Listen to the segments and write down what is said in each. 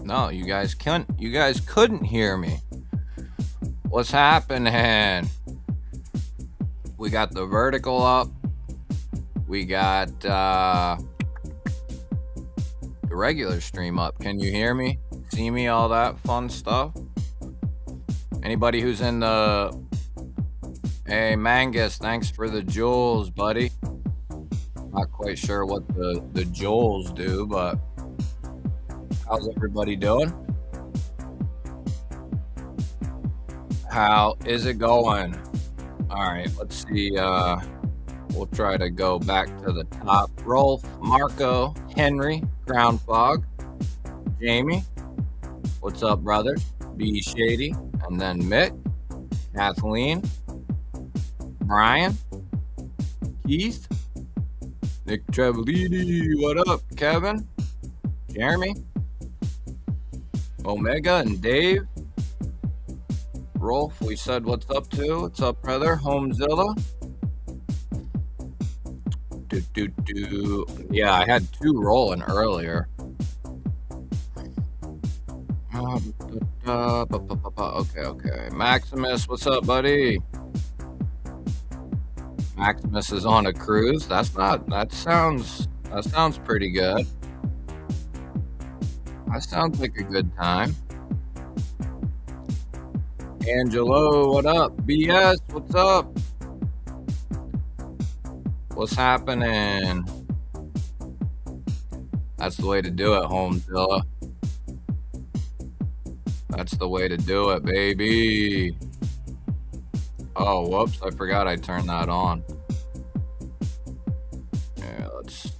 No, you guys couldn't hear me. What's happening? We got the vertical up. We got the regular stream up. Can you hear me? See me? All that fun stuff? Anybody who's in the... Hey, Mangus, thanks for the jewels, buddy. Not quite sure what the jewels do, but how's everybody doing? How is it going? All right, let's see. We'll try to go back to the top. Rolf, Marco, Henry, Groundfog, Jamie. What's up, brother? B Shady, and then Mick, Kathleen, Brian, Keith, Nick Trevelini. What up, Kevin? Jeremy, Omega, and Dave. Rolf, we said what's up to. What's up, brother? Homezilla. Yeah, I had two rolling earlier. Okay. Maximus, what's up, buddy? Maximus is on a cruise. That sounds pretty good. That sounds like a good time. Angelo, what up? BS, what's up? What's happening? That's the way to do it, Homezilla. That's the way to do it, baby. Oh, whoops, I forgot I turned that on. Yeah, let's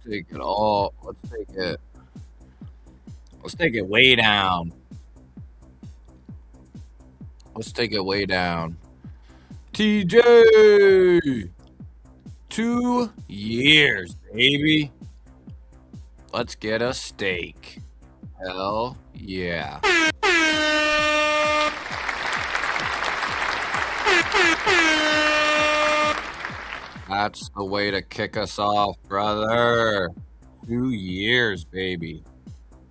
take it all. Let's take it way down. Let's take it way down. TJ! 2 years, baby. Let's get a steak. Hell yeah. That's the way to kick us off, brother. 2 years, baby.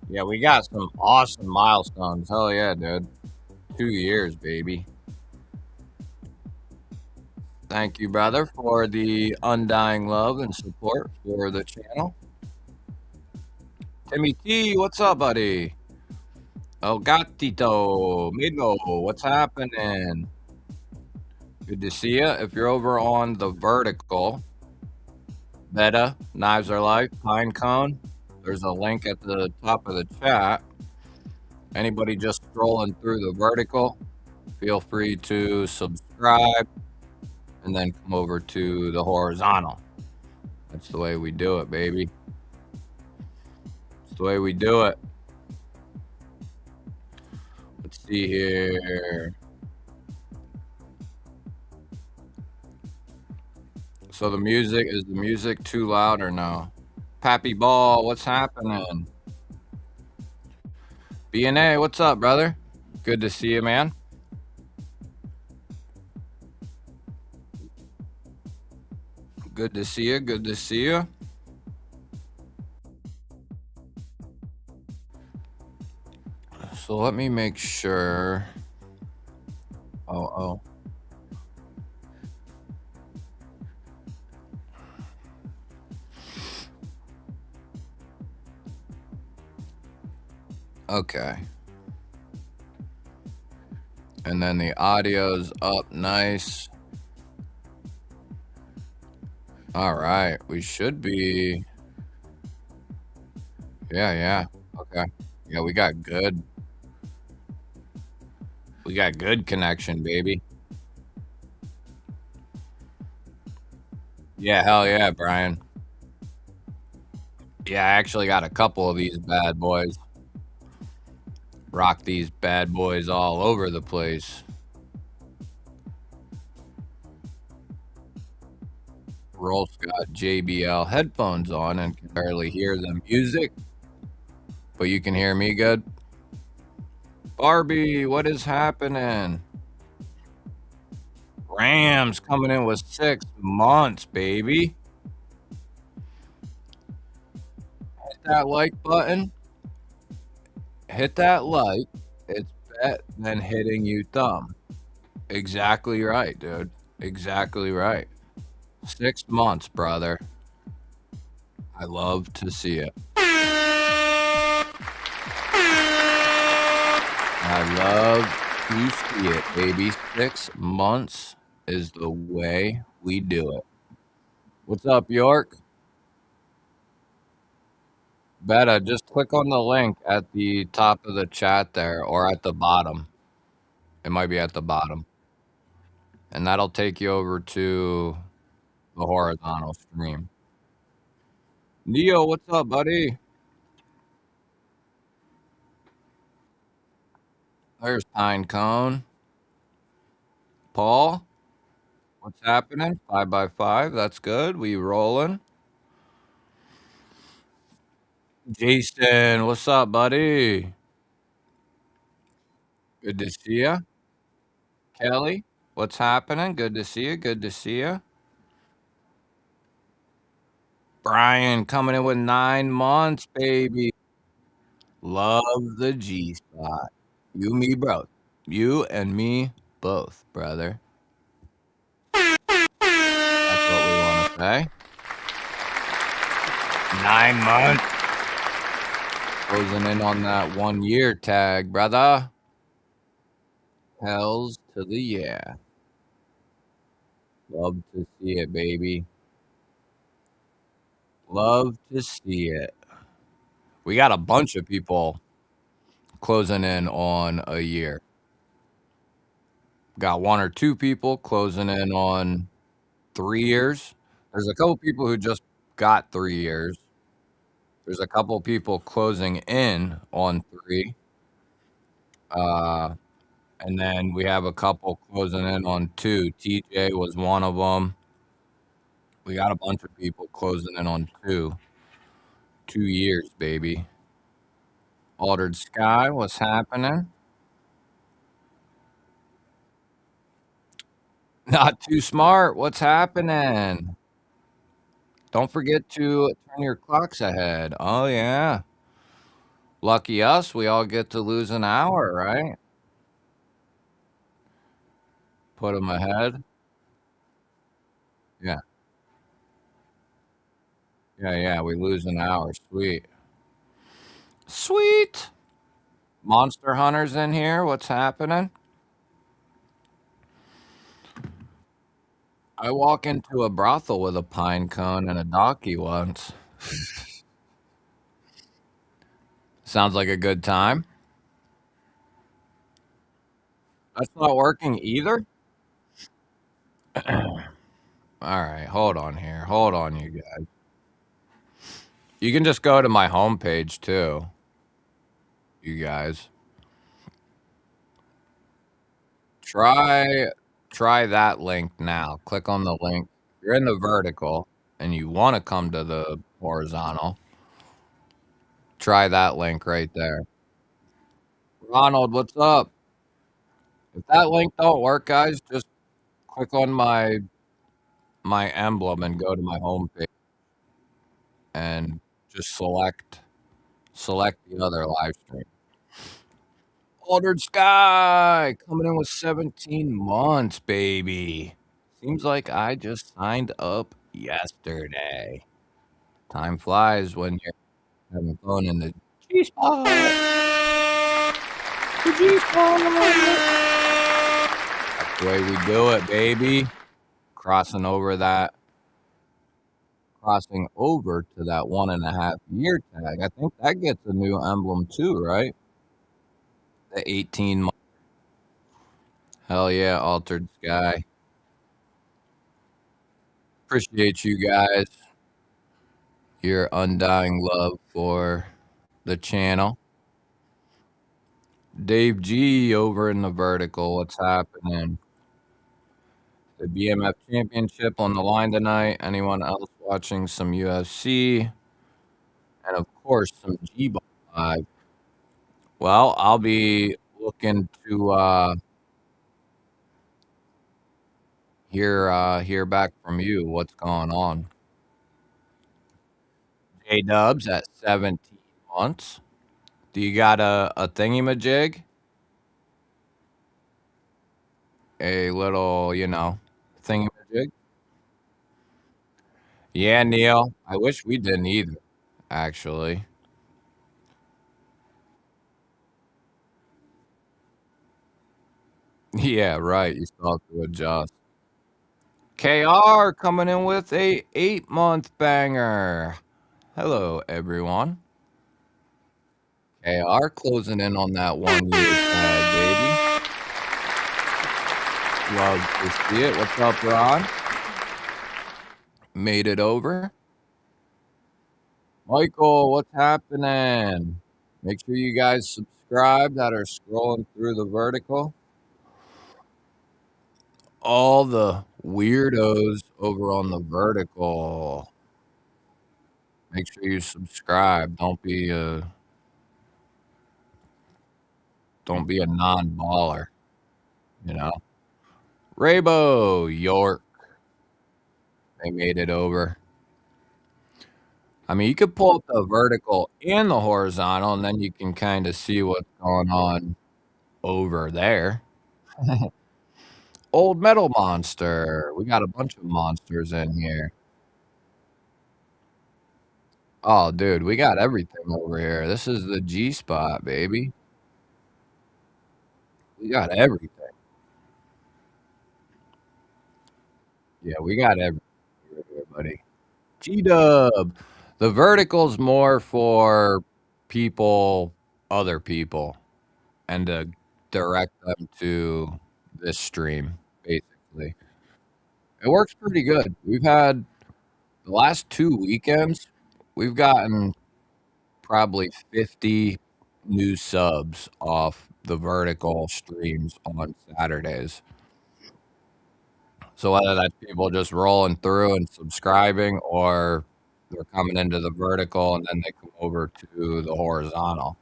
Yeah, we got some awesome milestones. Hell yeah, dude. 2 years, baby. Thank you, brother, for the undying love and support for the channel. Timmy T, what's up, buddy? El Gatito, Milo, what's happening? Good to see you. If you're over on the vertical, Beta, Knives Are Life, Pinecone, there's a link at the top of the chat. Anybody just scrolling through the vertical, feel free to subscribe and then come over to the horizontal. That's the way we do it, baby. That's the way we do it. Let's see here. So is the music too loud or no? Pappy Ball, what's happening? BNA, what's up, brother? Good to see you, man. Good to see you. Good to see you. So let me make sure. Oh. Okay. And then the audio's up nice. All right, we should be. Yeah. Okay. Yeah, we got good connection, baby. Yeah, hell yeah, Brian. Yeah, I actually got a couple of these bad boys. Rock these bad boys all over the place. Rolf's got JBL headphones on and can barely hear the music, but you can hear me good. Barbie, what is happening? Rams coming in with 6 months, baby. Hit that like button. Hit that like. It's better than hitting you thumb. Exactly right, dude. Exactly right. 6 months, brother. I love to see it. I love to see it, baby. 6 months is the way we do it. What's up, York? Beta, just click on the link at the top of the chat there or at the bottom. It might be at the bottom. And that'll take you over to the horizontal stream. Neo, what's up, buddy? There's Pine Cone. Paul, what's happening? 5x5. That's good. We rolling. Jason, what's up, buddy? Good to see you. Kelly, what's happening? Good to see you. Good to see you. Brian coming in with 9 months, baby. Love the G spot. You, me, bro. You and me both, brother. That's what we want to say. 9 months. Closing in on that 1 year tag, brother. Hells to the yeah. Love to see it, baby. Love to see it. We got a bunch of people closing in on a year. Got one or two people closing in on 3 years. There's a couple people who just got 3 years. There's a couple people closing in on 3. Uh, and then we have a couple closing in on 2. TJ was one of them. We got a bunch of people closing in on 2. 2 years, baby. Altered Sky, what's happening? Not too smart. What's happening? Don't forget to turn your clocks ahead. Oh, yeah. Lucky us, we all get to lose an hour, right? Put them ahead. Yeah. Yeah, yeah. We lose an hour. Sweet. Sweet. Monster Hunters in here. What's happening? I walk into a brothel with a pine cone and a donkey once. Sounds like a good time. That's not working either. All right, hold on here. Hold on, you guys. You can just go to my homepage too, you guys. Try try that link now. Click on the link. If you're in the vertical and you want to come to the horizontal, try that link right there. Ronald, what's up? If that link don't work, guys, just click on my emblem and go to my homepage and just select the other live stream. Altered Sky coming in with 17 months, baby. Seems like I just signed up yesterday. Time flies when you're having fun in the G spot. The G spot. That's the way we do it, baby. Crossing over to that 1.5 year tag. I think that gets a new emblem too, right? The 18 month. Hell yeah, Altered Sky. Appreciate you guys. Your undying love for the channel. Dave G over in the vertical. What's happening? The BMF championship on the line tonight. Anyone else watching some UFC? And of course, some G-Ball live. Well, I'll be looking to hear back from you. What's going on? J Dubs at 17 months. Do you got a thingy-majig? A little, thingy-majig? Yeah, Neil. I wish we didn't either, actually. Yeah, right. You still have to adjust. KR coming in with a 8-month banger. Hello, everyone. KR closing in on that 1 year tag, baby. Love to see it. What's up, Ron? Made it over. Michael, what's happening? Make sure you guys subscribe that are scrolling through the vertical. All the weirdos over on the vertical. Make sure you subscribe. Don't be a non-baller, you know. Raybo, York, they made it over. I mean, you could pull up the vertical and the horizontal, and then you can kind of see what's going on over there. Old Metal Monster. We got a bunch of monsters in here. Oh, dude, we got everything over here. This is the G spot, baby. We got everything. Yeah, we got everything right here, buddy. G Dub. The vertical's more for people, other people, and to direct them to this stream, basically. It works pretty good. We've had the last 2 weekends, we've gotten probably 50 new subs off the vertical streams on Saturdays. So whether that's people just rolling through and subscribing, or they're coming into the vertical and then they come over to the horizontal.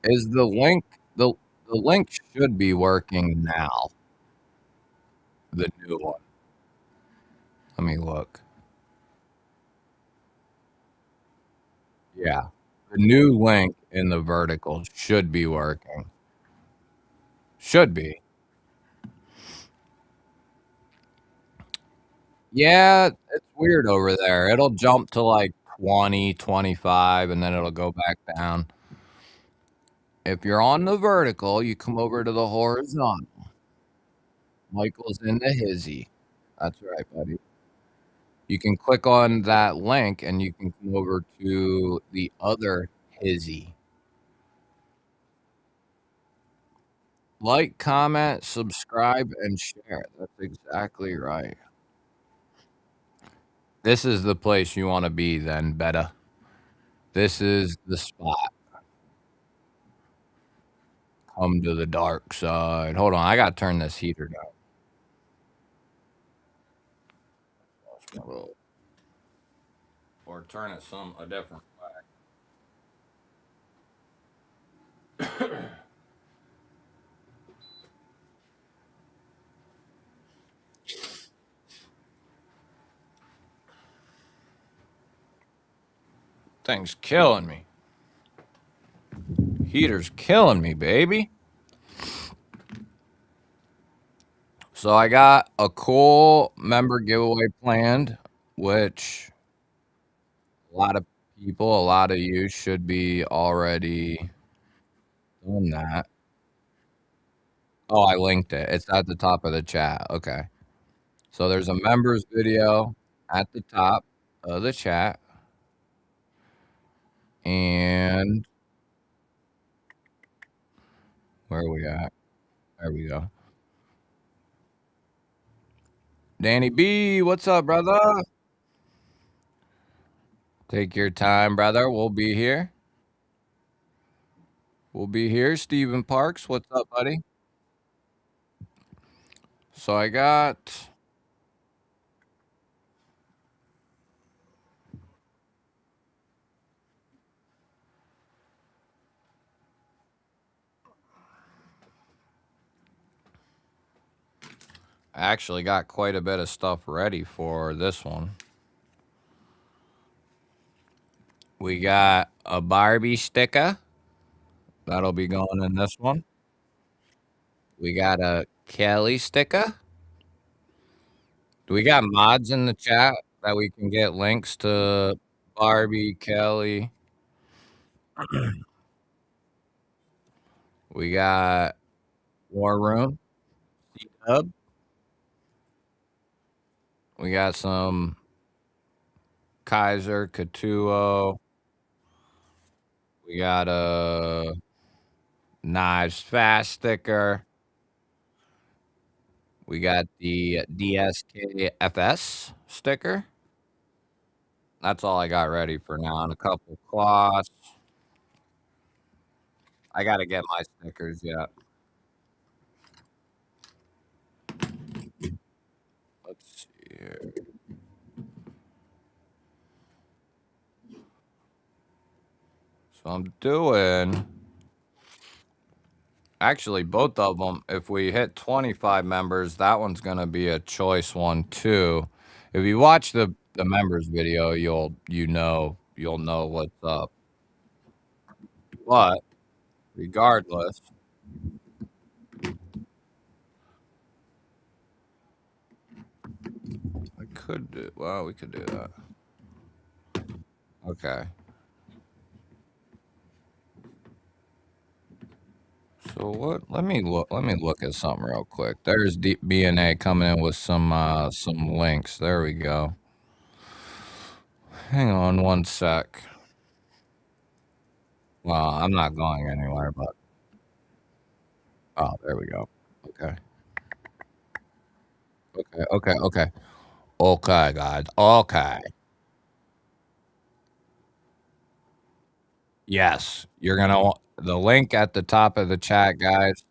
Is the link should be working now, the new one. Let me look. Yeah. The new link in the vertical should be working. Should be. Yeah, it's weird over there. It'll jump to like 20, 25, and then it'll go back down. If you're on the vertical, you come over to the horizontal. Michael's in the hizzy. That's right, buddy. You can click on that link and you can come over to the other hizzy. Like, comment, subscribe, and share. That's exactly right. This is the place you want to be then, Betta. This is the spot. Come to the dark side. Hold on, I gotta turn this heater down. Or turn it a different way. Thing's killing me. Heater's killing me, baby. So I got a cool member giveaway planned, which a lot of you should be already done that. Oh, I linked it. It's at the top of the chat. Okay. So there's a members video at the top of the chat. And where are we at? There we go. Danny B, what's up, brother? Take your time, brother. We'll be here. We'll be here. Steven Parks, what's up, buddy? So I actually got quite a bit of stuff ready for this one. We got a Barbie sticker. That'll be going in this one. We got a Kelly sticker. Do we got mods in the chat that we can get links to Barbie, Kelly? We got War Room, C-Dub. We got some Kaiser, Katuo. We got a Knives Fast sticker. We got the DSKFS sticker. That's all I got ready for now. And a couple cloths. I got to get my stickers yet. Let's see here. So I'm doing actually both of them. If we hit 25 members, that one's going to be a choice one too. If you watch the members video, you'll know what's up. But regardless, we could do that. Okay. So what? Let me look at something real quick. There's BNA coming in with some links. There we go. Hang on one sec. Well, I'm not going anywhere, but oh, there we go. Okay. Okay. Okay, guys. Okay. Yes, you're gonna the link at the top of the chat, guys.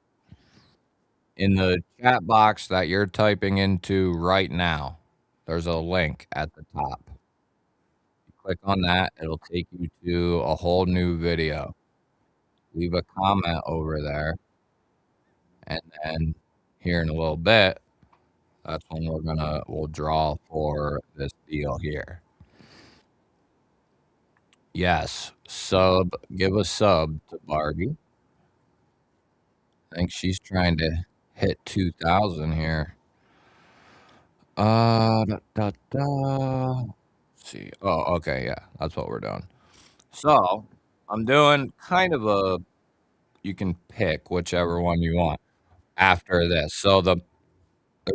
In the chat box that you're typing into right now, there's a link at the top. Click on that, it'll take you to a whole new video. Leave a comment over there, and then here in a little bit, that's when we'll draw for this deal here. Yes, give a sub to Barbie. I think she's trying to hit 2,000 here. Let's see. Oh, okay, yeah, that's what we're doing. So I'm doing kind of you can pick whichever one you want after this. So there's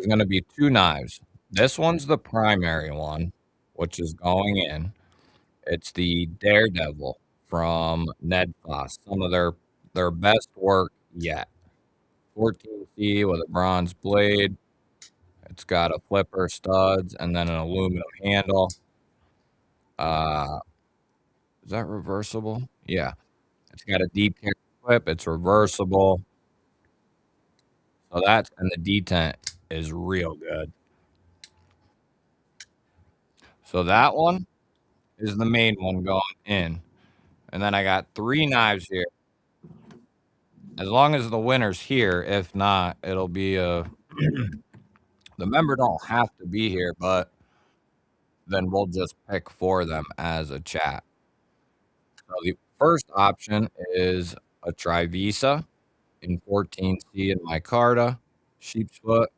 gonna be two knives. This one's the primary one, which is going in. It's the Daredevil from Ned Foss. Some of their best work yet. 14C with a bronze blade. It's got a flipper, studs, and then an aluminum handle. Uh, is that reversible? Yeah. It's got a deep carry clip. It's reversible. So and the detent is real good. So that one is the main one going in. And then I got three knives here. As long as the winner's here, if not, it'll be the member don't have to be here, but then we'll just pick for them as a chat. So the first option is a Trivisa in 14C in micarta, sheep's foot.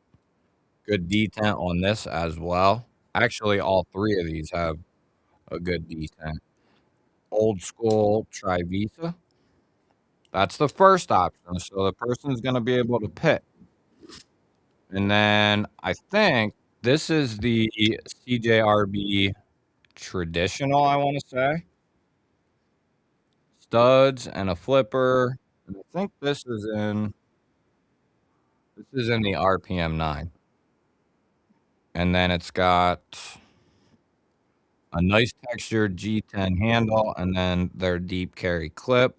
Good detent on this as well. Actually, all three of these have a good detent. Old school Trivisa. That's the first option. So the person's going to be able to pick. And then I think this is the CJRB traditional, I want to say. Studs and a flipper. And I think this is in the RPM 9. And then it's got a nice textured G10 handle and then their deep carry clip.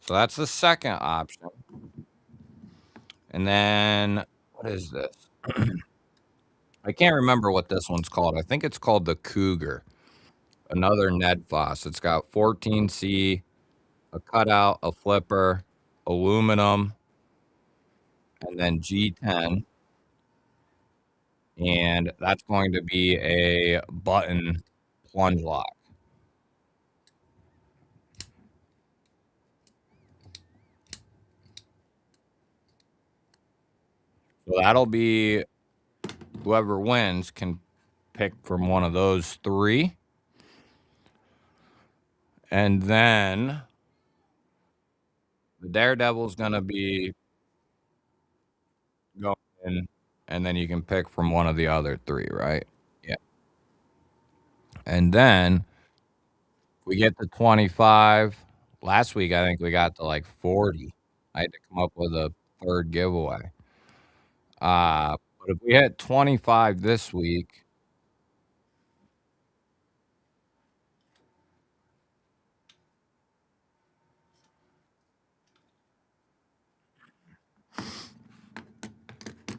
So that's the second option. And then what is this? I can't remember what this one's called. I think it's called the Cougar. Another Ned Foss. It's got 14C, a cutout, a flipper, aluminum, and then G10. And that's going to be a button plunge lock. So that'll be whoever wins can pick from one of those three. And then the Daredevil's going to be going in, and then you can pick from one of the other three, right? Yeah. And then we get to 25. Last week, I think we got to like 40. I had to come up with a third giveaway. But if we hit 25 this week,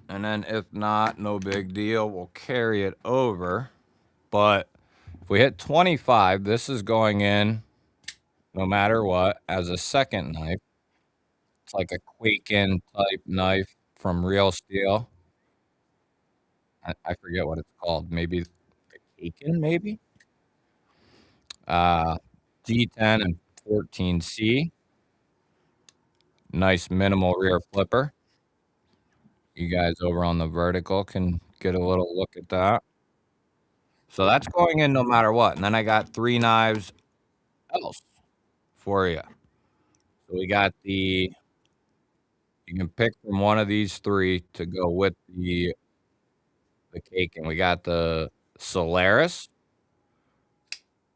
and then if not, no big deal. We'll carry it over. But if we hit 25, this is going in no matter what as a second knife. It's like a Quaken type knife from Real Steel. I forget what it's called. Maybe Quaken, maybe? Uh, G10 and 14C. Nice minimal rear flipper. You guys over on the vertical can get a little look at that. So that's going in no matter what. And then I got three knives else for you. So we got you can pick from one of these three to go with the cake. And we got the Solaris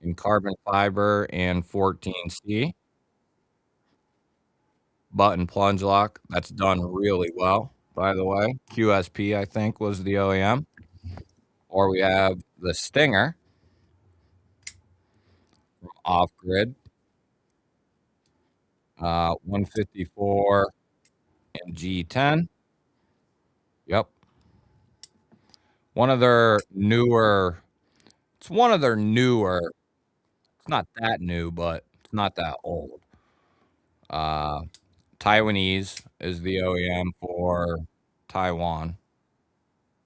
in carbon fiber and 14C button plunge lock. That's done really well, by the way. QSP, I think, was the OEM. Or we have the Stinger from Off Grid, 154 and G10. Yep. One of their newer, it's one of their newer, it's not that new, but it's not that old. Uh, Taiwanese is the OEM for Taiwan,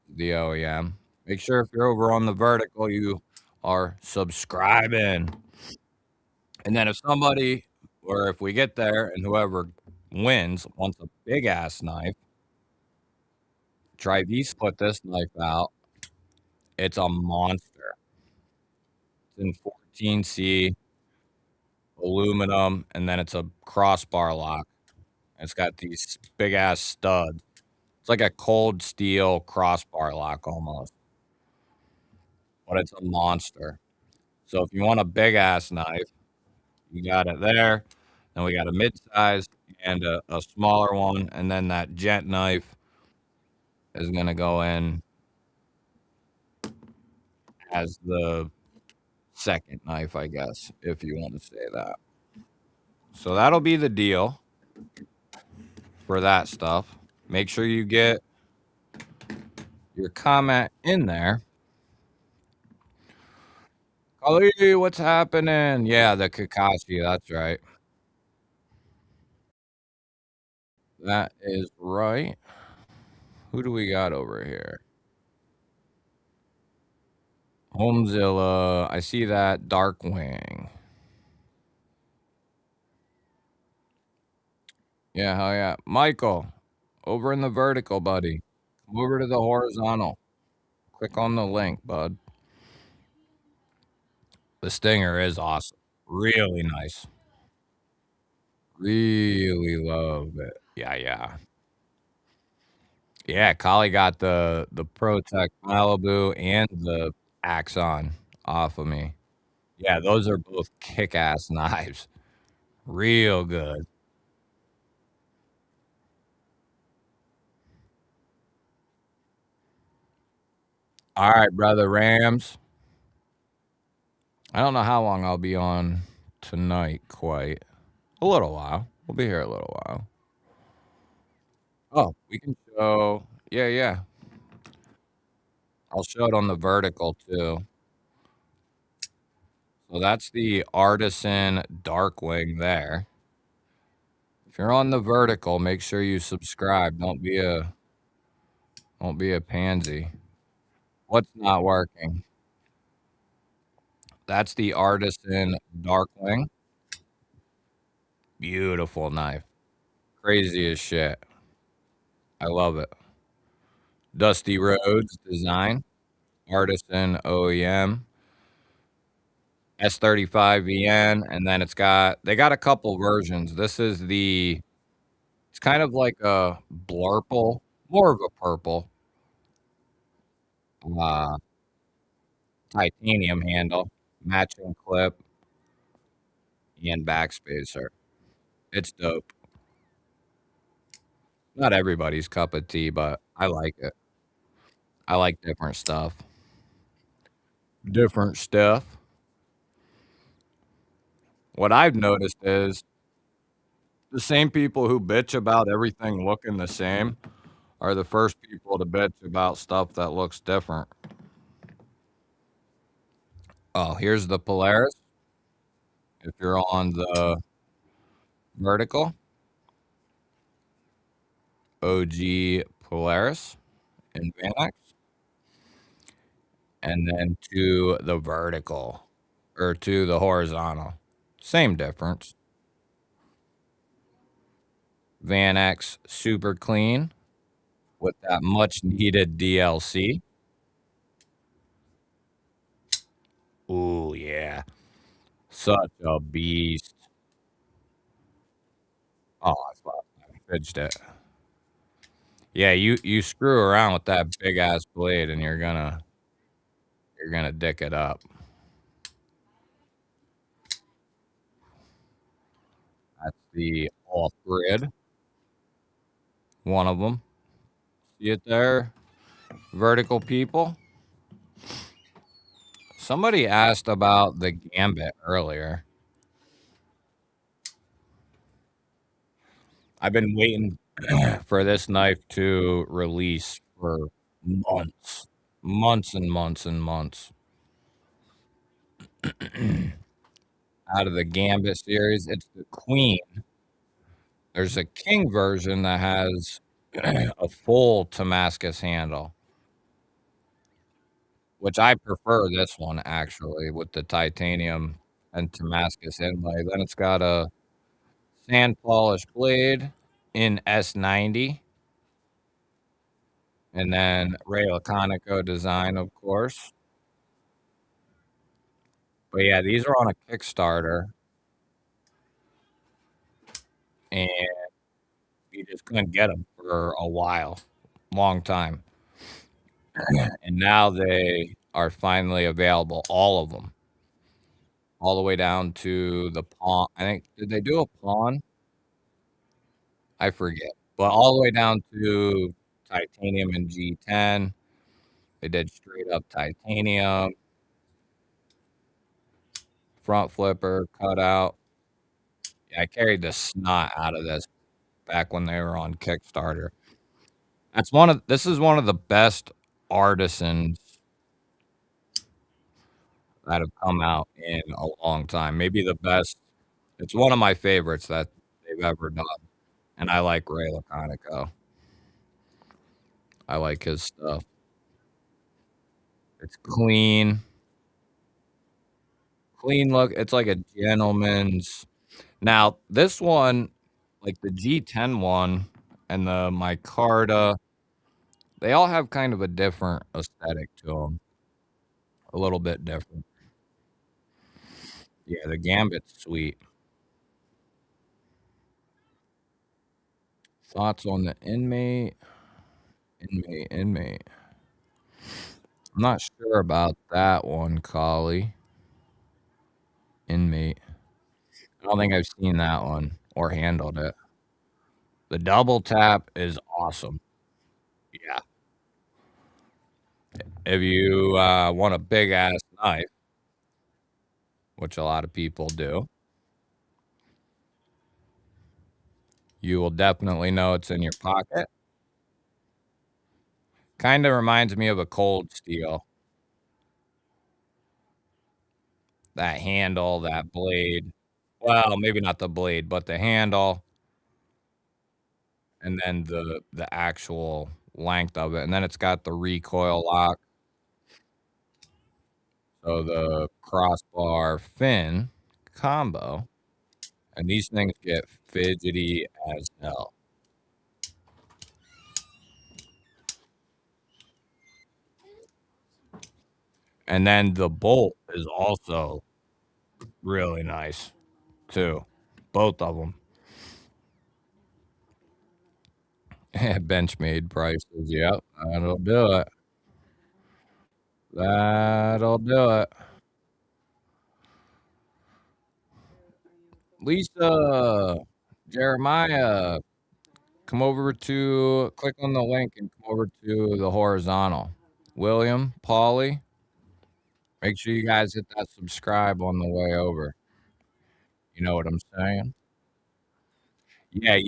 the OEM. Make sure if you're over on the vertical, you are subscribing. And then if somebody, or if we get there and whoever wins wants a big ass knife, try V split this knife out. It's a monster. It's in 14C aluminum, and then it's a crossbar lock. It's got these big ass studs. It's like a cold steel crossbar lock almost, but it's a monster. So if you want a big ass knife, you got it there. Then we got a mid size and a smaller one, and then that gent knife is gonna go in as the second knife, I guess, if you want to say that. So that'll be the deal for that stuff. Make sure you get your comment in there. Kali, what's happening? Yeah, the Kakashi, that's right. That is right. Who do we got over here? Homezilla. I see that. Darkwing. Yeah, hell yeah. Michael, over in the vertical, buddy. Come over to the horizontal. Click on the link, bud. The Stinger is awesome. Really nice. Really love it. Yeah, yeah. Yeah, Kali got the Protect Malibu and the Axon off of me. Yeah, those are both kick-ass knives. Real good. All right, brother Rams. I don't know how long I'll be on tonight quite. A little while. We'll be here a little while. Oh, we can show. Yeah, yeah. I'll show it on the vertical too. So that's the Artisan Darkwing there. If you're on the vertical, make sure you subscribe. Don't be a pansy. What's not working? That's the Artisan Darkwing. Beautiful knife. Crazy as shit. I love it. Dusty Rhodes design, Artisan OEM, S35 VN, and then they got a couple versions. This is it's kind of like a blurple, more of a purple, uh, titanium handle, matching clip, and backspacer. It's dope. Not everybody's cup of tea, but I like it. I like different stuff. Different stuff. What I've noticed is the same people who bitch about everything looking the same are the first people to bitch about stuff that looks different. Oh, here's the Polaris. If you're on the vertical, OG Polaris in Vanex, and then to the vertical or to the horizontal. Same difference. Vanex super clean with that much needed DLC. Ooh, yeah. Such a beast. Oh, I fidged it. Yeah, you screw around with that big ass blade and you're gonna dick it up. That's the off grid, one of them. See it there, vertical people. Somebody asked about the Gambit earlier. I've been waiting for this knife to release for months, months and months and months. Out of the Gambit series, it's the Queen. There's a King version that has a full Damascus handle, which I prefer this one actually with the titanium and Damascus inlay. Then it's got a sand polished blade in S90, and then Ray Laconico design, of course. But yeah, these are on a Kickstarter, and you just couldn't get them for a while, long time. And now they are finally available, all of them, all the way down to the pawn. I think did they do a pawn? I forget, but all the way down to titanium and G10. They did straight up titanium, front flipper, cutout. Yeah, I carried the snot out of this back when they were on Kickstarter. This is one of the best artisans that have come out in a long time. Maybe the best. It's one of my favorites that they've ever done. And I like Ray Laconico. I like his stuff. It's clean, clean look. It's like a gentleman's. Now, this one, like the G10 one and the micarta, they all have kind of a different aesthetic to them. A little bit different. Yeah, the Gambit's sweet. Thoughts on the inmate? Inmate. I'm not sure about that one, Collie. Inmate. I don't think I've seen that one or handled it. The double tap is awesome. Yeah. If you want a big ass knife, which a lot of people do, you will definitely know it's in your pocket. Kind of reminds me of a cold steel. That handle, that blade. Well, maybe not the blade, but the handle, and then the actual length of it, and then it's got the recoil lock, so the crossbar fin combo, and these things get fidgety as hell. And then the bolt is also really nice too. Both of them. Benchmade prices. Yep, that'll do it. That'll do it. Lisa, Jeremiah, come over to click on the link and come over to the horizontal. William, Paulie, make sure you guys hit that subscribe on the way over. You know what I'm saying? Yeah,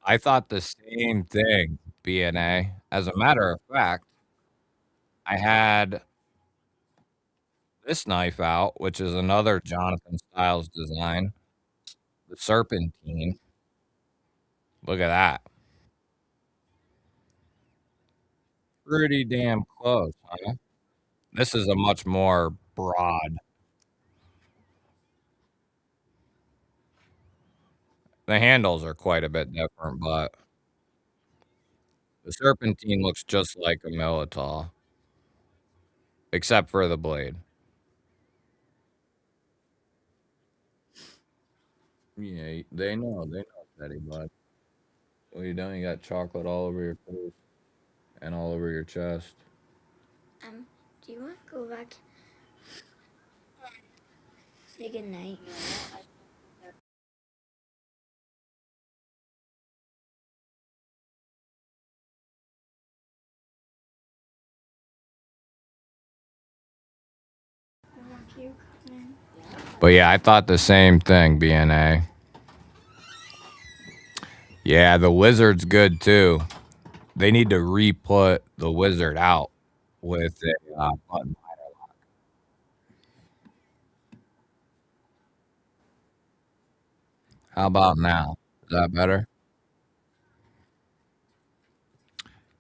I thought the same thing, BNA. As a matter of fact, I had this knife out, which is another Jonathan Styles design, the Serpentine. Look at that. Pretty damn close, huh? This is a much more broad. The handles are quite a bit different, but the Serpentine looks just like a Militao, except for the blade. Yeah, they know, Teddy bud. What are you doing? You got chocolate all over your face and all over your chest. Um, do you want to go back? Say goodnight. But yeah, I thought the same thing, BNA. Yeah, the wizard's good too. They need to re-put the wizard out with a button. How about now? Is that better?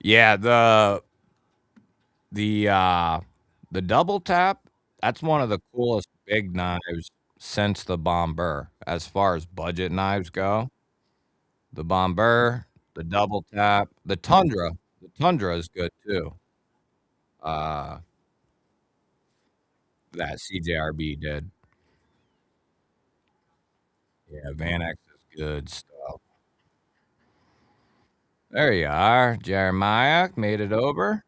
Yeah, the double tap, that's one of the coolest big knives since the Bomber as far as budget knives go. The Bomber, the double tap, the Tundra. The Tundra is good too. Uh, that CJRB did. Yeah, Van X is good stuff. There you are, Jeremiah. Made it over.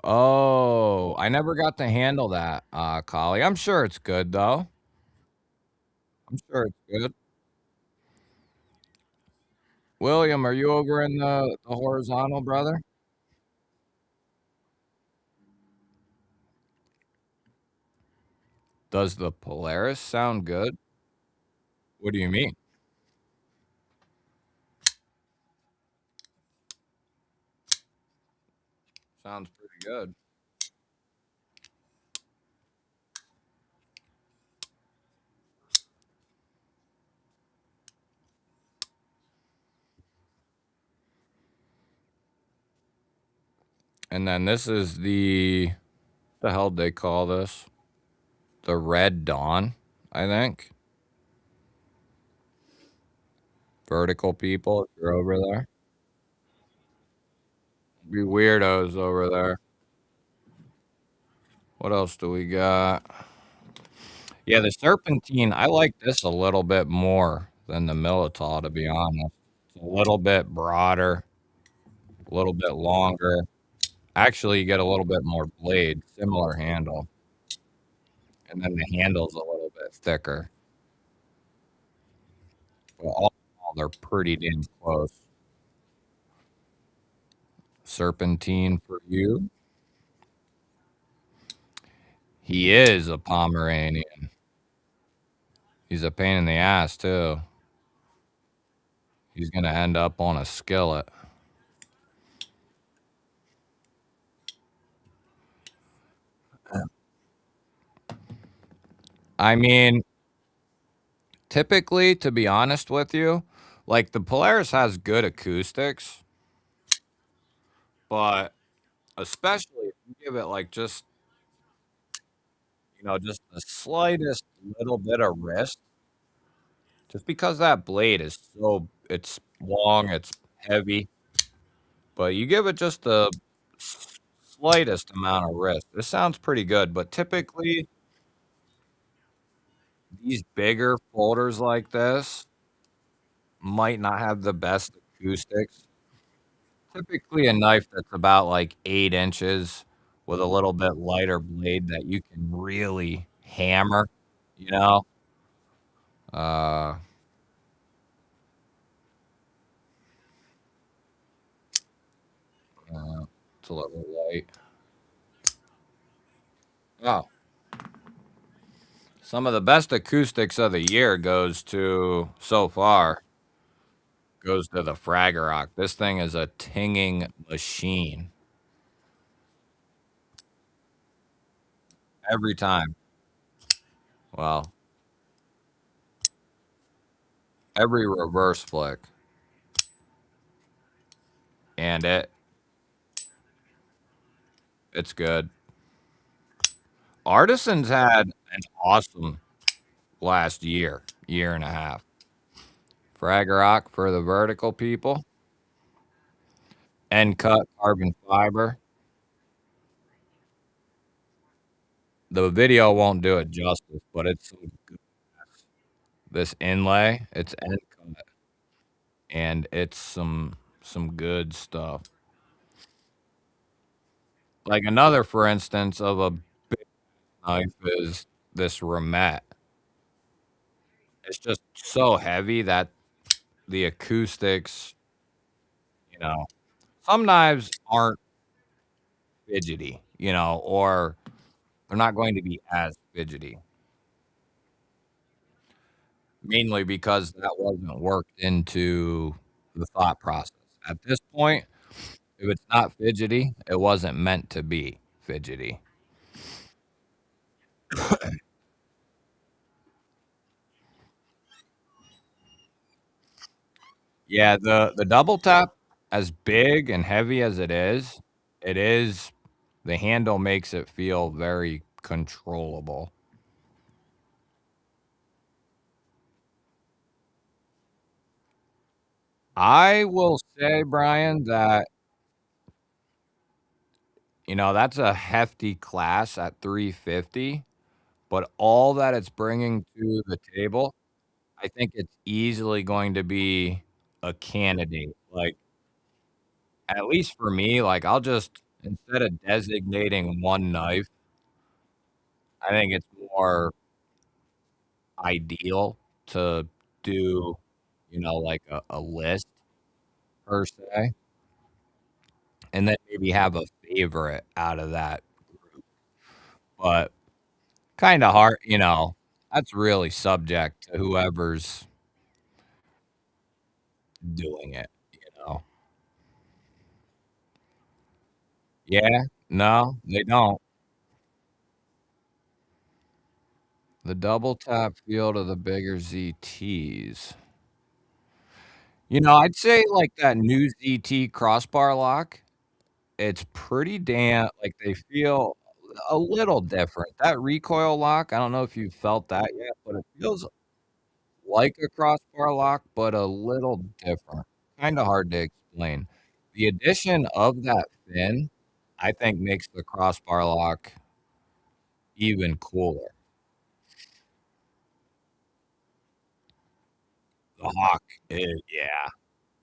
Oh, I never got to handle that, Collie. I'm sure it's good though. I'm sure it's good. William, are you over in the horizontal, brother? Does the Polaris sound good? What do you mean? Sounds pretty good. And then this is the hell they call this? The Red Dawn, I think. Vertical people, if you're over there. Be weirdos over there. What else do we got? Yeah, the Serpentine, I like this a little bit more than the Militao, to be honest. It's a little bit broader, a little bit longer. Actually, you get a little bit more blade, similar handle, and then the handle's a little bit thicker. But all in all, they're pretty damn close. Serpentine for you. He is a Pomeranian. He's a pain in the ass too. He's gonna end up on a skillet. I mean, typically, to be honest with you, like the Polaris has good acoustics, but especially if you give it like just the slightest little bit of wrist, just because that blade is it's long, it's heavy, but you give it just the slightest amount of risk. This sounds pretty good, but typically these bigger folders like this might not have the best acoustics. Typically, a knife that's about like 8 inches with a little bit lighter blade that you can really hammer, you know? Uh, it's a little light. Oh, some of the best acoustics of the year goes to so far goes to the Fragorock. This thing is a tinging machine every time. Well, every reverse flick, and it's good. Artisans had an awesome last year and a half. Fragorock for the vertical people, end cut carbon fiber. The video won't do it justice, but it's some good, this inlay. It's end cut, and it's some good stuff. Like another, for instance, of a big knife is this Remet. It's just so heavy that the acoustics, you know, some knives aren't fidgety, or they're not going to be as fidgety, mainly because that wasn't worked into the thought process. At this point, if it's not fidgety, it wasn't meant to be fidgety. Yeah, the double tap, as big and heavy as it is the handle makes it feel very controllable. I will say, Brian, that that's a hefty class at 350, but all that it's bringing to the table, I think it's easily going to be a candidate. Like, at least for me, like, I'll just instead of designating one knife, I think it's more ideal to do, like a list per se, and then maybe have a favorite out of that group. But kinda hard, that's really subject to whoever's doing it, you know? Yeah, no, they don't. The double tap feel to the bigger ZTs. I'd say, like, that new ZT crossbar lock, it's pretty damn like, they feel a little different. That recoil lock, I don't know if you've felt that yet, but it feels like a crossbar lock, but a little different. Kinda hard to explain. The addition of that fin, I think, makes the crossbar lock even cooler. The Hawk is yeah,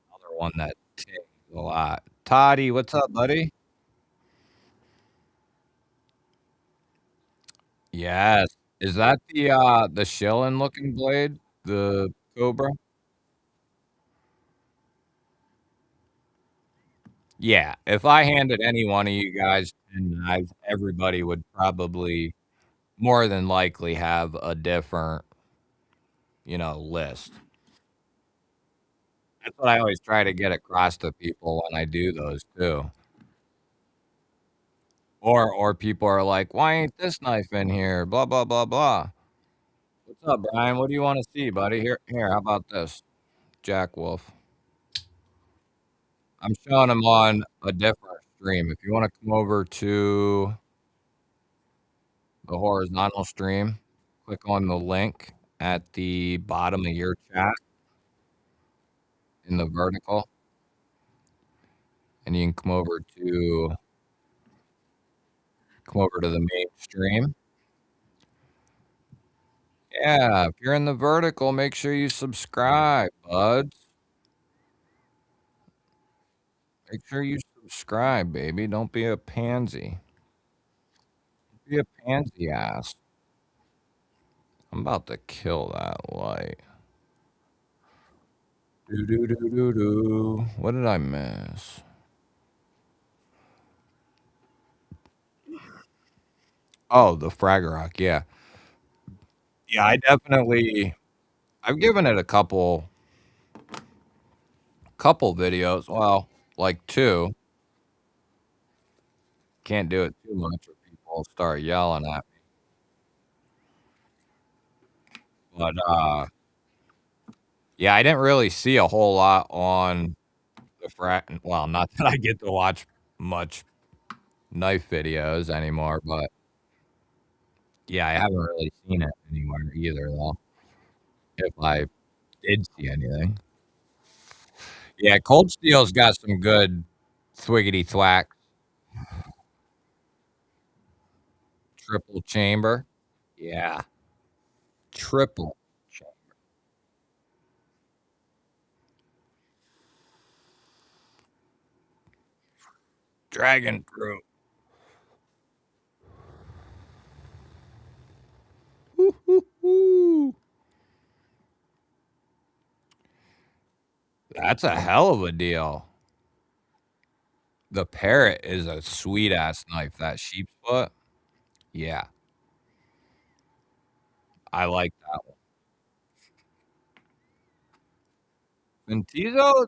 another one that tings a lot. Toddy, what's up, buddy? Yes. Is that the shillin' looking blade? The Cobra? Yeah, if I handed any one of you guys 10 knives, everybody would probably more than likely have a different, list. That's what I always try to get across to people when I do those too. Or people are like, "Why ain't this knife in here? Blah, blah, blah, blah." What's up, Brian? What do you wanna see, buddy? Here, how about this? Jack Wolf. I'm showing him on a different stream. If you wanna come over to the horizontal stream, click on the link at the bottom of your chat in the vertical, and you can come over to Come over to the main stream. Yeah, if you're in the vertical, make sure you subscribe, buds. Make sure you subscribe, baby. Don't be a pansy. Be a pansy ass. I'm about to kill that light. Do do do do do. What did I miss? Oh, the Fraggle Rock. Yeah, yeah. I definitely. I've given it a couple videos. Well, like two. Can't do it too much, or people start yelling at me. But yeah, I didn't really see a whole lot on the frat. Well, not that I get to watch much knife videos anymore, but yeah, I haven't really seen it anywhere either, though. If I did see anything, yeah, Cold Steel's got some good thwiggity thwack triple chamber. Yeah, triple dragon fruit. Woo. That's a hell of a deal. The parrot is a sweet ass knife. That sheep's foot, yeah, I like that one. Ventizo,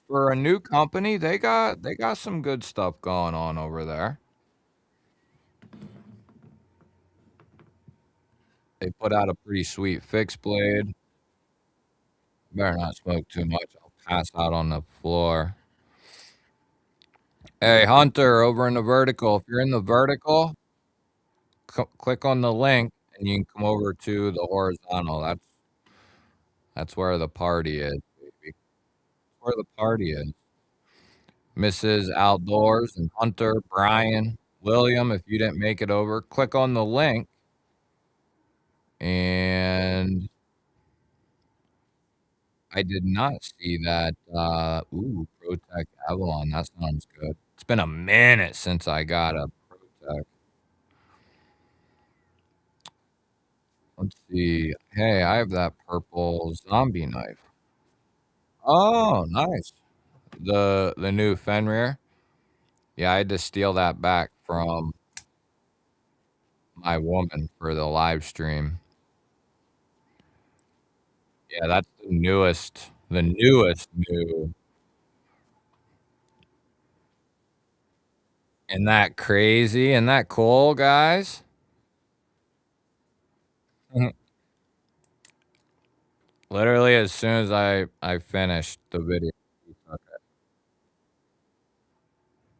for a new company, they got some good stuff going on over there. They put out a pretty sweet fixed blade. Better not smoke too much. I'll pass out on the floor. Hey, Hunter, over in the vertical. If you're in the vertical, click on the link and you can come over to the horizontal. That's where the party is, baby. Where the party is. Mrs. Outdoors and Hunter, Brian, William, if you didn't make it over, click on the link and I did not see that. Protect Avalon. That sounds good. It's been a minute since I got a Protect. Let's see. Hey, I have that purple zombie knife. Oh, nice. The new Fenrir. Yeah, I had to steal that back from my woman for the live stream. Yeah, that's the newest. The newest new. Isn't that crazy? Isn't that cool, guys? Literally, as soon as I finished the video,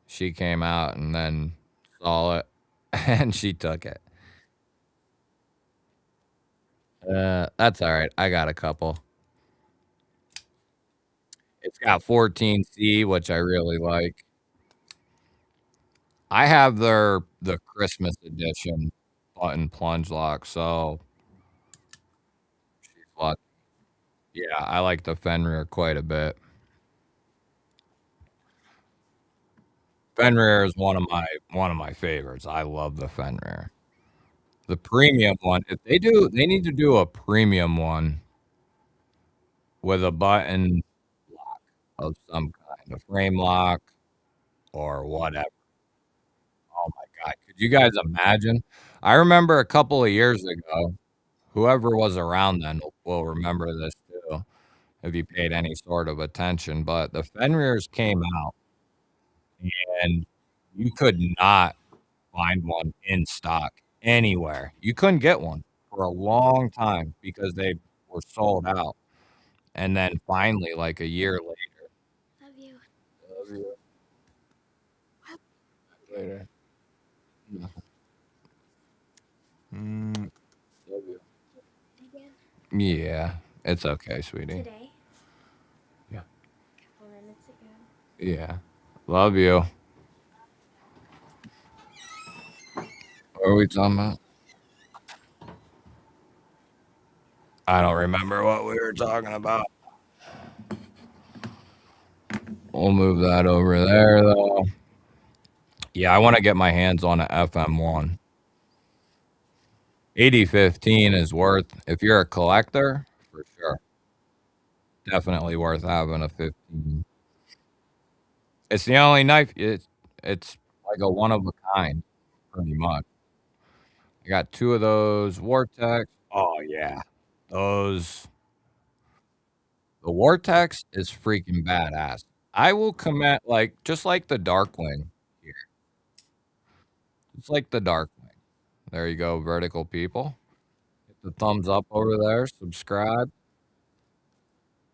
she came out and then saw it, and she took it. That's all right. I got a couple. It's got 14C, which I really like. I have the Christmas edition button plunge lock, so she's lucky. Yeah, I like the Fenrir quite a bit. Fenrir is one of my favorites. I love the Fenrir. The premium one, if they need to do a premium one with a button of some kind, a frame lock or whatever. Oh my god, could you guys imagine? I remember a couple of years ago, whoever was around then will remember this too, if you paid any sort of attention, but the Fenrirs came out and you could not find one in stock anywhere. You couldn't get one for a long time because they were sold out. And then finally, like a year later, love you later. Mm, love you. Yeah, it's okay, sweetie. Yeah, yeah, love you. What are we talking about? I don't remember what we were talking about. We'll move that over there, though. Yeah, I want to get my hands on an FM1. 8015 is worth, if you're a collector, for sure. Definitely worth having a 15. It's the only knife. It's like a one of a kind, pretty much. I got two of those Vortex. Oh yeah, those. The Vortex is freaking badass. I will commit like just like the Darkwing here. It's like the Darkwing. There you go, vertical people. Hit the thumbs up over there. Subscribe.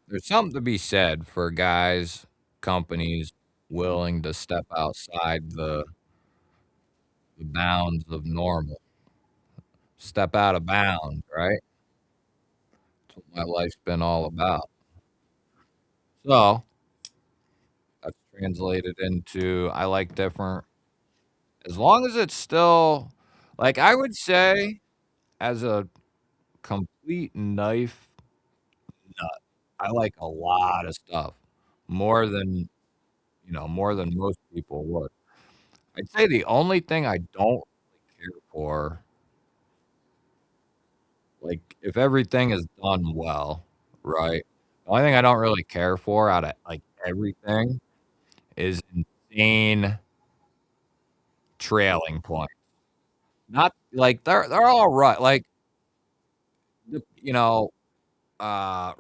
There's something to be said for guys, companies willing to step outside the bounds of normal. Step out of bounds, right? That's what my life's been all about. So that's translated into I like different, as long as it's still, like I would say, as a complete knife nut, I like a lot of stuff more than, more than most people would. I'd say the only thing I don't really care for, like if everything is done well, right? The only thing I don't really care for out of like everything is insane trailing point. Not like they're all right. Like you know,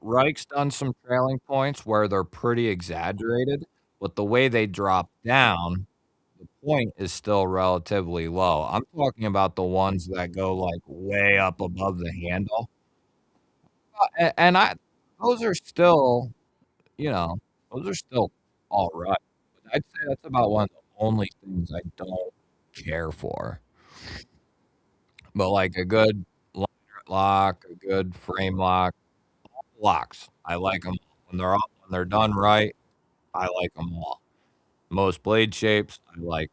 Reich's done some trailing points where they're pretty exaggerated, but the way they drop down, the point is still relatively low. I'm talking about the ones that go like way up above the handle. And I those are still, you know, those are still all right. But I'd say that's about one of the only things I don't care for. But like a good liner lock, a good frame lock, locks, I like them when they're done right. I like them all. Most blade shapes, I like.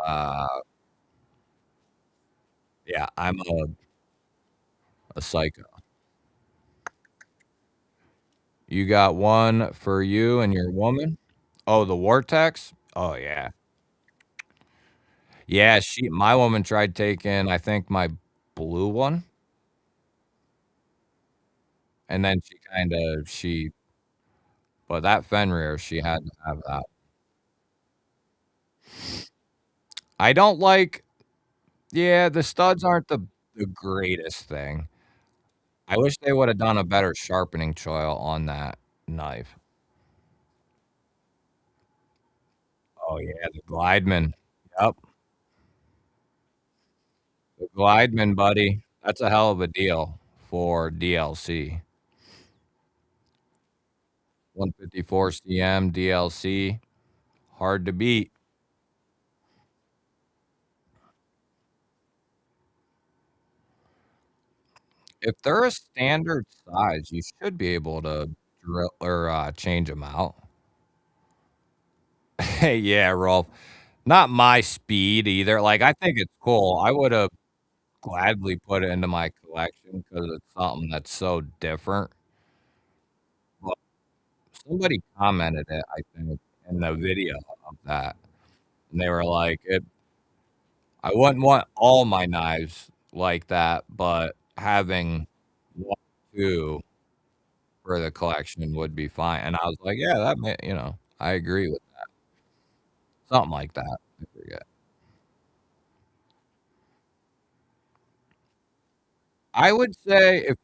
Uh, yeah, I'm a psycho. You got one for you and your woman? Oh, the Vortex? Oh yeah. Yeah, my woman tried taking, I think, my blue one, and then but that Fenrir, she had to have that. I don't like, yeah, the studs aren't the greatest thing. I wish they would have done a better sharpening choil on that knife. Oh yeah, the Glideman. Yep, the Glideman, buddy. That's a hell of a deal for DLC. 154 cm DLC, hard to beat. If they're a standard size, you should be able to drill or change them out. Hey, yeah, Rolf. Not my speed either. Like I think it's cool. I would have gladly put it into my collection because it's something that's so different. But somebody commented it, I think, in the video of that, and they were like, I wouldn't want all my knives like that, but having one, two for the collection would be fine." And I was like, "Yeah, I agree with something like that." I forget. I would say if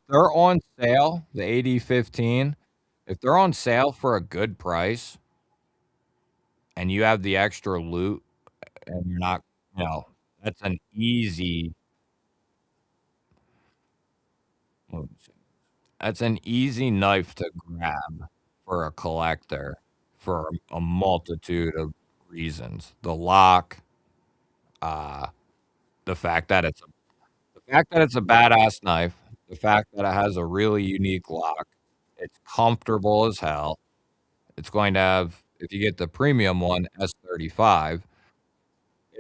they're on sale, the 8015, if they're on sale for a good price and you have the extra loot and you're not, you know, that's an easy what would you say? That's an easy knife to grab for a collector for a multitude of reasons. The lock, uh, the fact that the fact that it's a badass knife, the fact that it has a really unique lock, it's comfortable as hell. It's going to have, if you get the premium one, S35,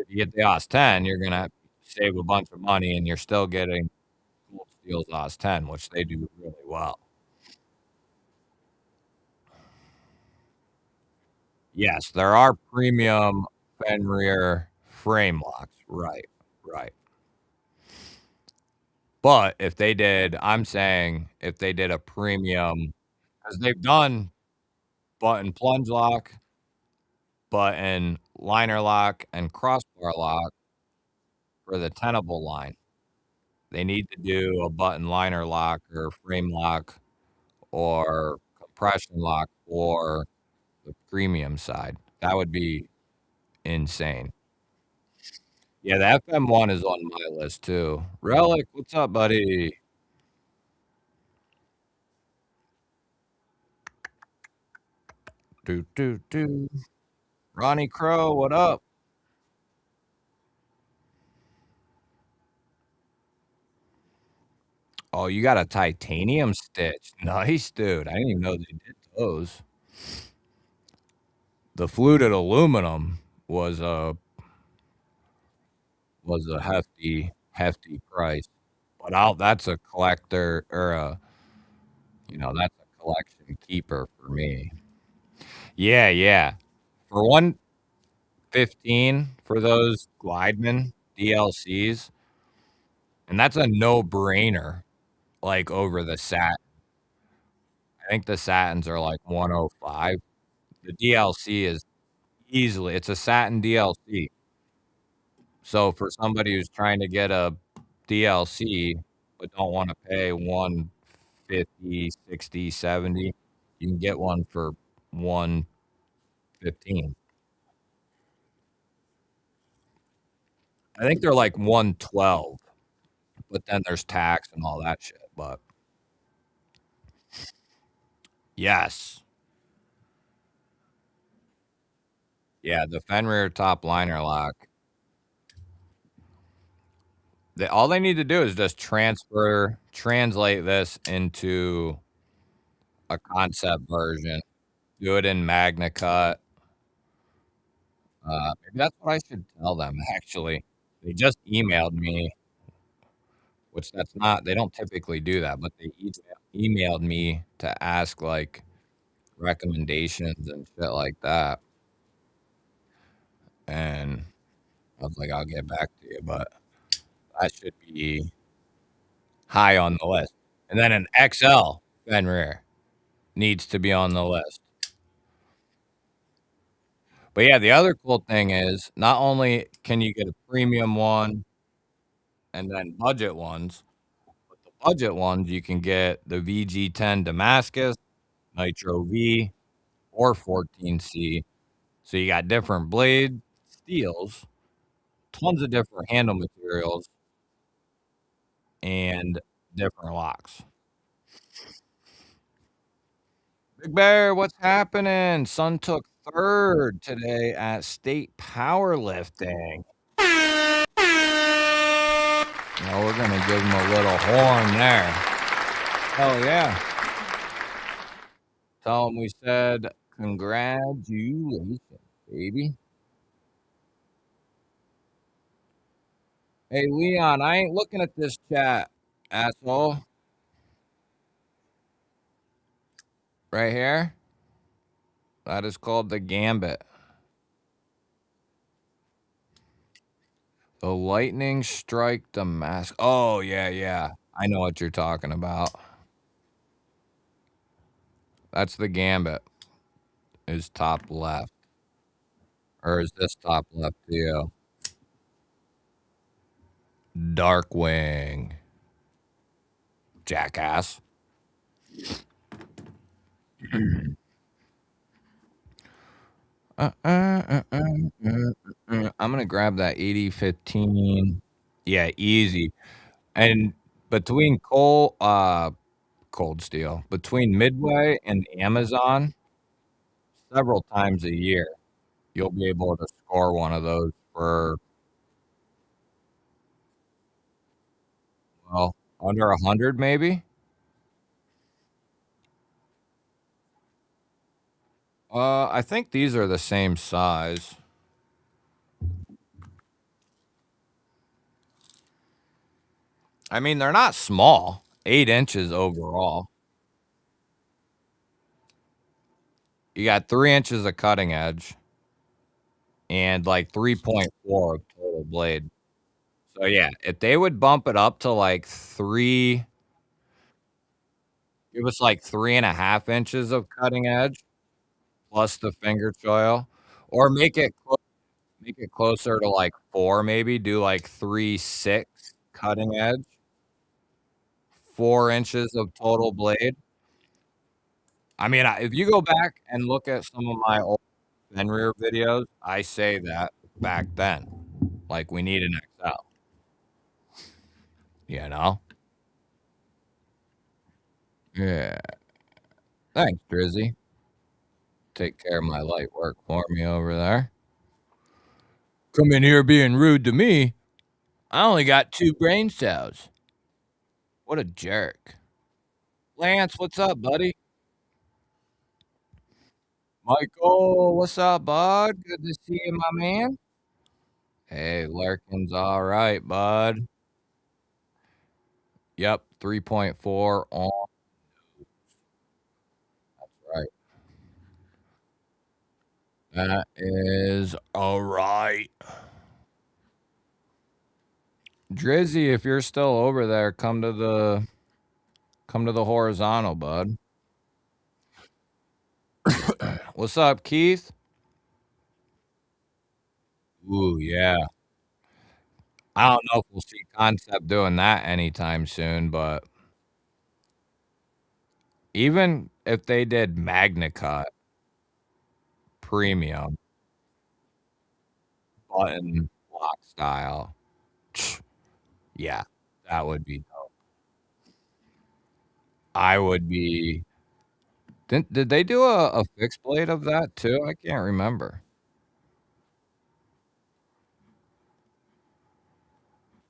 If you get the Oz 10, you're gonna save a bunch of money, and you're still getting Gold Steel's Oz 10, which they do really well. Yes, there are premium Fenrir frame locks. Right, right. But if they did I'm saying if they did a premium, because 'cause they've done button plunge lock, button liner lock, and crossbar lock for the Tenable line. They need to do a button liner lock or frame lock or compression lock for the premium side. That would be insane. Yeah, the FM1 is on my list too. Relic, what's up, buddy? Do do do. Ronnie Crow, what up? Oh, you got a titanium stitch. Nice, dude. I didn't even know they did those. The fluted aluminum was a hefty price. But I'll that's a collector or that's a collection keeper for me. Yeah, yeah. For 115 for those Glideman DLCs, and that's a no-brainer, like, over the Sat. I think the Satins are, like, 105. The DLC is easily it's a Satin DLC. So, for somebody who's trying to get a DLC, but don't wanna pay 150, 60, 70, you can get one for 115. I think they're, like, 112, but then there's tax and all that shit, but yes. Yeah, the Fenrir top liner lock. All they need to do is just translate this into a concept version, do it in Magna Cut. Maybe that's what I should tell them, actually. They just emailed me, which that's not they don't typically do that, but they emailed me to ask, like, recommendations and shit like that, and I was like, "I'll get back to you," but that should be high on the list. And then an XL Fenrir needs to be on the list. But yeah, the other cool thing is not only can you get a premium one and then budget ones, but the budget ones you can get the VG10 Damascus, Nitro V, or 14C. So you got different blade steels, tons of different handle materials, and different locks. Big Bear, what's happening? Son took third today at state powerlifting. Well, we're gonna give him a little horn there. Oh yeah. Tell him we said congratulations, baby. Hey Leon, I ain't looking at this chat, asshole. Right here. That is called the Gambit. The Lightning Strike Damask. Oh yeah, yeah. I know what you're talking about. That's the Gambit. Is top left. Or is this top left to you? Darkwing. Jackass. I'm gonna grab that 8015. Yeah, easy. And between Cold Steel, between Midway and Amazon, several times a year, you'll be able to score one of those for, well, under 100 maybe? I think these are the same size. I mean, they're not small. 8 inches overall. You got 3 inches of cutting edge and like 3.4 of total blade. So yeah, if they would bump it up to like 3, give us like 3.5 inches of cutting edge plus the finger choil, or make it closer to like 4, maybe do like 3.6 cutting edge, 4 inches of total blade. I mean, if you go back and look at some of my old Fenrir videos, I say that back then, like we need an XL, you know? Yeah. Thanks, Drizzy. Take care of my light work for me over there. Come in here being rude to me. I only got 2 brain cells. What a jerk. Lance, what's up, buddy? Michael, what's up, bud? Good to see you, my man. Hey, Larkin's all right, bud. Yep, 3.4 on. Right. That is all right. Drizzy, if you're still over there, come to the horizontal, bud. What's up, Keith? Ooh, yeah. I don't know if we'll see Concept doing that anytime soon, but even if they did MagnaCut Premium button block style, yeah, that would be dope. I would be. Did they do a fixed blade of that too? I can't remember.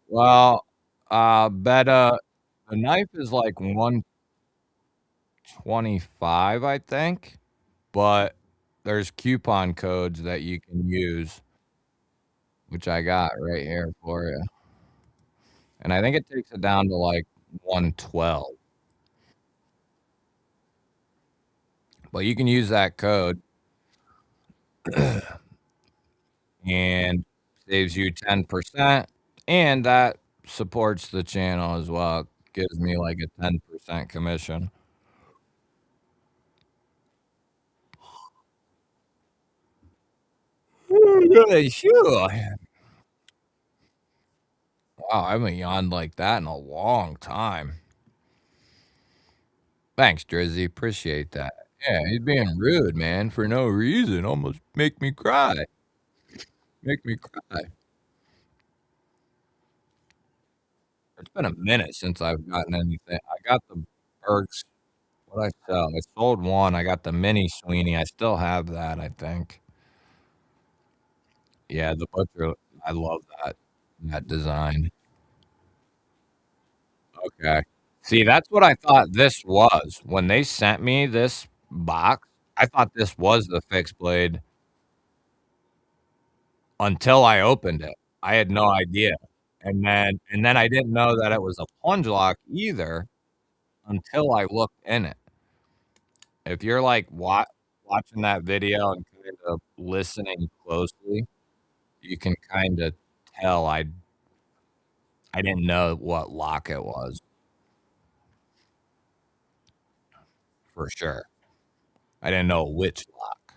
Well, Beta, the knife is like 125, I think, but there's coupon codes that you can use, which I got right here for you. And I think it takes it down to like 112. But you can use that code and saves you 10%. And that supports the channel as well. It gives me like a 10% commission. Yeah, sure. Wow, I haven't yawned like that in a long time. Thanks, Drizzy. Appreciate that. Yeah, he's being rude, man, for no reason. Almost make me cry. Make me cry. It's been a minute since I've gotten anything. I got the Bergs. What I sell? I sold one. I got the mini Sweeney. I still have that, I think. Yeah, the butcher. I love that design. Okay. See, that's what I thought this was. When they sent me this box, I thought this was the fixed blade until I opened it. I had no idea. And then I didn't know that it was a plunge lock either until I looked in it. If you're like watching that video and kind of listening closely, you can kind of tell I didn't know what lock it was for sure. I didn't know which lock.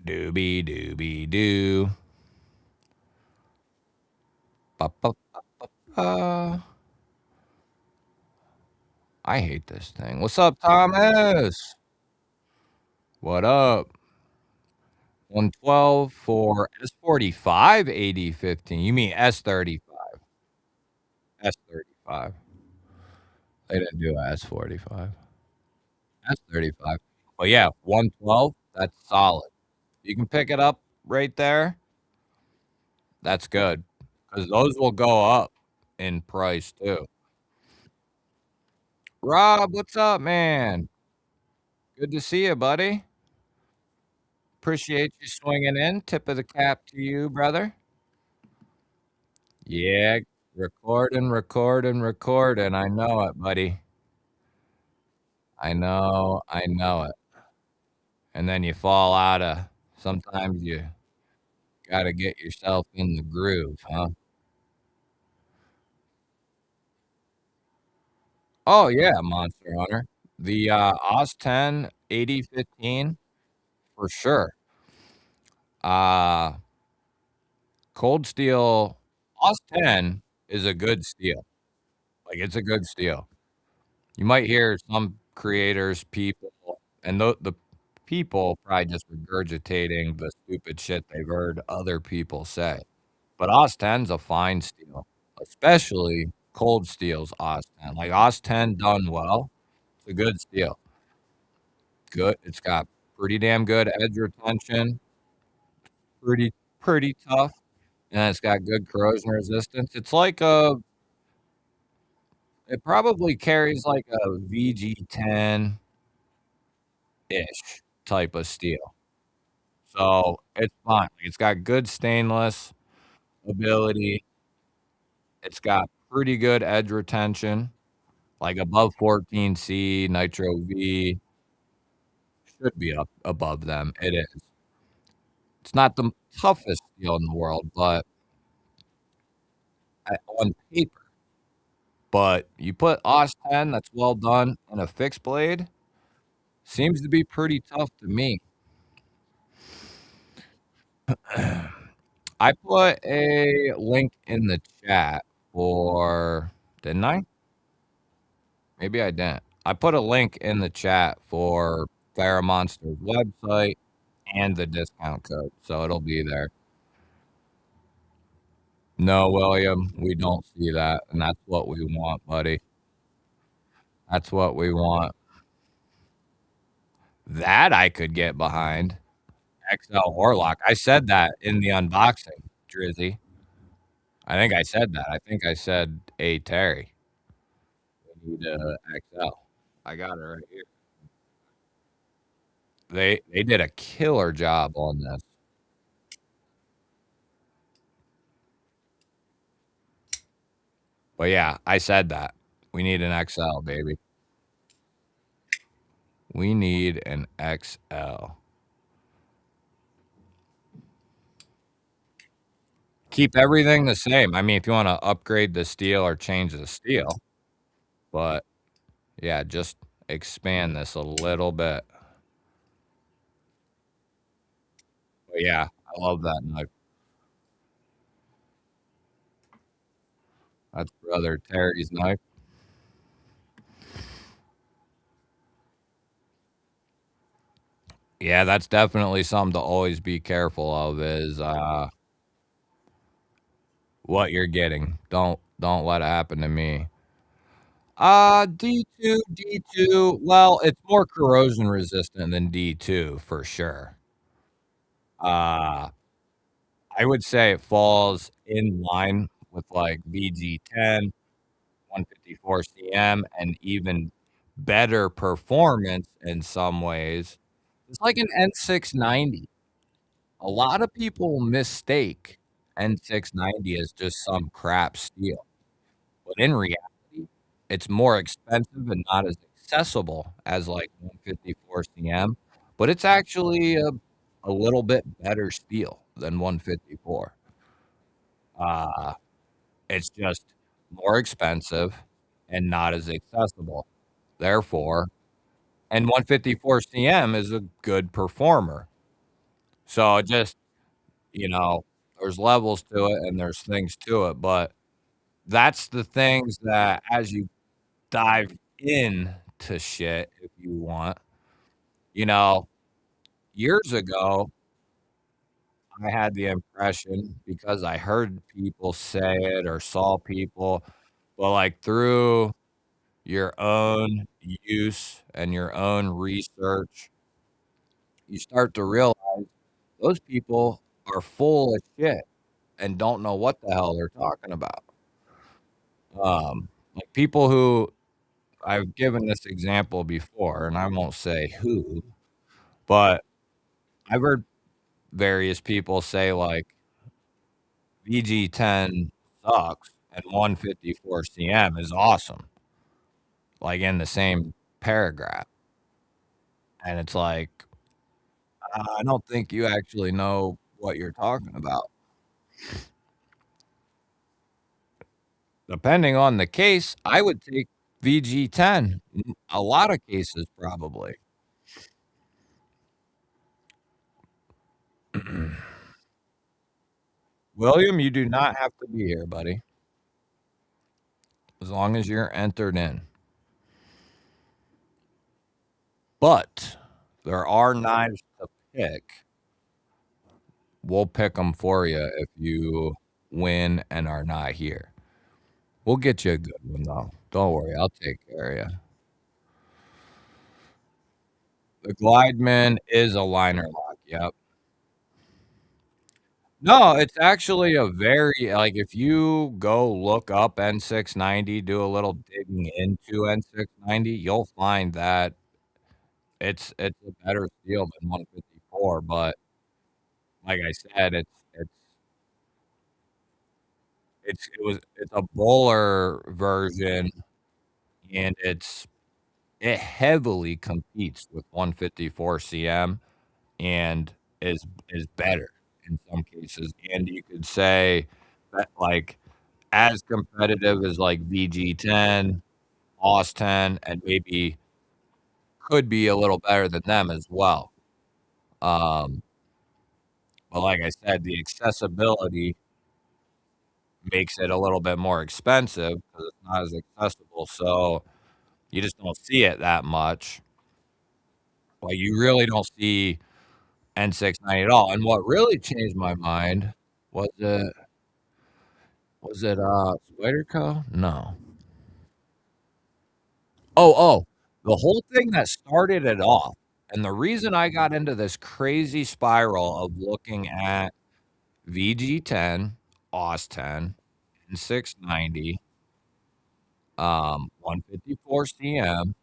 Doobie doobie doo. Ba, ba, ba, ba, ba. I hate this thing. What's up, Thomas? What up? 112 for S45 AD15. You mean S35? S35. They didn't do a S45. S35. But yeah, 112, that's solid. You can pick it up right there. That's good. Because those will go up in price too. Rob, what's up, man? Good to see you, buddy. Appreciate you swinging in. Tip of the cap to you, brother. Yeah, recording, recording, recording. I know it, buddy. I know it. And then you fall out of sometimes you gotta get yourself in the groove, huh? Oh, yeah, Monster Hunter. The, Oz 10 8015 for sure. Uh, Cold Steel Oz 10 is a good steel. Like, it's a good steel. You might hear some creators, people, and the people probably just regurgitating the stupid shit they've heard other people say. But Oz 10's a fine steel, especially cold steel's Oz 10. Like Oz 10 done well, it's a good steel. Good. It's got pretty damn good edge retention, pretty pretty tough, and it's got good corrosion resistance. It's like a it probably carries like a VG10 ish type of steel. So, it's fine. It's got good stainless ability. It's got pretty good edge retention, like above 14C, Nitro V should be up above them. It is. It's not the toughest steel in the world, but on paper. But you put Oz 10 that's well done on a fixed blade, seems to be pretty tough to me. I put a link in the chat for didn't I? Maybe I didn't. I put a link in the chat for Monster's website and the discount code, so it'll be there. No, William, we don't see that, and that's what we want, buddy. That's what we want. That I could get behind. XL Orlock. I said that in the unboxing, Drizzy. I think I said that. I think I said, "Hey, Terry, we need a XL." I got it right here. They did a killer job on this. But yeah, I said that. We need an XL, baby. We need an XL. Keep everything the same. I mean, if you wanna upgrade the steel or change the steel, but yeah, just expand this a little bit. But yeah, I love that knife. That's brother Terry's knife. Yeah, that's definitely something to always be careful of is, what you're getting. Don't let it happen to me. D2, well, it's more corrosion resistant than D2 for sure. Uh, I would say it falls in line with, like, VG10, 154 CM, and even better performance in some ways. It's like an N690. A lot of people mistake N690 as just some crap steel, but in reality, it's more expensive and not as accessible as, like, 154 CM, but it's actually a little bit better steel than 154. Uh, it's just more expensive and not as accessible. Therefore and 154 CM is a good performer. So, just, you know, there's levels to it and there's things to it, but that's the things that as you dive into shit, if you want, you know, years ago, I had the impression because I heard people say it or saw people, but, like, through your own use and your own research, you start to realize those people are full of shit and don't know what the hell they're talking about. Like, people who I've given this example before, and I won't say who, but I've heard various people say, like, VG10 sucks and 154 cm is awesome, like in the same paragraph. And it's like, I don't think you actually know what you're talking about. Depending on the case, I would take VG10. A lot of cases, probably. William, you do not have to be here, buddy, as long as you're entered in. But there are knives to pick. We'll pick them for you if you win and are not here. We'll get you a good one, though. Don't worry, I'll take care of you. The Glideman is a liner lock. Yep. No, it's actually a very like if you go look up N690, do a little digging into N690, you'll find that it's a better steel than 154. But like I said, it's a Bowler version, and it heavily competes with 154 cm and is better in some cases. And you could say that like as competitive as like VG10, OS 10, and maybe could be a little better than them as well. Um, but like I said, the accessibility makes it a little bit more expensive because it's not as accessible. So you just don't see it that much. Like you really don't see N690 at all. And what really changed my mind was it Spyderco? No. The whole thing that started it off, and the reason I got into this crazy spiral of looking at VG10, OS 10, and 690, 154 CM,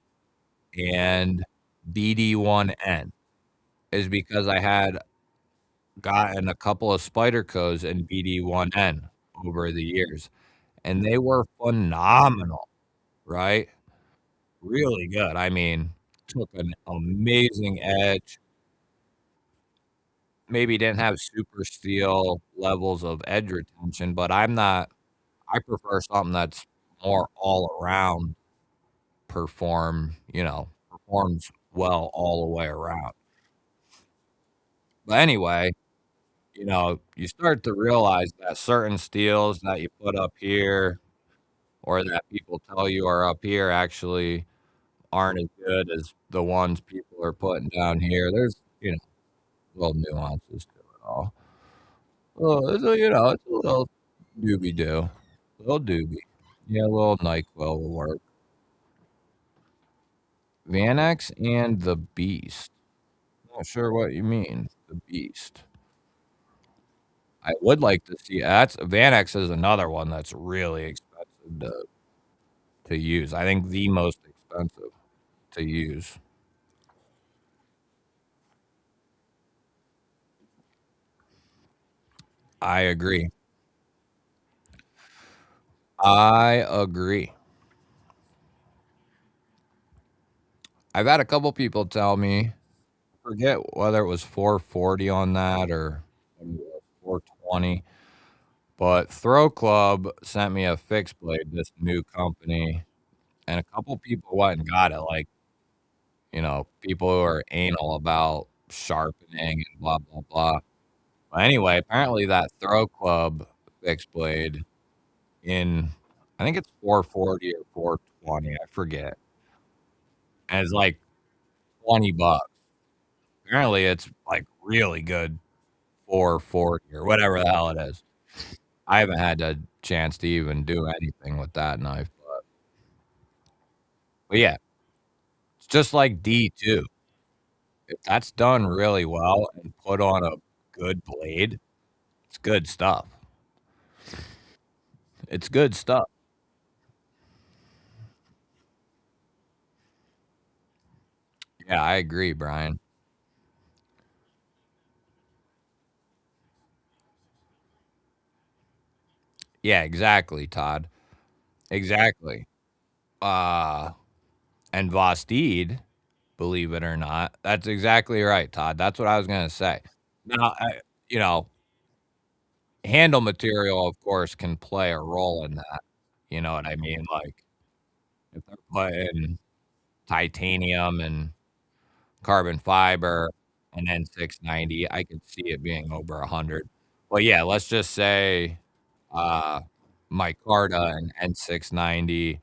and BD1N is because I had gotten a couple of Spydercos in BD1N over the years, and they were phenomenal, right? Really good. I mean, took an amazing edge. Maybe didn't have super steel levels of edge retention, but I prefer something that's more all around performs well all the way around. But anyway, you start to realize that certain steels that you put up here or that people tell you are up here actually aren't as good as the ones people are putting down here. There's, little nuances to it all. Well, it's a little doobie doo. Little doobie. Yeah, a little NyQuil will work. Vanax and the Beast. Not sure what you mean, the Beast. I would like to see that's Vanax is another one that's really expensive to use. I think the most expensive to use. I agree. I agree. I've had a couple people tell me, forget whether it was 440 on that or maybe it was 420, but Throw Club sent me a fixed blade, this new company, and a couple people went and got it. Like, people who are anal about sharpening and blah, blah, blah. But anyway, apparently that Throw Club fixed blade in, I think it's 440 or 420, I forget. And it's like 20 bucks. Apparently it's like really good 440 or whatever the hell it is. I haven't had a chance to even do anything with that knife, but yeah, it's just like D2. If that's done really well and put on a good blade, it's good stuff. It's good stuff. Yeah, I agree, Brian. Yeah, exactly, Todd. Exactly. Uh, and Vostede, believe it or not, that's exactly right, Todd. That's what I was gonna say. Now, you know, handle material, of course, can play a role in that. You know what I mean? Like, if they're putting titanium and carbon fiber and N690, I could see it being over 100. But yeah, let's just say, uh, micarta and N690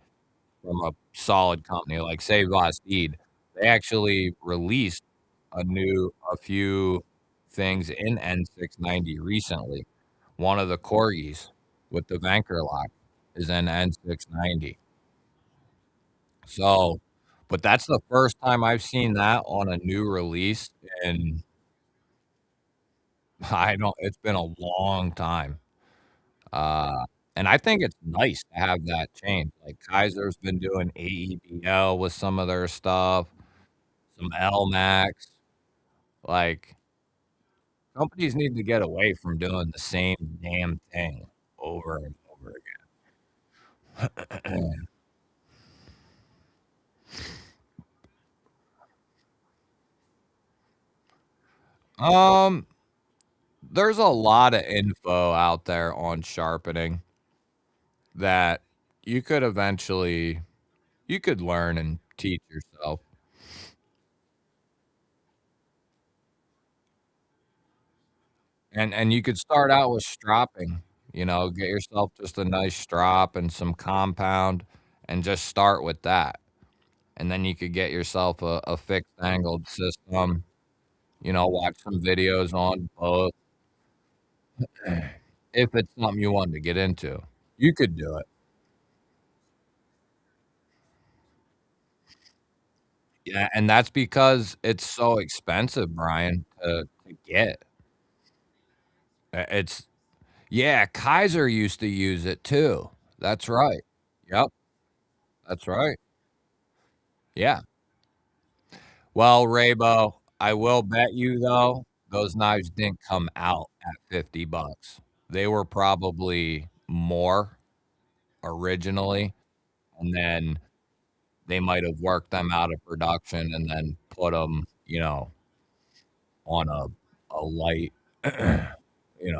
from a solid company like, say, Vosteed, they actually released a few things in N690 recently. One of the corgis with the Vanker lock is in N690. So, but that's the first time I've seen that on a new release, and I don't it's been a long time. And I think it's nice to have that change. Like Kaiser's been doing AEBL with some of their stuff, some LMAX. Like companies need to get away from doing the same damn thing over and over again. um, there's a lot of info out there on sharpening that you could eventually you could learn and teach yourself. And you could start out with stropping, get yourself just a nice strop and some compound and just start with that. And then you could get yourself a fixed angled system, watch some videos on both if it's something you want to get into. You could do it. Yeah, and that's because it's so expensive, Brian, to get. It's yeah, Kaiser used to use it too. That's right. Yep, that's right. Yeah. Well, Raybo, I will bet you though, those knives didn't come out at 50 bucks. They were probably more originally, and then they might have worked them out of production and then put them, on a light,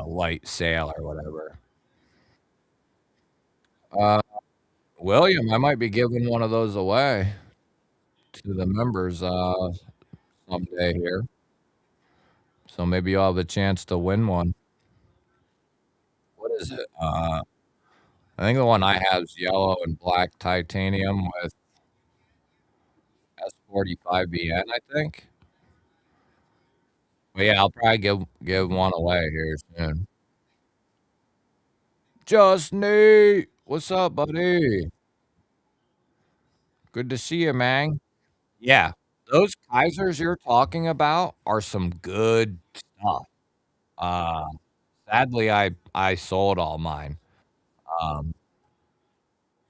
light sale or whatever. Uh, William, I might be giving one of those away to the members, someday here, so maybe you'll have a chance to win one. What is it? I think the one I have is yellow and black titanium with S45VN, I think. But yeah, I'll probably give one away here soon. Just Nate, what's up, buddy? Good to see you, man. Yeah, those Kaisers you're talking about are some good stuff. Uh, Sadly, I sold all mine. Um,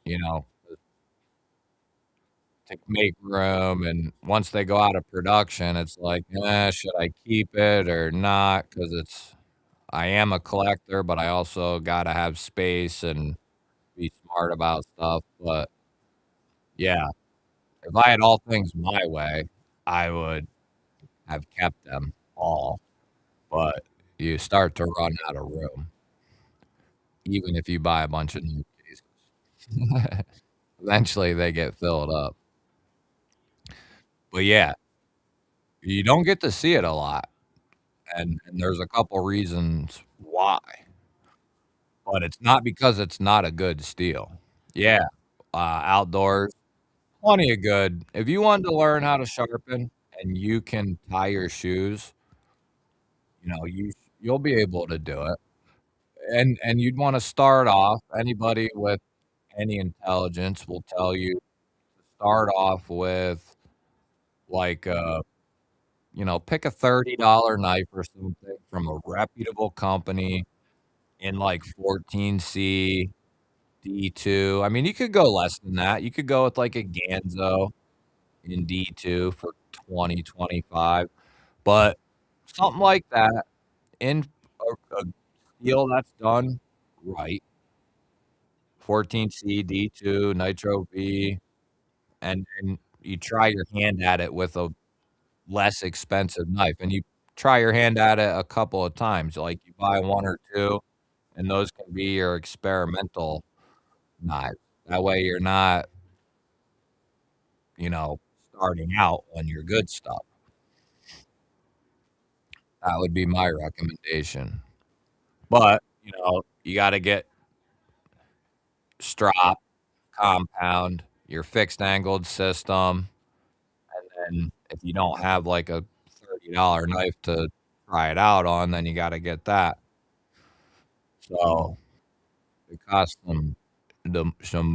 you know, to make room, and once they go out of production, it's like, should I keep it or not? Because I am a collector, but I also gotta have space and be smart about stuff. But yeah, if I had all things my way, I would have kept them all. But you start to run out of room, even if you buy a bunch of new cases. Eventually, they get filled up. But yeah, you don't get to see it a lot, and there's a couple reasons why, but it's not because it's not a good steel. Yeah, outdoors, plenty of good. If you want to learn how to sharpen and you can tie your shoes, you'll be able to do it. And you'd wanna start off anybody with any intelligence will tell you to start off with, like, pick a $30 knife or something from a reputable company in, like, 14C, D2. I mean, you could go less than that. You could go with, like, a Ganzo in D2 for 20, 25, but something like that in a steel that's done right, 14C, D2, Nitro V, and then you try your hand at it with a less expensive knife, and you try your hand at it a couple of times, like, you buy 1 or 2, and those can be your experimental knives. That way you're not, you know, starting out on your good stuff. That would be my recommendation. But, you gotta get strop, compound, your fixed angled system, and then if you don't have, like, a $30 knife to try it out on, then you gotta get that. So, it costs some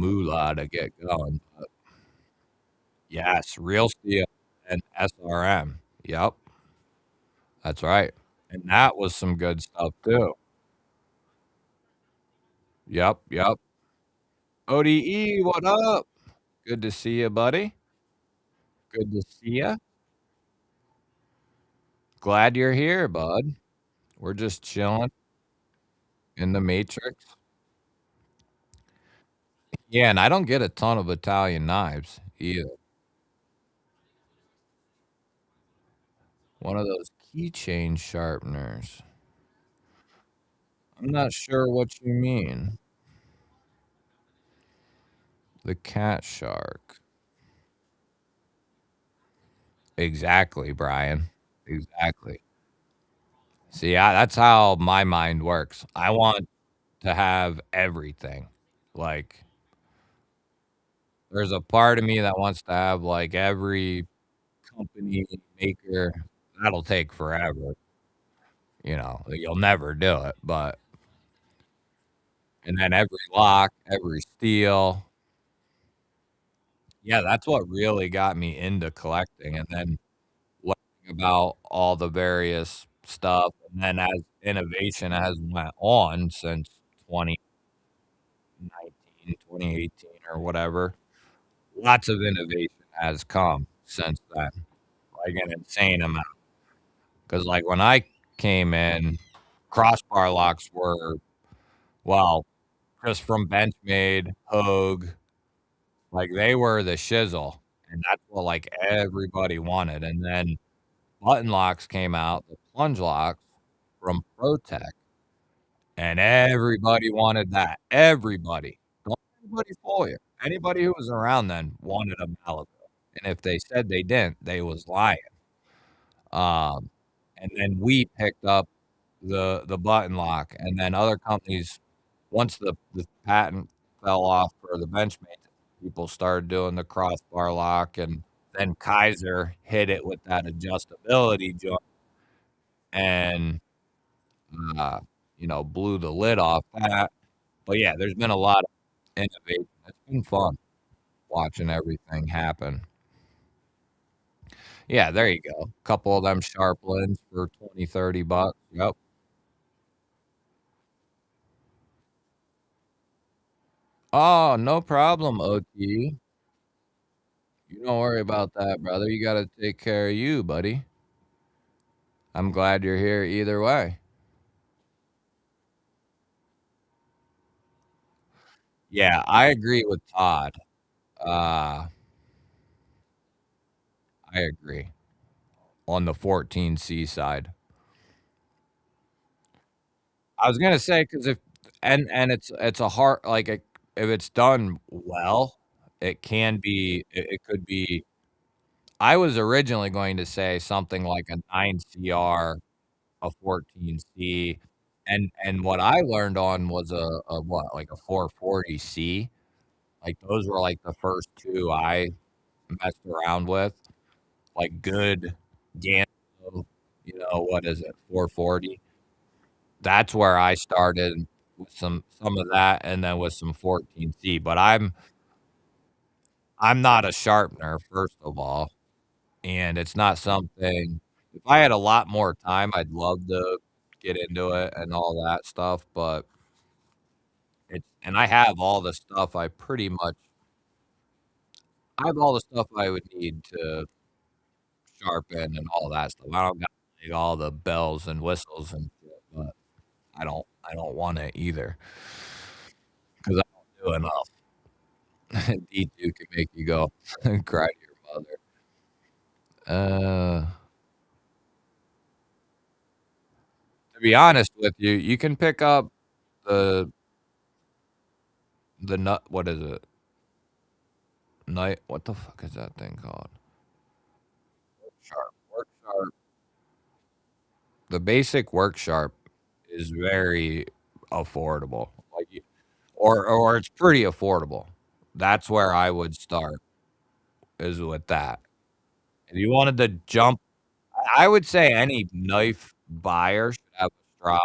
moolah to get going. But yes, real steel and SRM. Yep, that's right. And that was some good stuff too. Yep, yep. ODE, what up? Good to see you, buddy. Good to see you. Glad you're here, bud. We're just chilling in the Matrix. Yeah, and I don't get a ton of Italian knives either. One of those keychain sharpeners. I'm not sure what you mean. The cat shark. Exactly, Brian. Exactly. See, that's how my mind works. I want to have everything. Like, there's a part of me that wants to have, like, every company maker. That'll take forever, you'll never do it, but and then every lock, every steel. Yeah, that's what really got me into collecting, and then learning about all the various stuff, and then as innovation has went on since 2019, 2018, or whatever, lots of innovation has come since then, like an insane amount. Because like, when I came in, crossbar locks were, well, just from Benchmade, Hogue, like, they were the shizzle, and that's what, like, everybody wanted, and then button locks came out, the plunge locks from ProTech, and everybody wanted that. Everybody. Don't let anybody fool you. Anybody who was around then wanted a Malibu, and if they said they didn't, they was lying. Um, and then we picked up the button lock, and then other companies, once the patent fell off for the Benchmade, people started doing the crossbar lock, and then Kaiser hit it with that adjustability joint and, uh, blew the lid off that. But yeah, there's been a lot of innovation. It's been fun watching everything happen. Yeah, there you go. Couple of them sharp lens for 20, $30. Yep. Oh, no problem, OT. You don't worry about that, brother. You gotta take care of you, buddy. I'm glad you're here either way. Yeah, I agree with Todd. Uh, I agree on the 14C side. I was gonna say, because and it's a hard, like, if it's done well, it can be it could be. I was originally going to say something like a 9CR, a 14C, and what I learned on was a what, like a 440C. Like, those were, like, the first 2 I messed around with, like, good Ganzo, what is it, 440? That's where I started with some of that, and then with some 14C, but I'm not a sharpener, first of all, and it's not something. If I had a lot more time, I'd love to get into it and all that stuff, but I have all the stuff I have all the stuff I would need to sharpen and all that stuff. I don't got, like, all the bells and whistles and shit, but I don't want it either, 'cause I don't do enough. D2 can make you go and cry to your mother. To be honest with you, you can pick up the nut. What is it? Night. What the fuck is that thing called? Work sharp. Work sharp. The basic work sharp is very affordable. Or it's pretty affordable. That's where I would start is with that. If you wanted to jump, I would say any knife buyer should have a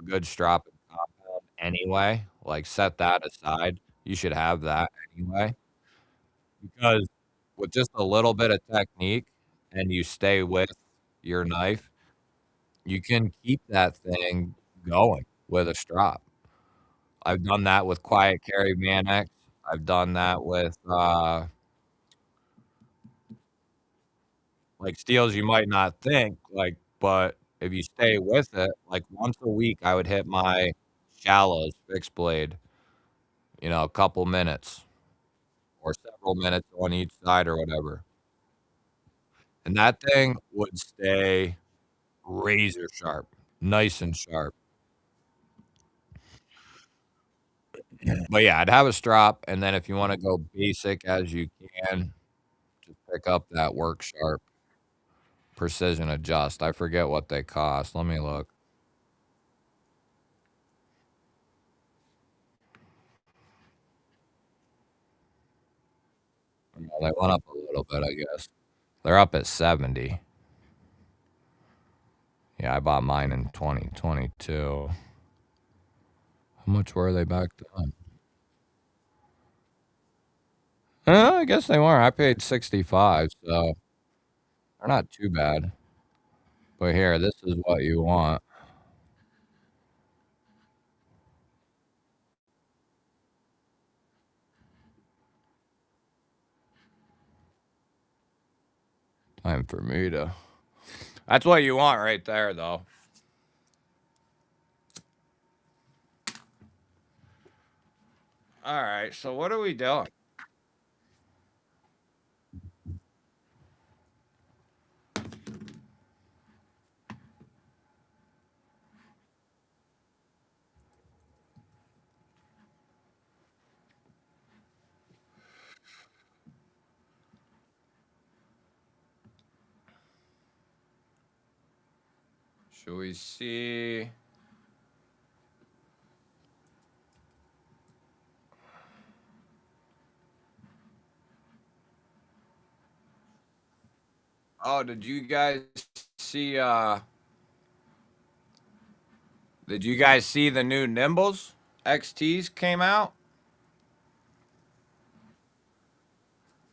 good strap and compound anyway. Like set that aside. You should have that anyway because with just a little bit of technique and you stay with your knife, you can keep that thing going with a strap. I've done that with quiet carry Mannix. I've done that with like steals you might not think, like, but if you stay with it, like once a week, I would hit my shallows fixed blade, a couple minutes or several minutes on each side or whatever. And that thing would stay razor sharp, nice and sharp. But yeah, I'd have a strop, and then if you want to go basic as you can, just pick up that work sharp precision adjust. I forget what they cost. Let me look. Well, they went up a little bit, I guess. They're up at 70. Yeah, I bought mine in 2022. How much were they back then? I guess they were. I paid 65, so they're not too bad. But here, this is what you want. Time for me to. That's what you want right there, though. All right, so what are we doing? Should we see? Oh, did you guys see? Did you guys see the new Nimbles XTs came out?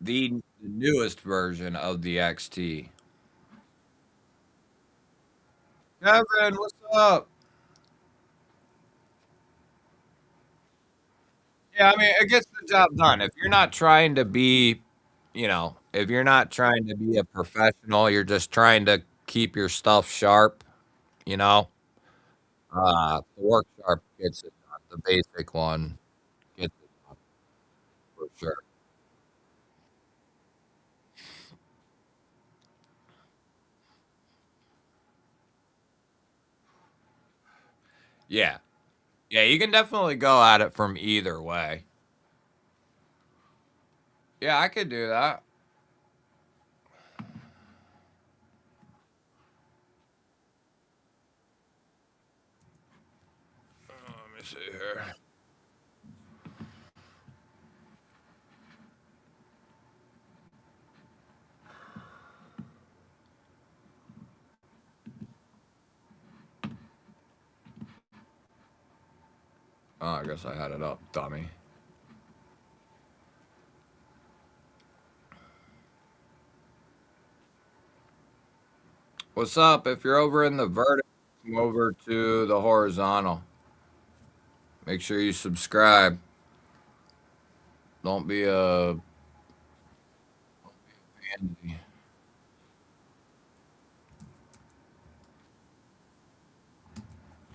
The newest version of the XT. Kevin, what's up? Yeah, I mean, it gets the job done. If you're not trying to be, if you're not trying to be a professional, you're just trying to keep your stuff sharp, you know, the work sharp gets it done. The basic one gets it done for sure. Yeah. Yeah, you can definitely go at it from either way. Yeah, I could do that. Let me see here. Oh, I guess I had it up, dummy. What's up? If you're over in the vertical, come over to the horizontal. Make sure you subscribe. Don't be a pansy.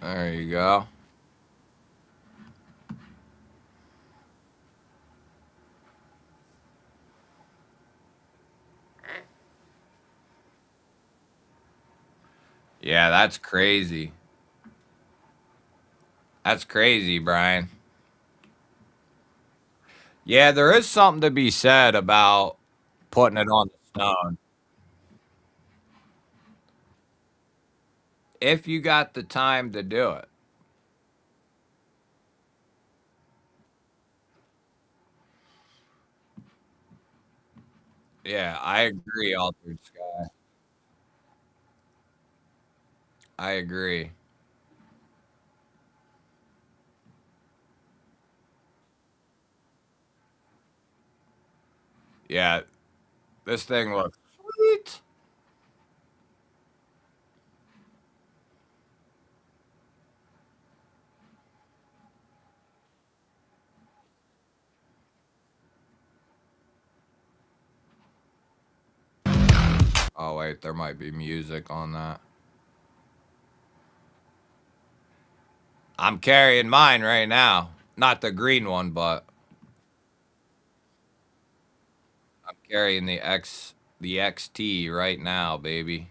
There you go. Yeah, that's crazy. That's crazy, Brian. Yeah, there is something to be said about putting it on the stone if you got the time to do it. Yeah, I agree, Altered Sky. I agree. Yeah, this thing looks sweet. Oh wait, there might be music on that. I'm carrying mine right now. Not the green one, but I'm carrying the XT right now, baby.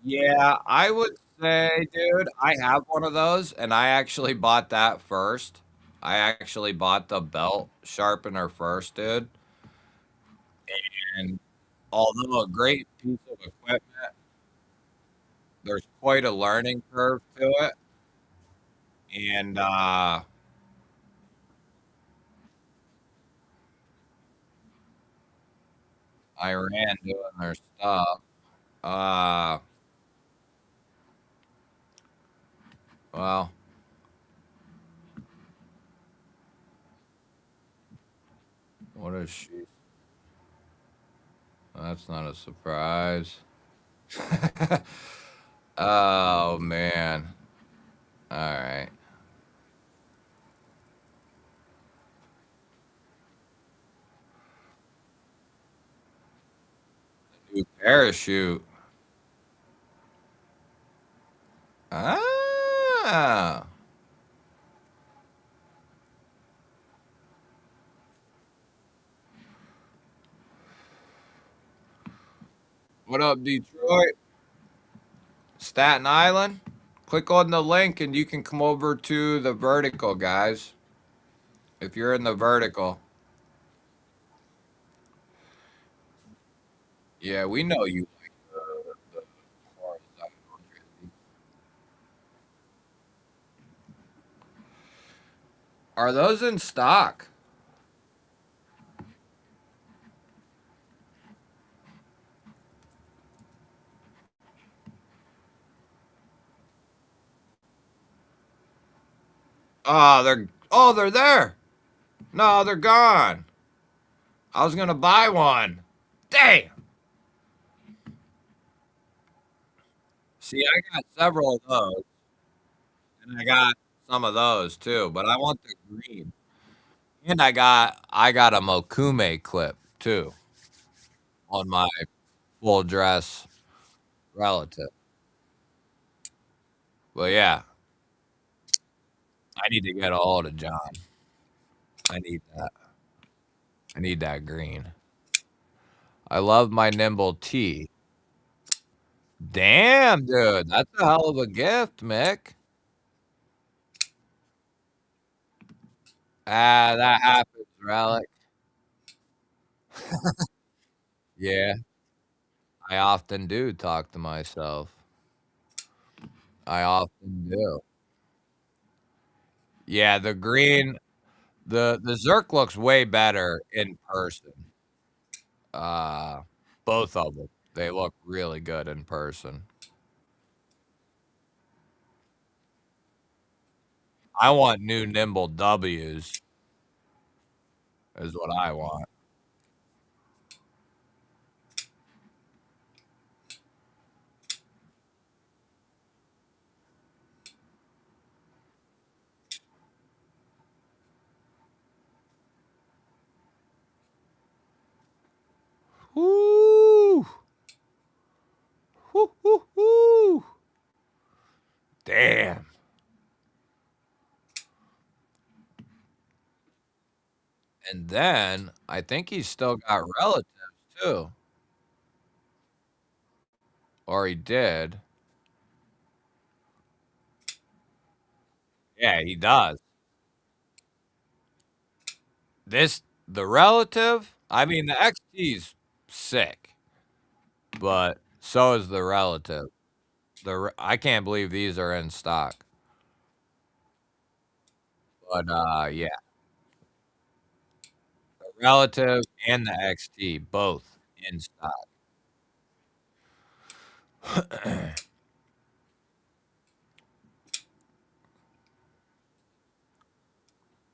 Yeah, I would say, dude, I have one of those, and I actually bought that first. I actually bought the belt sharpener first, dude. And although a great piece of equipment, there's quite a learning curve to it. And I ran doing their stuff. Uh, well, what is she? That's not a surprise. Oh man. All right. New parachute. Ah. What up, Detroit? Staten Island? Click on the link and you can come over to the vertical, guys. If you're in the vertical. Yeah, we know you like the horizontal. Are those in stock? They're there. No, they're gone. I was gonna buy one. Damn. See, I got several of those, and I got some of those too, but I want the green. And I got a Mokume clip too on my full dress relative. But yeah, I need to get a hold of John. I need that. I need that green. I love my nimble tee. Damn, dude, that's a hell of a gift, Mick. Ah, that happens, Relic. Yeah, I often do talk to myself. I often do. Yeah, the green, the Zerk looks way better in person. Uh, both of them. They look really good in person. I want new nimble W's is what I want. Woo! Woo, woo, woo. Damn. And then I think he's still got relatives too, or he did. Yeah, he does. The relative, I mean, the XT's sick, but so is the relative. I can't believe these are in stock. But yeah, the relative and the XT both in stock.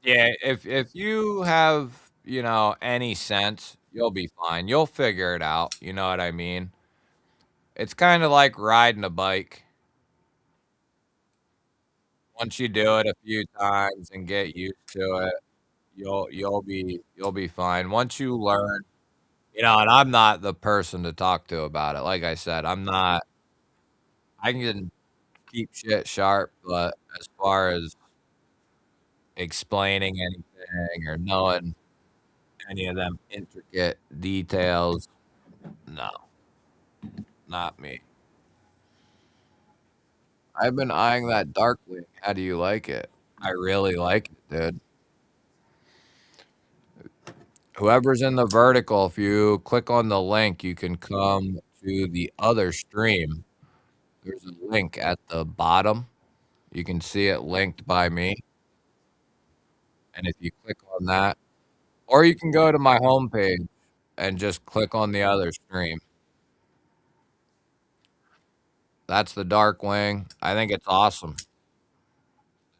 Yeah, if you have, any sense, you'll be fine. You'll figure it out, you know what I mean? It's kinda like riding a bike. Once you do it a few times and get used to it, you'll be fine. Once you learn, and I'm not the person to talk to about it. Like I said, I can keep shit sharp, but as far as explaining anything or knowing any of them intricate details, no, not me. I've been eyeing that Darkwing. How do you like it? I really like it, dude. Whoever's in the vertical, if you click on the link, you can come to the other stream. There's a link at the bottom. You can see it linked by me. And if you click on that, or you can go to my homepage and just click on the other stream. That's the Darkwing. I think it's awesome.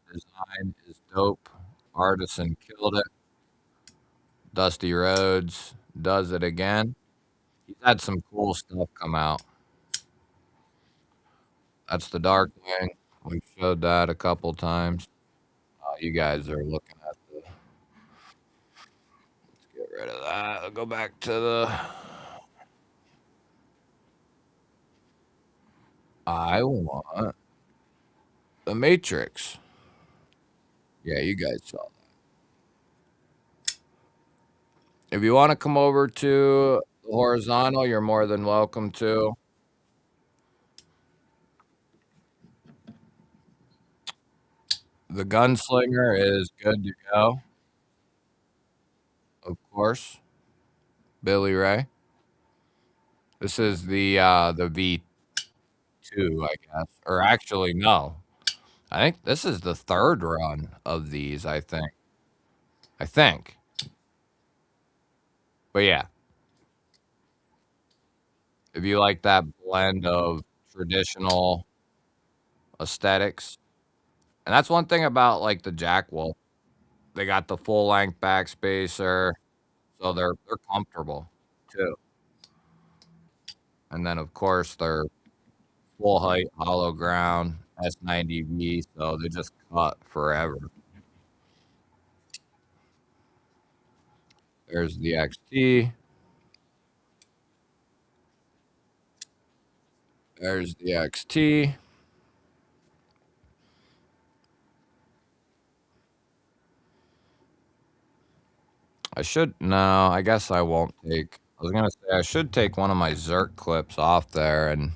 The design is dope. Artisan killed it. Dusty Rhodes does it again. He's had some cool stuff come out. That's the Darkwing. We've showed that a couple times. You guys are looking at the. Let's get rid of that. I'll go back to the. I want the Matrix. Yeah, you guys saw that. If you want to come over to the horizontal, you're more than welcome to. The Gunslinger is good to go, of course. Billy Ray. This is the V2, I guess. Or actually, no. I think this is the third run of these, I think. I think. But yeah, if you like that blend of traditional aesthetics, and that's one thing about like the Jack Wolf. They got the full length backspacer, so they're comfortable too. And then of course they're full height hollow ground S90V, so they just cut forever. There's the XT. There's the XT. I should no, I guess I won't take. I was gonna say I should take one of my Zerk clips off there and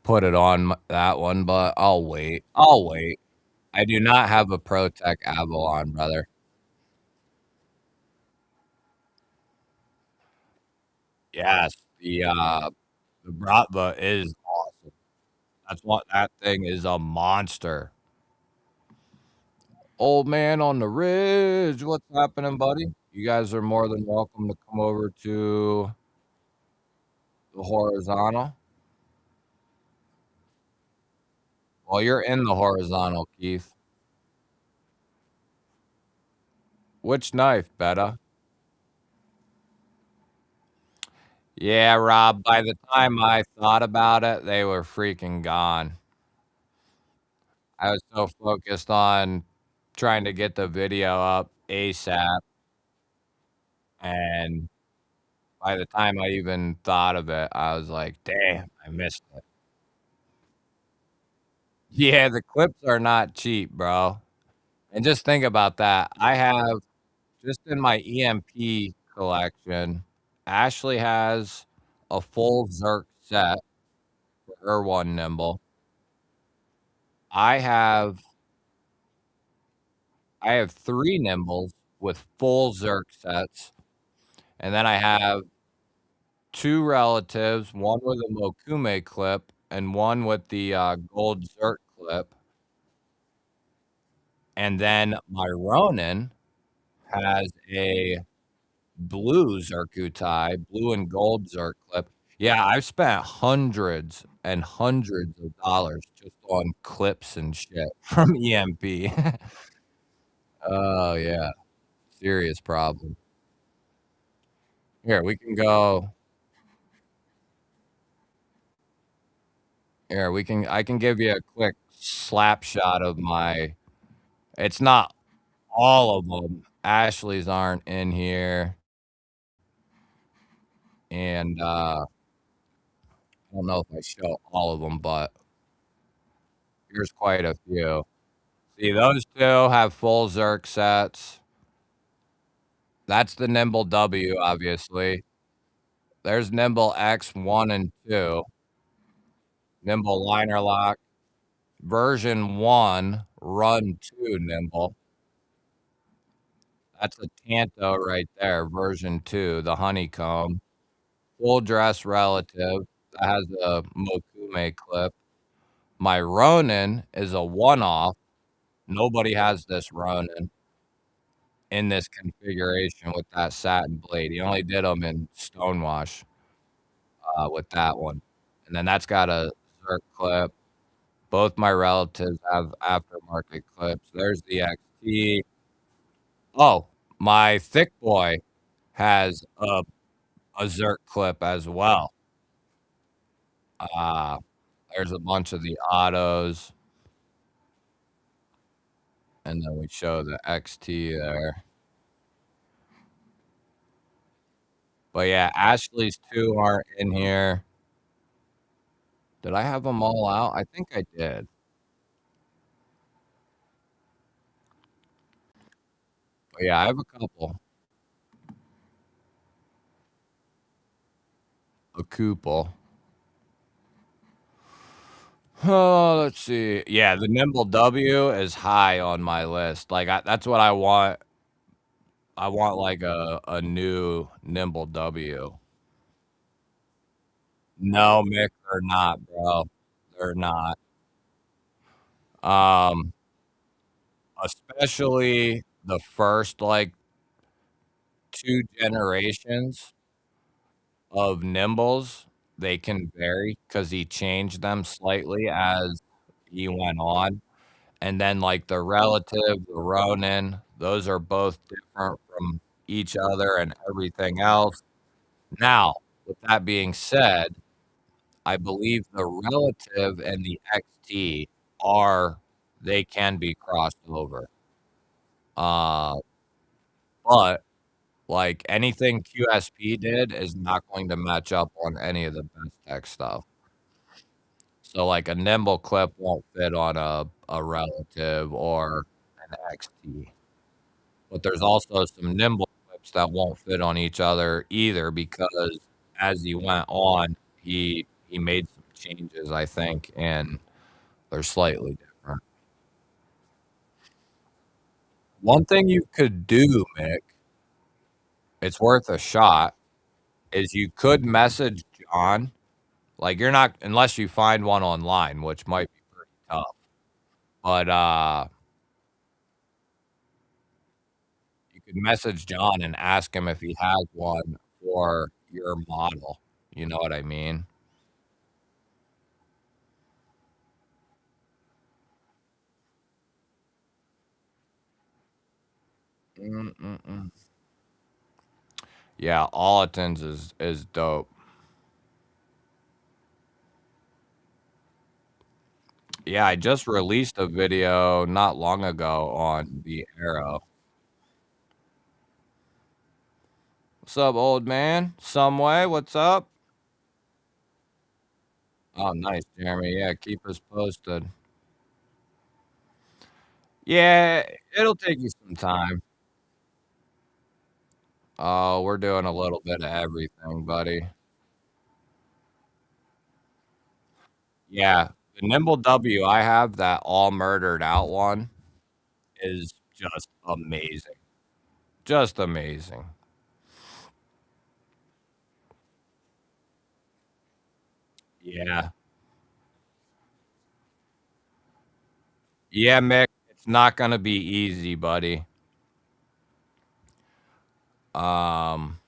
put it on that one, but I'll wait. I'll wait. I do not have a ProTech Avalon, brother. Yes, the Bratva is awesome. That's what that thing is a monster. Old man on the ridge, what's happening, buddy? You guys are more than welcome to come over to the horizontal. Well, you're in the horizontal, Keith. Which knife, Betta? Yeah, Rob, by the time I thought about it, they were freaking gone. I was so focused on trying to get the video up ASAP, and by the time I even thought of it, I was like, "Damn, I missed it." Yeah, the clips are not cheap, bro, And just think about that. I have just in my EMP collection, Ashley has a full Zerk set for her one nimble. I have I have 3 nimbles with full Zerk sets, and then I have 2 relatives, one with a Mokume clip and one with the, gold Zerk clip, and then my Ronin has a blue Zerkutai, blue and gold Zerk clip. Yeah, I've spent hundreds and hundreds of dollars just on clips and shit from EMP. Oh, yeah, serious problem. Here, we can go here, we can I can give you a quick slap shot of my it's not all of them. Ashley's aren't in here, and, I don't know if I show all of them, but here's quite a few. See, those 2 have full Zerk sets. That's the Nimble W, obviously. There's Nimble X 1 and 2, Nimble Liner Lock, version 1, run 2 Nimble. That's a Tanto right there, version 2, the honeycomb. Full dress relative that has a Mokume clip. My Ronin is a one-off. Nobody has this Ronin in this configuration with that satin blade. He only did them in Stonewash, with that one. And then that's got a Zerk clip. Both my relatives have aftermarket clips. There's the XT. Oh, my thick boy has a Zerk clip as well. Uh, there's a bunch of the autos, and then we show the XT there. But yeah, Ashley's 2 aren't in here. Did I have them all out? I think I did. But yeah, I have a couple. A couple. Oh, let's see. Yeah, the Nimble W is high on my list. Like, that's what I want. I want like a new Nimble W. No, Mick, they're not, bro. They're not. Um, especially the first like 2 generations of Nimbles, they can vary because he changed them slightly as he went on. And then, like, the relative, the Ronin, those are both different from each other and everything else. Now, with that being said, I believe the relative and the XT are they can be crossed over. Uh, but, like, anything QSP did is not going to match up on any of the best tech stuff. So, like, a nimble clip won't fit on a relative or an XT. But there's also some nimble clips that won't fit on each other either because as he went on, he made some changes, I think, and they're slightly different. One thing you could do, Mick, it's worth a shot, is you could message John. Like, you're not unless you find one online, which might be pretty tough. But, you could message John and ask him if he has one for your model. You know what I mean? Mm-mm-mm. Yeah, Olitons is dope. Yeah, I just released a video not long ago on the Arrow. What's up, old man? Some way, what's up? Oh, nice, Jeremy. Yeah, keep us posted. Yeah, it'll take you some time. Oh, we're doing a little bit of everything, buddy. Yeah, the Nimble W I have, that all murdered out one, is just amazing. Just amazing. Yeah. Yeah, Mick, it's not gonna be easy, buddy. Um,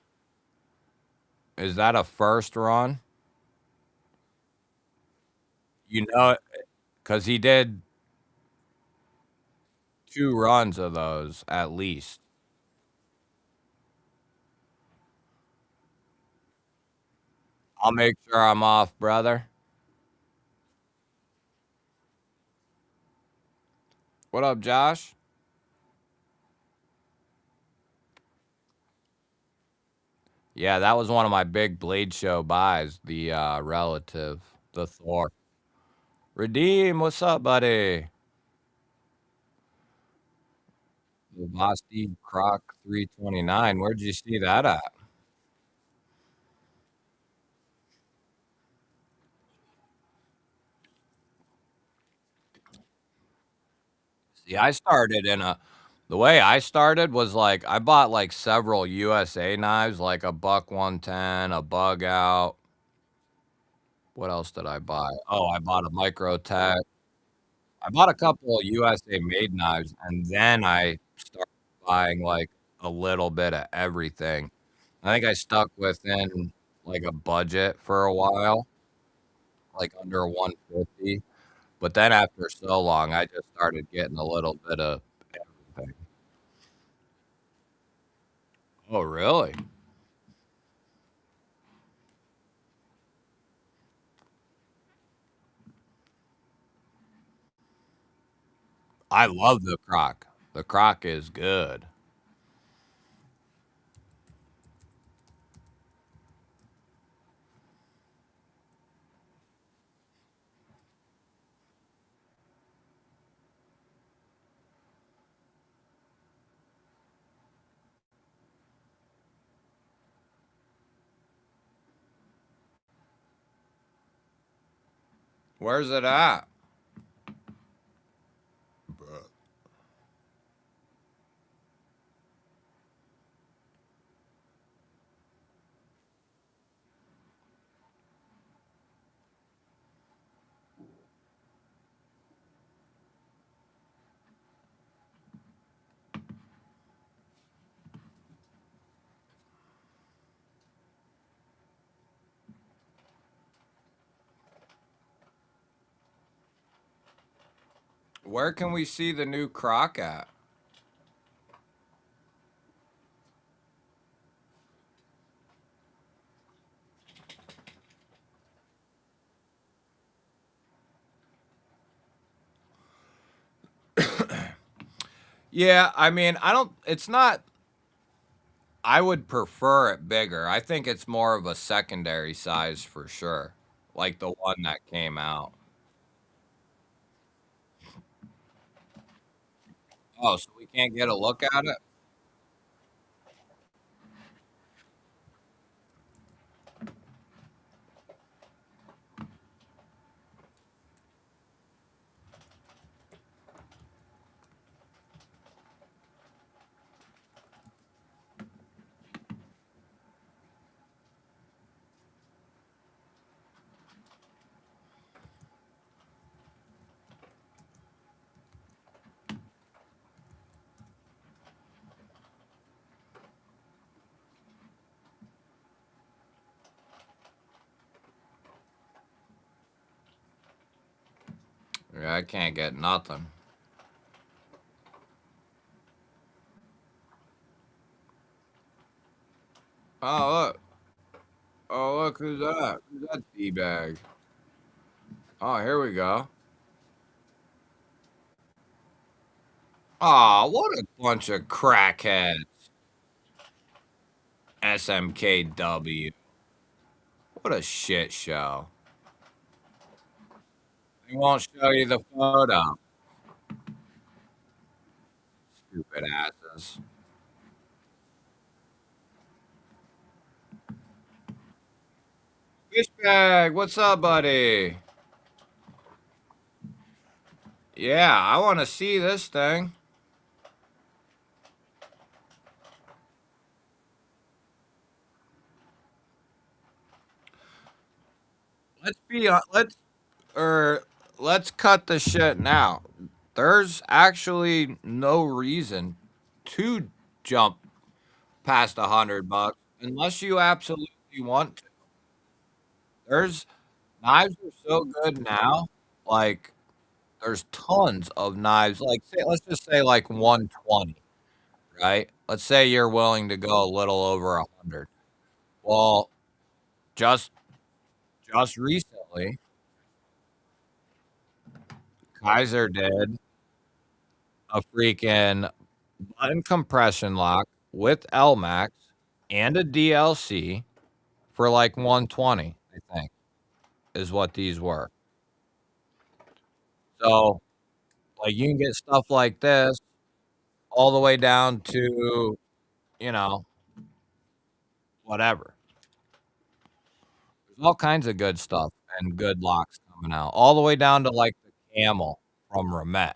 is that a first run? You know it, 'cause he did 2 runs of those at least. I'll make sure I'm off, brother. What up, Josh? Yeah, that was one of my big Blade Show buys, the, relative, the Thor. Redeem, what's up, buddy? The Vosti Croc 329, where'd you see that at? See, I started in a the way I started was, like, I bought, like, several USA knives, like a buck 110, a Bug Out. What else did I buy? Oh, I bought a Microtech. I bought a couple of USA made knives, and then I started buying, like, a little bit of everything. I think I stuck within, like, a budget for a while, like, under 150, but then after so long, I just started getting a little bit of everything. Oh, really? I love the Croc. The Croc is good. Where's it at? Where can we see the new Croc at? Yeah, I mean, I don't it's not I would prefer it bigger. I think it's more of a secondary size for sure, like the one that came out. Oh, so we can't get a look at it? Yeah, I can't get nothing. Oh, look. Oh, look, who's that? Who's that D-bag? Oh, here we go. Oh, what a bunch of crackheads. SMKW. What a shit show. They won't show you the photo. Stupid asses. Fishbag, what's up, buddy? Yeah, I want to see this thing. Let's or let's cut the shit now. There's actually no reason to jump past $100 unless you absolutely want to. There's knives are so good now. Like there's tons of knives. Like let's just say like 120, right? Let's say you're willing to go a little over 100. Well, just just recently, Kaiser did a freaking button compression lock with LMAX and a DLC for like 120, I think, is what these were. So, like, you can get stuff like this all the way down to, you know, whatever. There's all kinds of good stuff and good locks coming out, all the way down to like the camel from Ramet.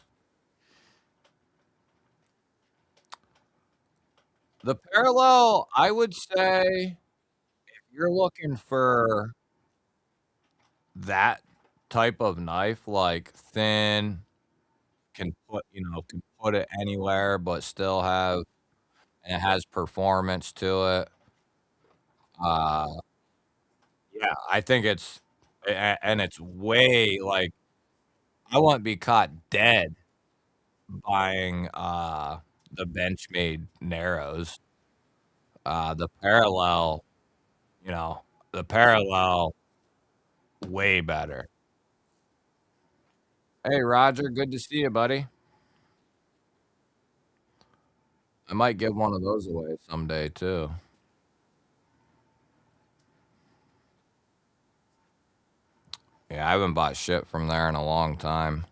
The parallel, I would say, if you're looking for that type of knife, like thin, can put it anywhere, but still have and it has performance to it. Uh, yeah, I think and it's way like I wouldn't be caught dead buying the Benchmade Narrows. The parallel, you know, the parallel way better. Hey Roger, good to see you, buddy. I might give one of those away someday too. Yeah, I haven't bought shit from there in a long time.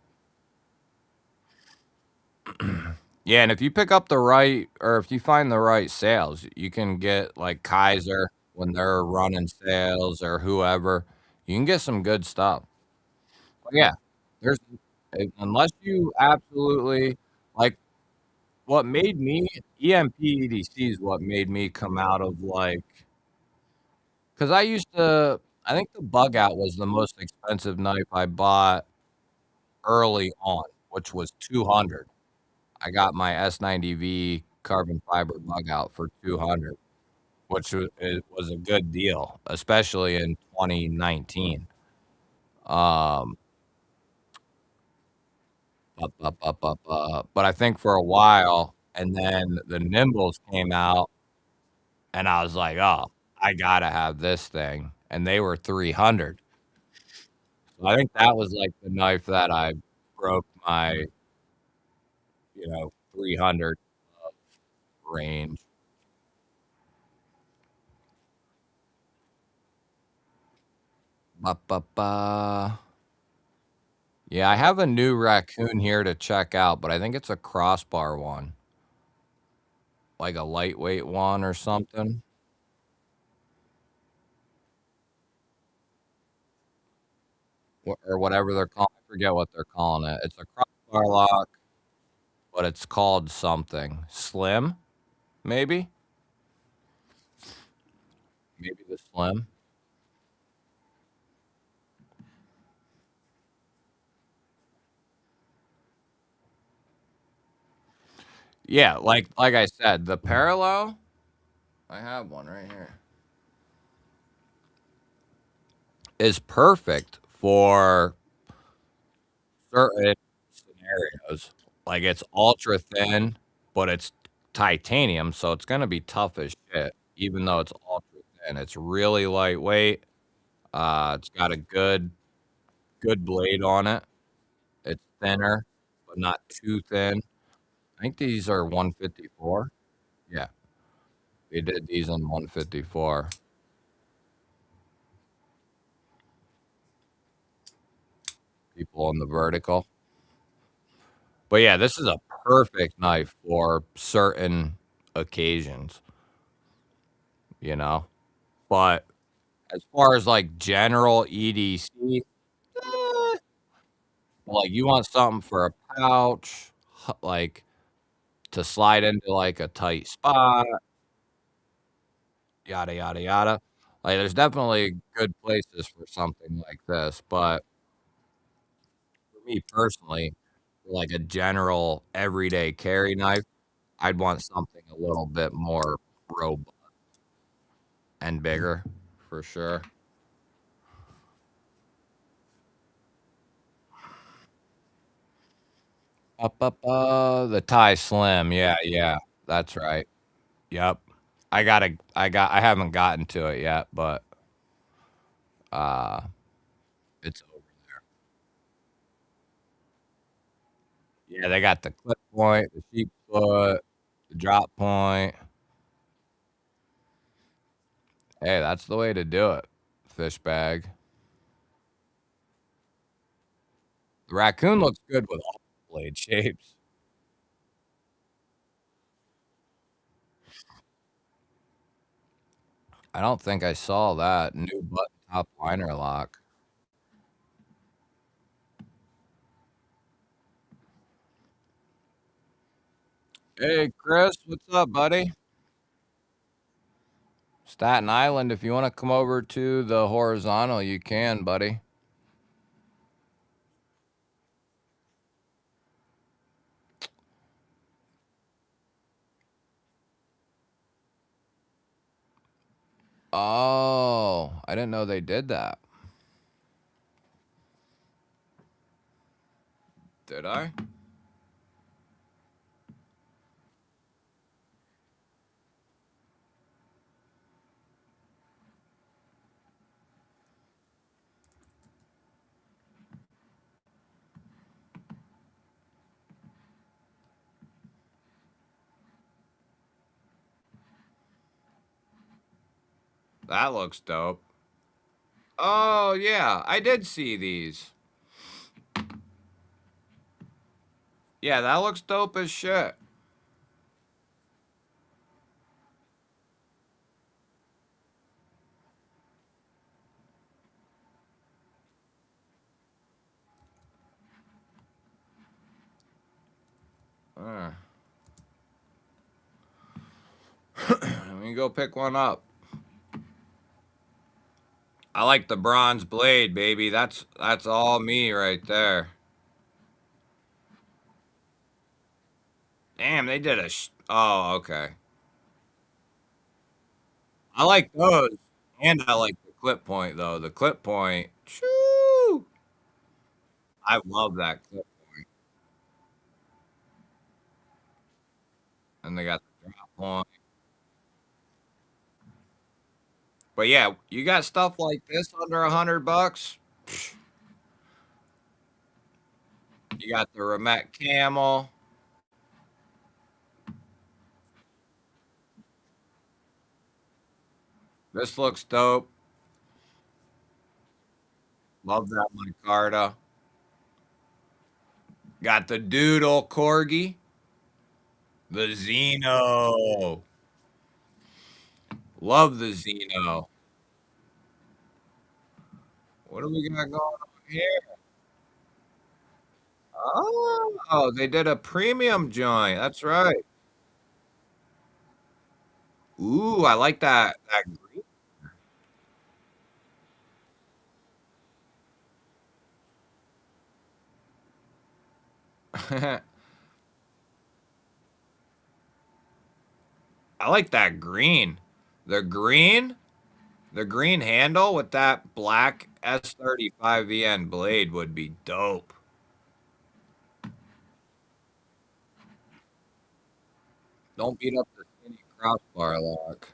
Yeah, and if you pick up the right or if you find the right sales, you can get like Kaiser when they're running sales or whoever. You can get some good stuff. But yeah, there's unless you absolutely like what made me EMP is what made me come out of like because I used to I think the bug out was the most expensive knife I bought early on, which was 200. I got my S90V carbon fiber bug out for 200, which it was a good deal, especially in 2019. Um, but I think for a while, and then the Nimbles came out, and I was like, oh, I gotta have this thing, and they were 300. So I think that was like the knife that I broke my, 300 range. Ba, ba, ba. Yeah, I have a new raccoon here to check out, but I think it's a crossbar one, like a lightweight one or something, or whatever they're calling. I forget what they're calling it. It's a crossbar lock, but it's called something slim, maybe, maybe the slim. Yeah, like I said, the parallel. I have one right here. Is perfect for certain scenarios. Like it's ultra thin, but it's titanium, so it's gonna be tough as shit, even though it's ultra thin. It's really lightweight. It's got a good blade on it. It's thinner, but not too thin. I think these are 154. Yeah, they did these on 154. People on the vertical. But yeah, this is a perfect knife for certain occasions, you know? But as far as, like, general EDC, eh, like, you want something for a pouch, like, to slide into, like, a tight spot, yada, yada, yada. Like, there's definitely good places for something like this, but for me personally, for, like, a general everyday carry knife, I'd want something a little bit more robust and bigger, for sure. The Thai Slim, yeah, yeah, that's right. Yep. I haven't gotten to it yet, but, uh, it's over there. Yeah, they got the clip point, the sheep foot, the drop point. Hey, that's the way to do it. Fish bag. The raccoon looks good with all blade shapes. I don't think I saw that new button top liner lock. Hey, Chris, what's up, buddy? Staten Island, if you wanna come over to the horizontal, you can, buddy. Oh, I didn't know they did that. Did I? That looks dope. Oh, yeah, I did see these. Yeah, that looks dope as shit. Uh, Let me go pick one up. I like the bronze blade, baby. That's all me right there. Damn, they did oh, okay. I like those, and I like the clip point though. The clip point, shoo! I love that clip point. And they got the drop point. But yeah, you got stuff like this under $100. You got the Remet Camel. This looks dope. Love that micarta. Got the Doodle Corgi. The Xeno. Love the Xeno. What do we got going on here? Oh, they did a premium joint. That's right. Ooh, I like that green. I like that green. The green, the green handle with that black S35VN blade would be dope. Don't beat up the skinny crossbar lock.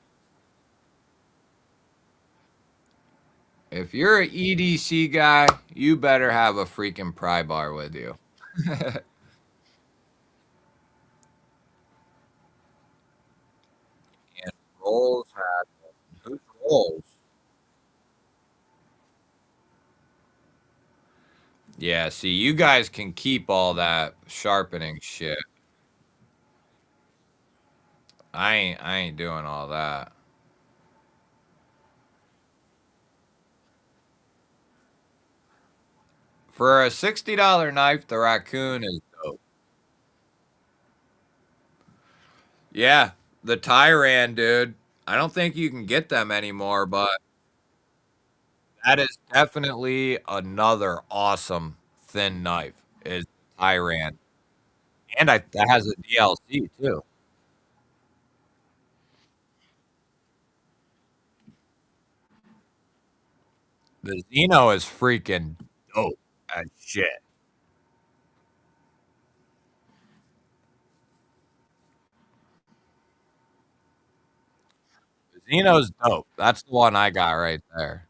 If you're an EDC guy, you better have a freaking pry bar with you. And Rolls had who's Rolls? Yeah, see, you guys can keep all that sharpening shit. I ain't doing all that. For a $60 knife, the raccoon is dope. Yeah, the Tyran, dude. I don't think you can get them anymore, but that is definitely another awesome thin knife. Is Tyran, and that has a DLC too. The Xeno is freaking dope as shit. The Xeno's dope. That's the one I got right there.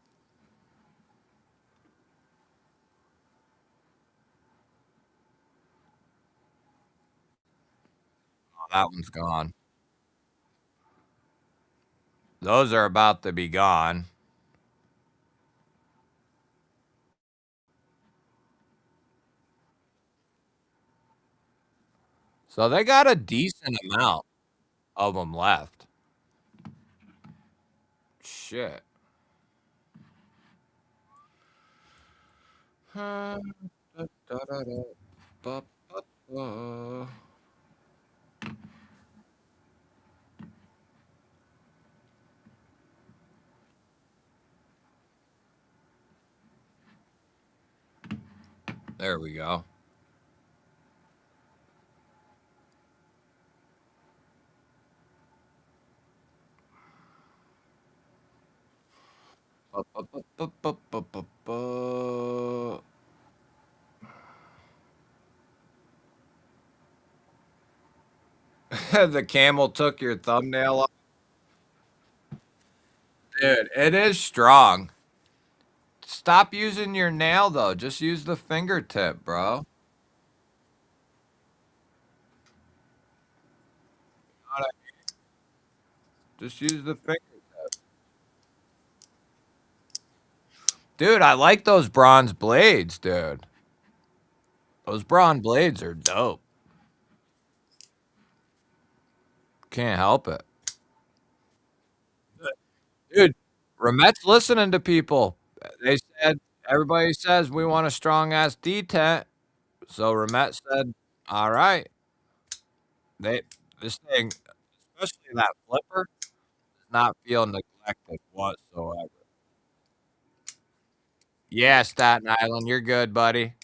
Oh, that one's gone. Those are about to be gone. So they got a decent amount of them left. Shit. Uh, da, da, da, da, ba, ba, ba. There we go. Ba, ba, ba, ba, ba, ba, ba, ba. The camel took your thumbnail off. Dude, it is strong. Stop using your nail though. Just use the fingertip, bro. Just use the finger. Dude, I like those bronze blades, dude. Those bronze blades are dope. Can't help it. Dude, Ramet's listening to people. They said everybody says we want a strong ass detent. So Ramet said, all right. They this thing, especially that flipper, does not feel neglected whatsoever. Yeah, Staten Island, you're good, buddy.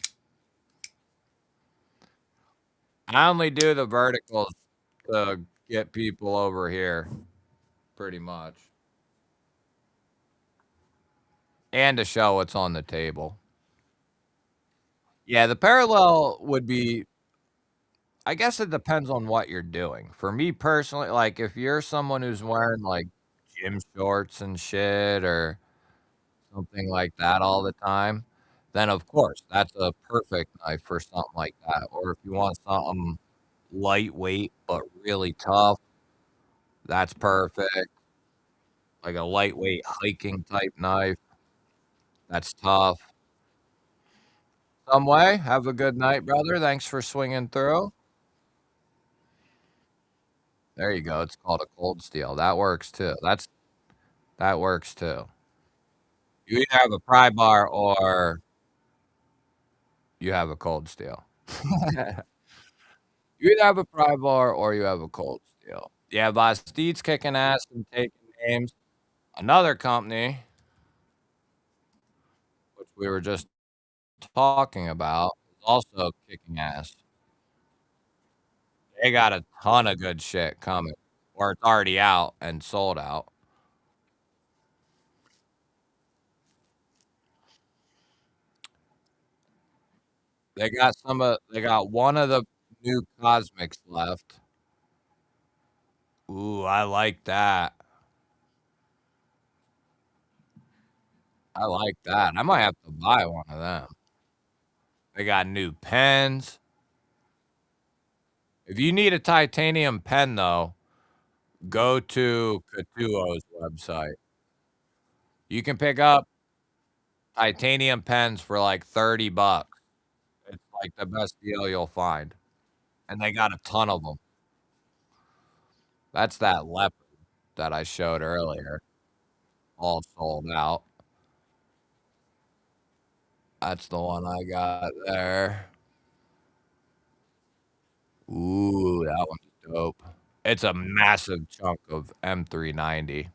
I only do the verticals to get people over here, pretty much. And to show what's on the table. Yeah, the parallel would be I guess it depends on what you're doing. For me personally, like, if you're someone who's wearing, like, gym shorts and shit or something like that all the time, then, of course, that's a perfect knife for something like that, or if you want something lightweight but really tough, that's perfect. Like a lightweight hiking type knife, that's tough. Some way, have a good night, brother. Thanks for swinging through. There you go. It's called a cold steel. That works too. That works too. You either have a pry bar or you have a cold steel. You either have a pry bar or you have a cold steel. Yeah, Bastide's kicking ass and taking names. Another company, which we were just talking about, is also kicking ass. They got a ton of good shit coming, or it's already out and sold out. They got one of the new Cosmics left. Ooh, I like that. I like that. I might have to buy one of them. They got new pens. If you need a titanium pen, though, go to Katuo's website. You can pick up titanium pens for like 30 bucks. like the best deal you'll find, and they got a ton of them. That's that leopard that I showed earlier, all sold out. That's the one I got there. Ooh, that one's dope. It's a massive chunk of M390.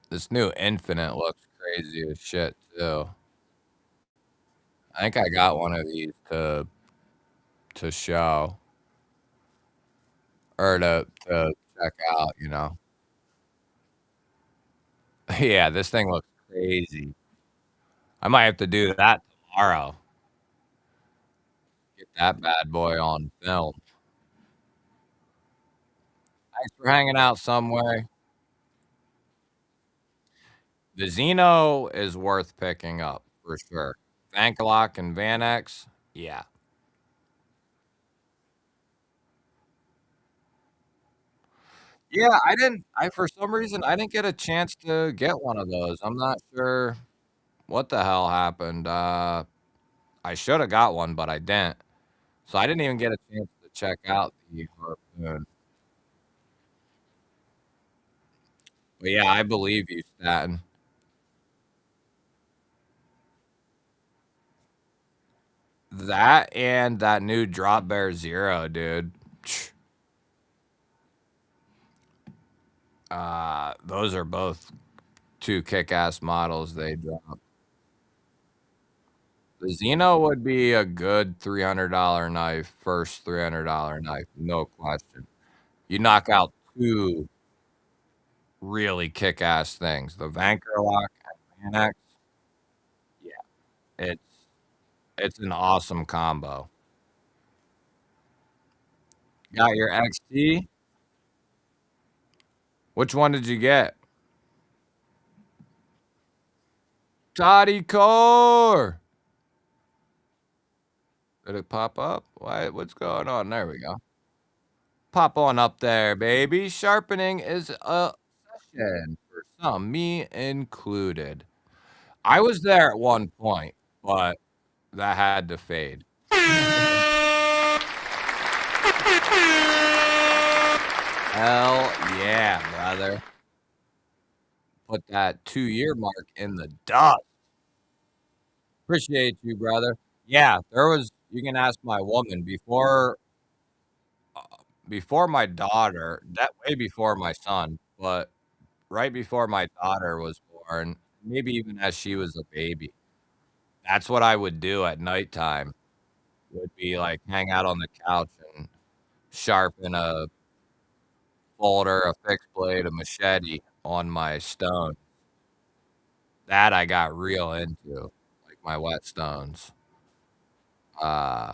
This new Infinite looks crazy as shit too. I think I got one of these to show or to check out, you know. Yeah, this thing looks crazy. I might have to do that tomorrow. Get that bad boy on film. Thanks for hanging out somewhere. The Xeno is worth picking up for sure. Vankalok and Vanex, yeah. Yeah, I for some reason, I didn't get a chance to get one of those. I'm not sure what the hell happened. I shoulda got one, but I didn't. So I didn't even get a chance to check out the harpoon. But yeah, I believe you, Staten. That and that new Drop Bear Zero, dude. Those are both 2 kick-ass models they dropped. The Xeno would be a good $300 knife, first $300 knife, no question. You knock out 2 really kick-ass things. The Vankerlock and Vanex, yeah, it's an awesome combo. Got your XT? Which one did you get? Toddy Core! Did it pop up? What's going on? There we go. Pop on up there, baby. Sharpening is a session for some, me included. I was there at one point, but that had to fade. Hell yeah, brother. Put that 2-year mark in the dust. Appreciate you, brother. Yeah, there was you can ask my woman uh, before my daughter, that way before my son, but right before my daughter was born, maybe even as she was a baby. That's what I would do at nighttime, would be, like, hang out on the couch and sharpen a folder, a fixed blade, a machete on my stone. That I got real into, like my whetstones. Uh,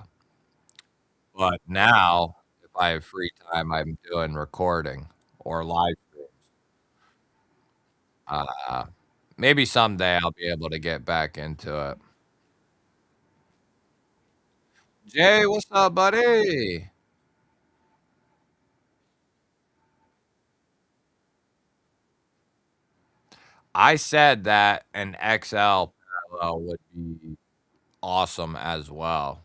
but now, if I have free time, I'm doing recording or live streams. Uh, maybe someday I'll be able to get back into it. Jay, what's up, buddy? I said that an XL parallel would be awesome as well.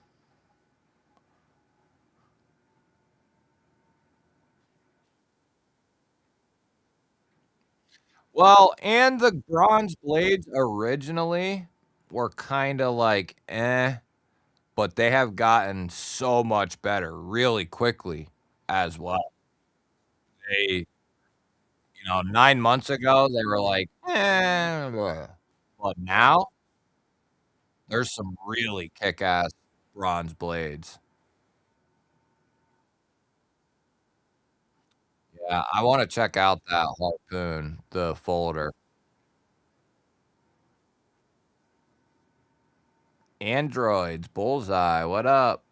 Well, and the bronze blades originally were kinda like, "Eh," but they have gotten so much better really quickly as well. They 9 months ago, they were like, "Eh, bleh," but now there's some really kick-ass bronze blades. Yeah, I wanna check out that harpoon, the folder. Androids, Bullseye, what up?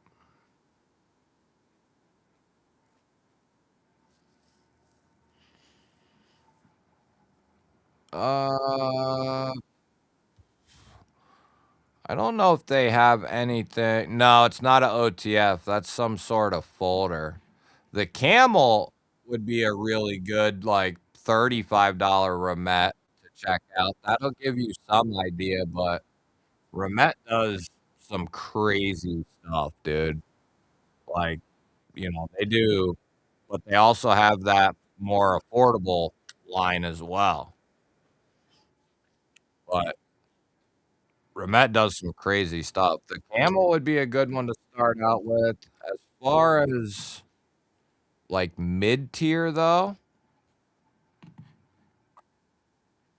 Uh, I don't know if they have anything. No, it's not a OTF. That's some sort of folder. The Camel would be a really good, like, $35 remet to check out. That'll give you some idea, but Remet does some crazy stuff, dude. Like, they do, but they also have that more affordable line as well. But Remet does some crazy stuff. The Camel would be a good one to start out with. As far as like mid tier, though,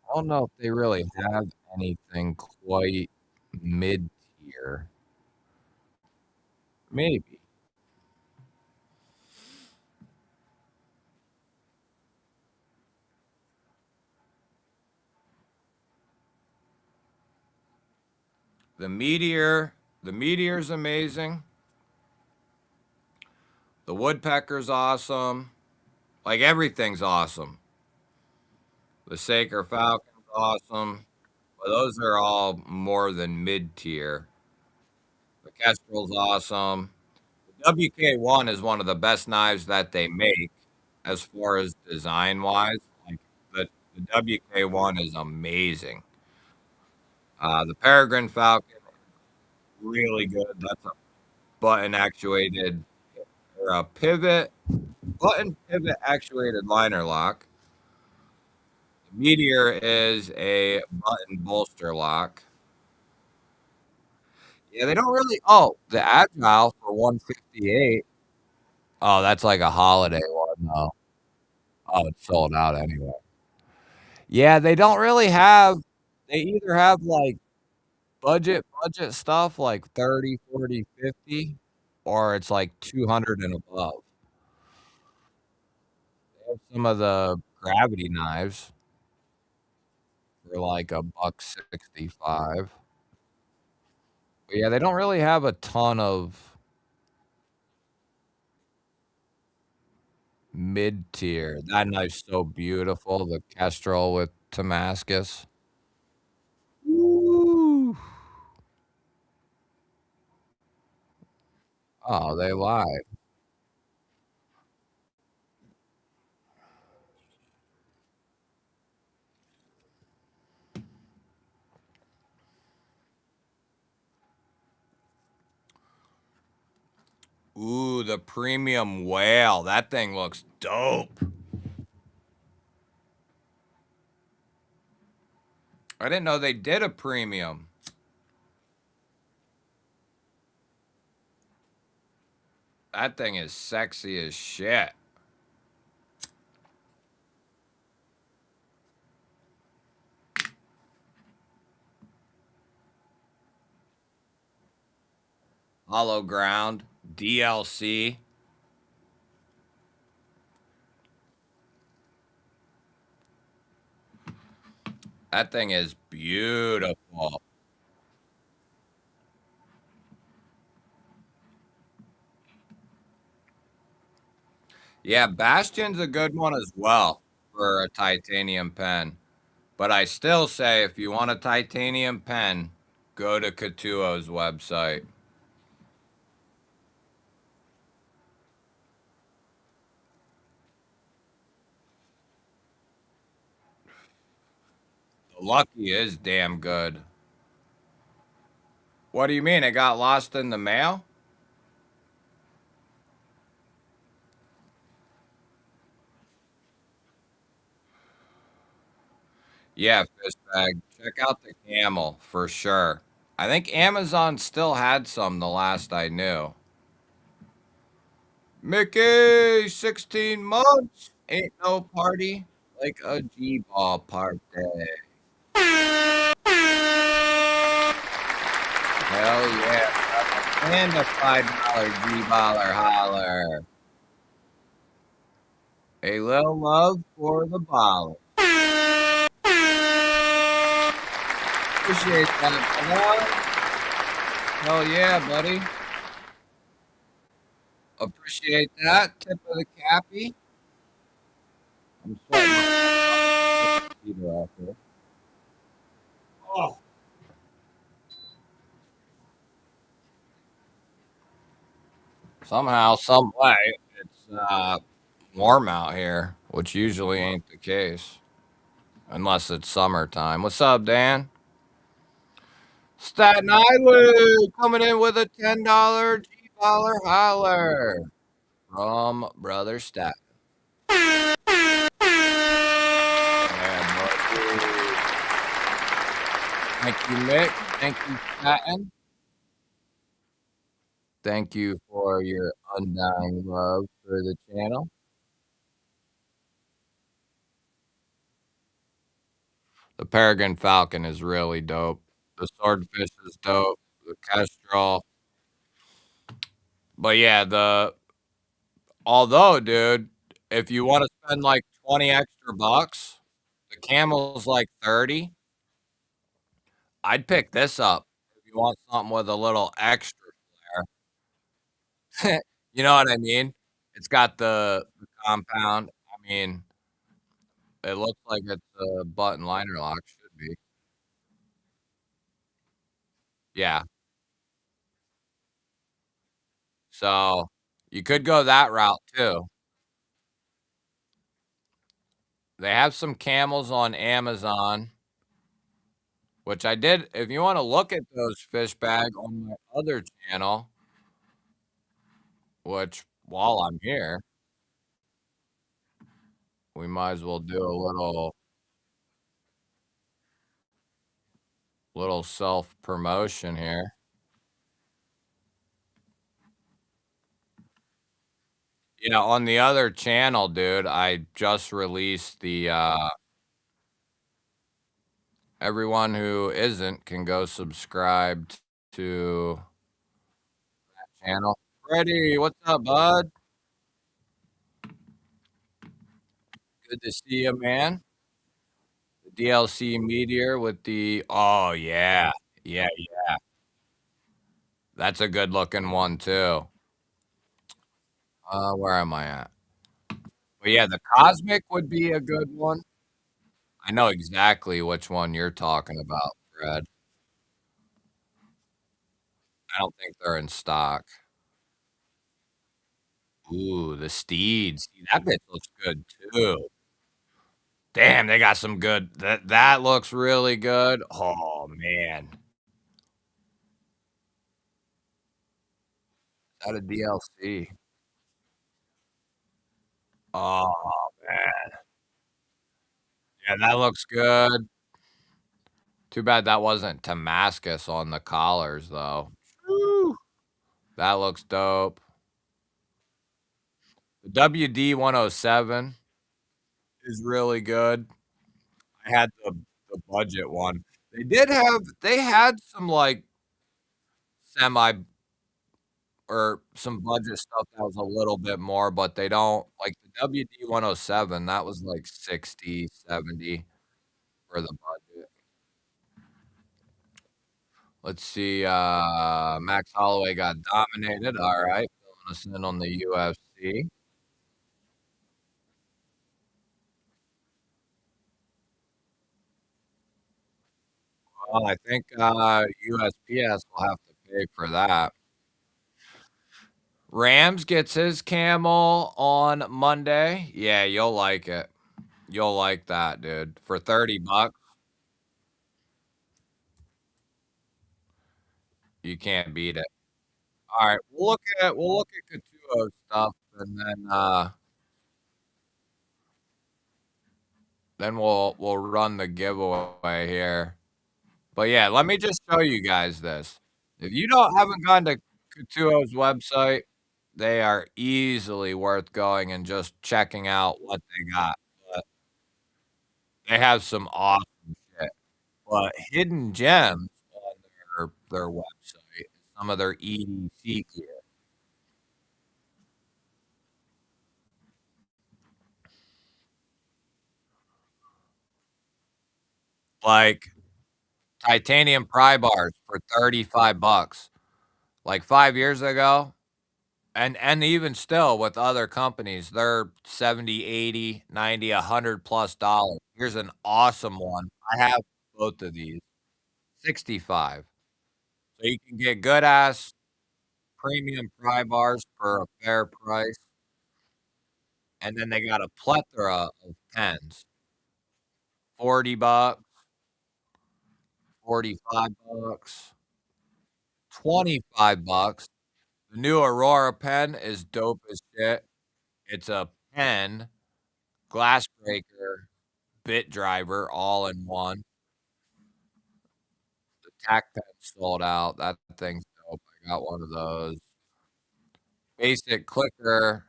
I don't know if they really have anything quite mid tier. Maybe the Meteor. The Meteor's amazing. The Woodpecker's awesome. Like everything's awesome. The Saker Falcon's awesome. But those are all more than mid tier. The Kestrel's awesome. The WK1 is one of the best knives that they make as far as design wise. Like the WK1 is amazing. The Peregrine Falcon, really good. That's a button actuated or a button pivot actuated liner lock. The Meteor is a button bolster lock. Yeah, they don't really. Oh, the Agile for 158. Oh, that's like a holiday one, though. Oh, it's sold out anyway. Yeah, they don't really have. They either have like budget stuff like 30, 40, 50, or it's like 200 and above. They have some of the gravity knives for like a buck 65. But yeah, they don't really have a ton of mid tier. That knife's so beautiful, the Kestrel with Damascus. Ooh. Oh, they lied. Ooh, the premium whale. That thing looks dope. I didn't know they did a premium. That thing is sexy as shit. Hollow ground, DLC. That thing is beautiful. Yeah, Bastion's a good one as well for a titanium pen. But I still say if you want a titanium pen, go to Katuo's website. The Lucky is damn good. What do you mean? It got lost in the mail? Yeah, fish bag. Check out the camel for sure. I think Amazon still had some the last I knew. Mickey, 16 months. Ain't no party like a G-ball party. Hell yeah, brother. And a $5 G-baller holler. A little love for the baller. Appreciate that, brother. Hell yeah, buddy. Appreciate that. Tip of the cappy. I'm sweating my heater off here. Oh. Somehow, some way, it's warm out here, which usually ain't the case. unless it's summertime. What's up, Dan? Staten Island coming in with a $10 G-Baller holler from Brother Stat. Yeah, buddy. Thank you, Mick. Thank you, Staten. Thank you for your undying love for the channel. The peregrine falcon is really dope. The swordfish is dope. The kestrel. But yeah, the although, dude, if you want to spend like 20 extra bucks, the camel's like 30. I'd pick this up if you want something with a little extra flair. You know what I mean? It's got the compound. I mean, it looks like it's a button liner lock, should be. Yeah. So you could go that route too. They have some camels on Amazon, which I did. If you want to look at those fish bag on my other channel, which while I'm here, we might as well do a little self promotion here. Yeah, on the other channel, dude, I just released the everyone who isn't can go subscribe to that channel. Freddie, what's up, bud? Good to see you, man. The DLC Meteor with the oh yeah. Yeah, that's a good looking one too. Where am I at? But yeah, the Cosmic would be a good one. I know exactly which one you're talking about, Fred. I don't think they're in stock. Ooh, the Steeds. See, that bitch looks good too. Damn, they got some good that looks really good. Oh, man. Is that a DLC? Oh, man. Yeah, that looks good. Too bad that wasn't Damascus on the collars, though. Woo. That looks dope. The WD-107 is really good. I had the budget one. They had some, like, semi or some budget stuff that was a little bit more, but they don't like the WD-107, that was like 60, 70 for the budget. Let's see, Max Holloway got dominated, alright, filling us in on the UFC. Well, I think, USPS will have to pay for that. Rams gets his camel on Monday. Yeah, you'll like it. You'll like that, dude. For 30 bucks, you can't beat it. Alright, we'll look at Couture stuff, and then we'll run the giveaway here. But yeah, let me just show you guys this. If you don't haven't gone to Couture's website, they are easily worth going and just checking out what they got. But they have some awesome shit. But hidden gems on their website, some of their EDC gear. Like titanium pry bars for 35 bucks. Like 5 years ago, and even still with other companies, they're 70, 80, 90, 100 plus dollars. Here's an awesome one. I have both of these. 65. So you can get good ass premium pry bars for a fair price, and then they got a plethora of pens. $40, $45, $25. The new Aurora pen is dope as shit. It's a pen, glass breaker, bit driver, all in one. The tack pen sold out. That thing's dope. I got one of those. Basic clicker.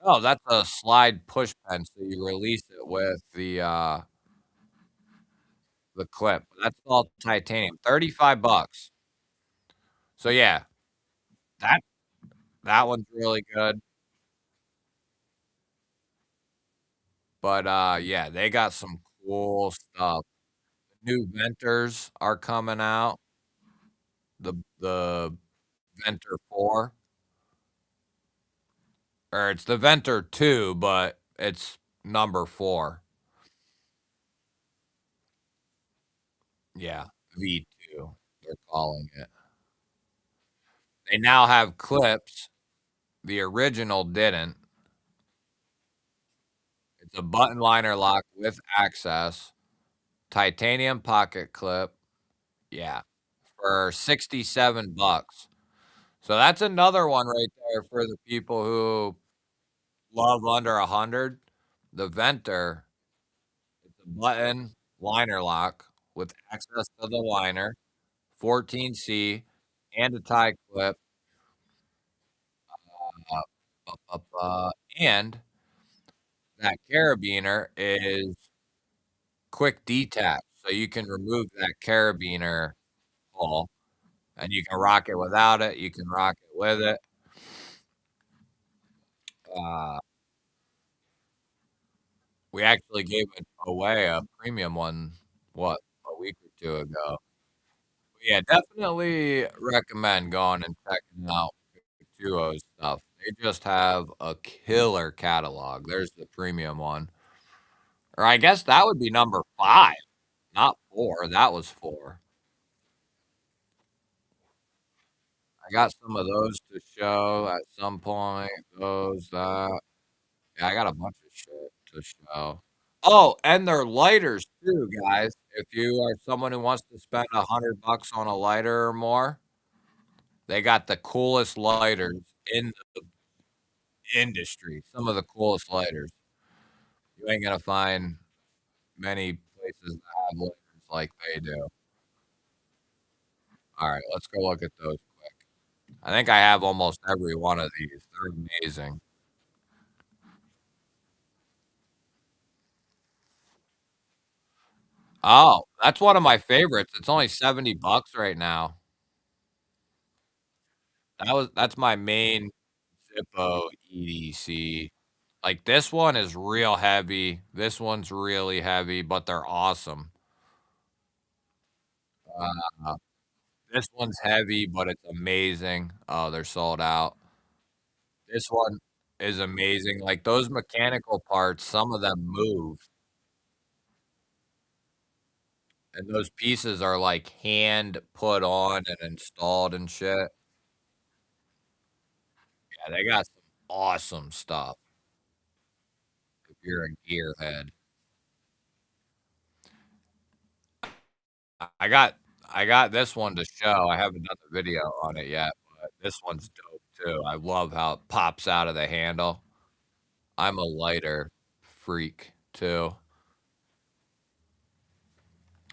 No, that's a slide push pen, so you release it with the clip. That's all titanium. $35. So yeah, that that one's really good. But yeah, they got some cool stuff. New Venters are coming out. The Venter 4, or it's the Venter 2, but it's number 4. Yeah, V2, they're calling it. They now have clips. The original didn't. It's a button liner lock with access, titanium pocket clip. Yeah, for $67. So that's another one right there for the people who love under 100. The Venter, it's a button liner lock with access to the liner, 14C, and a tie clip. Uh, and that carabiner is quick detach, so you can remove that carabiner pull, and you can rock it without it, you can rock it with it. Uh, we actually gave it away, a premium one, what, a week or 2 ago. Yeah, definitely recommend going and checking out Duo's stuff. They just have a killer catalog. There's the premium one. Or I guess that would be number 5, not 4. That was 4. I got some of those to show at some point. Those, that. Yeah, I got a bunch of shit to show. Oh, and they're lighters too, guys. If you are someone who wants to spend $100 on a lighter or more, they got the coolest lighters in the industry. Some of the coolest lighters. You ain't gonna find many places that have lighters like they do. All right, let's go look at those quick. I think I have almost every one of these. They're amazing. Oh, that's one of my favorites. It's only $70 right now. That's my main Zippo EDC. Like this one is real heavy. This one's really heavy, but they're awesome. Uh, this one's heavy, but it's amazing. Oh, they're sold out. This one is amazing. Like those mechanical parts, some of them move, and those pieces are like hand put on and installed and shit. Yeah, they got some awesome stuff if you're a gearhead. I got I got this one to show. I haven't done the video on it yet, but this one's dope too. I love how it pops out of the handle. I'm a lighter freak too.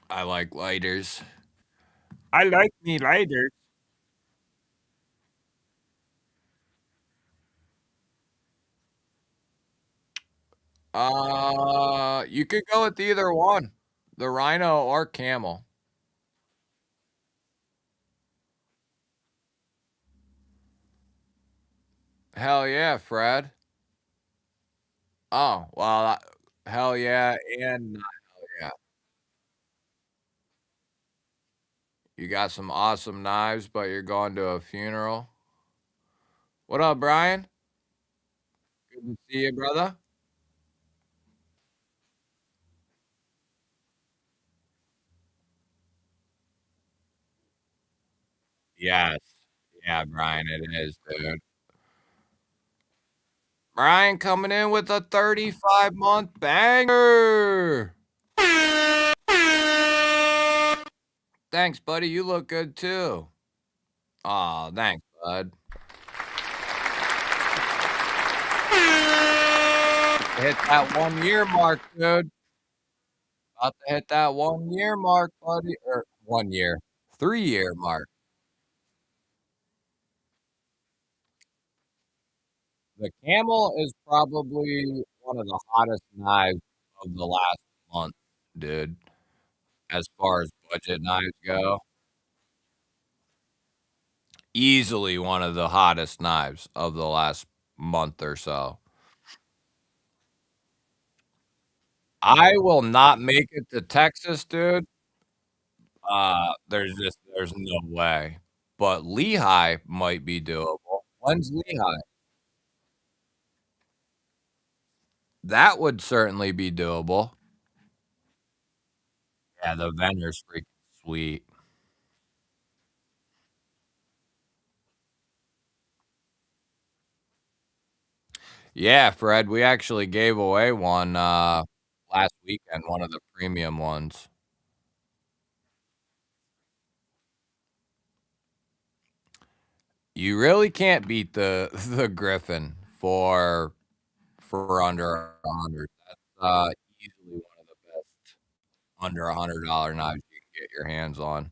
I like lighters. I like me lighters. You could go with either one, the Rhino or Camel. Hell yeah, Fred. Oh, well, hell yeah, and not hell yeah. You got some awesome knives, but you're going to a funeral. What up, Brian? Good to see you, brother. Yes. Yeah, Brian, it is, dude. Brian coming in with a 35-month banger. Thanks, buddy. You look good too. Aw, thanks, bud. Hit that 1 year mark, dude. About to hit that 1 year mark, buddy. Or 1 year, 3 year mark. The Camel is probably one of the hottest knives of the last month, dude. As far as budget knives go, easily one of the hottest knives of the last month or so. I will not make it to Texas, dude. There's no way. But Lehigh might be doable. When's Lehigh? That would certainly be doable. Yeah, the vendor's freaking sweet. Yeah, Fred, we actually gave away one, last weekend, one of the premium ones. You really can't beat the the Griffin for under 100. That's, easily one of the best under $100 knives you can get your hands on.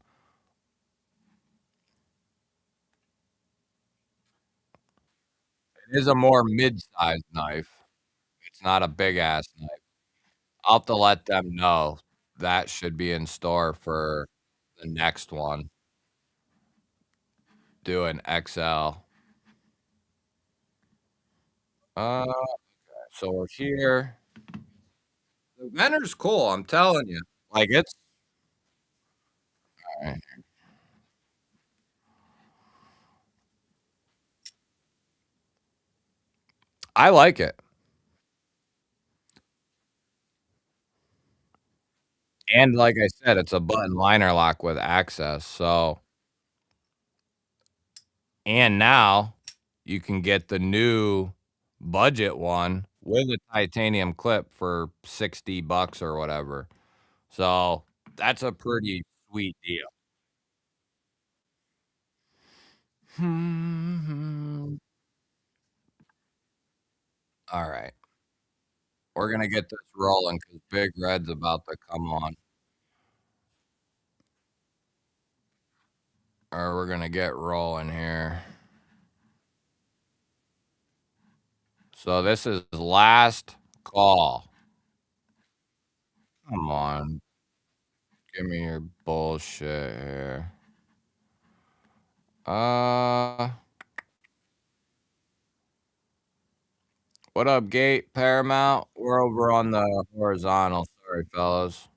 It is a more mid-sized knife. It's not a big ass knife. I'll have to let them know. That should be in store for the next one. Do an XL. Uh, so we're here. The vendor's cool, I'm telling you. Like, it's alright. I like it. And like I said, it's a button liner lock with access, so and now you can get the new budget one with a titanium clip for 60 bucks or whatever. So, that's a pretty sweet deal. Alright. We're gonna get this rolling because Big Red's about to come on, or we're gonna get rolling here. So this is last call. Come on, give me your bullshit here. Uh, what up, Gate Paramount? We're over on the horizontal. Sorry, fellas.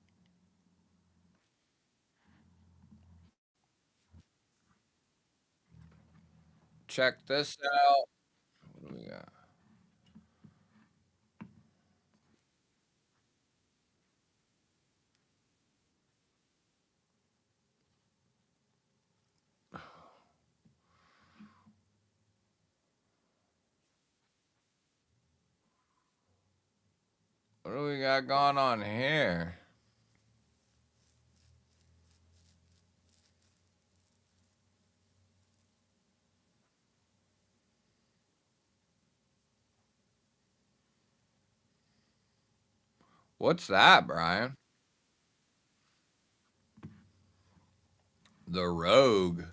Check this out. What do we got? What do we got going on here? What's that, Brian? The Rogue.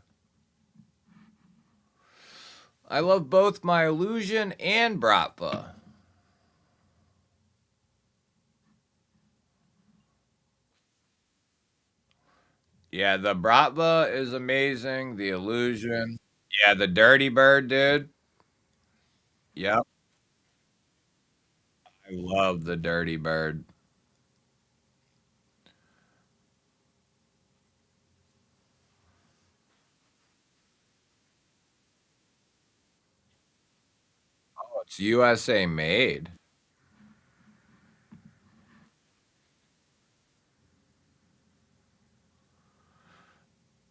I love both my Illusion and Bratva. Yeah, the Bratva is amazing. The Illusion. Yeah, the Dirty Bird, dude. Yep. I love the Dirty Bird. Oh, it's USA made.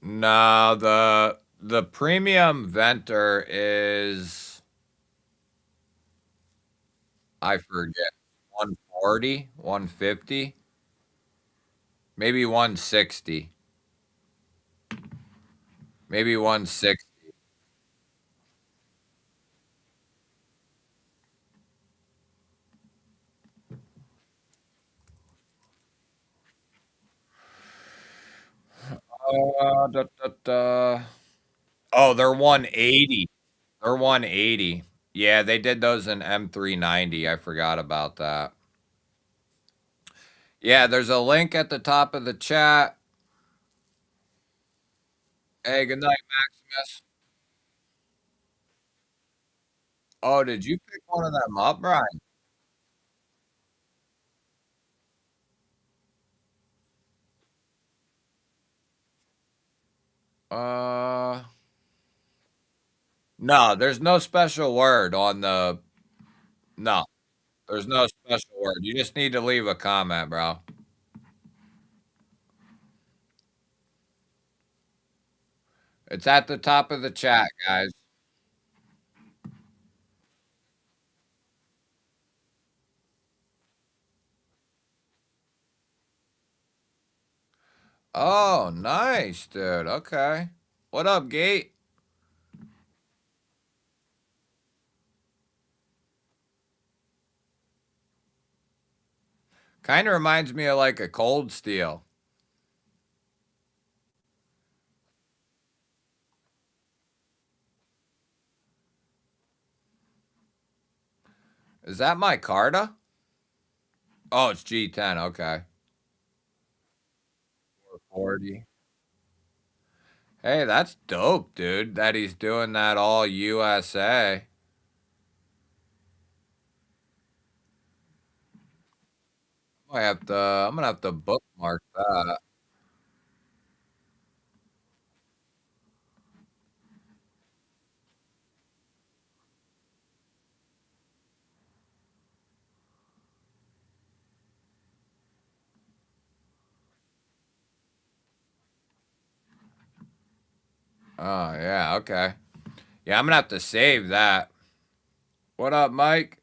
No, the premium venter is I forget 140, 150. Maybe 160. Maybe 160. Da, da, da. Oh, they're 180. They're 180. Yeah, they did those in M390. I forgot about that. Yeah, there's a link at the top of the chat. Hey, good night, Maximus. Oh, did you pick one of them up, Brian? Uh, no, there's no special word on the. No, there's no special word. You just need to leave a comment, bro. It's at the top of the chat, guys. Oh, nice, dude. Okay. What up, Gate? Kind of reminds me of like a cold steel. Is that my Carta? Oh, it's G10. Okay. 440. Hey, that's dope, dude. That he's doing that all USA. I'm gonna have to bookmark that. Oh, yeah, okay. Yeah, I'm gonna have to save that. What up, Mike?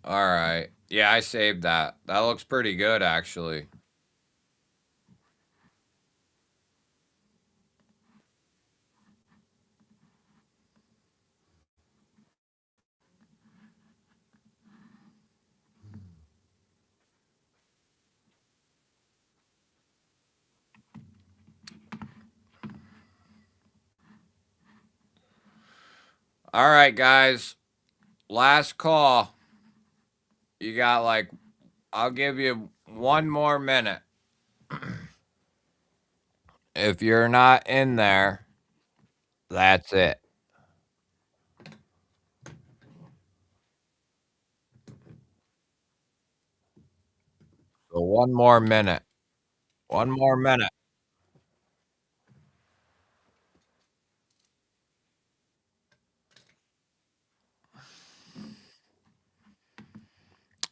All right. Yeah, I saved that. That looks pretty good, actually. All right, guys. Last call. You got like, I'll give you one more minute. If you're not in there, that's it. So one more minute. One more minute.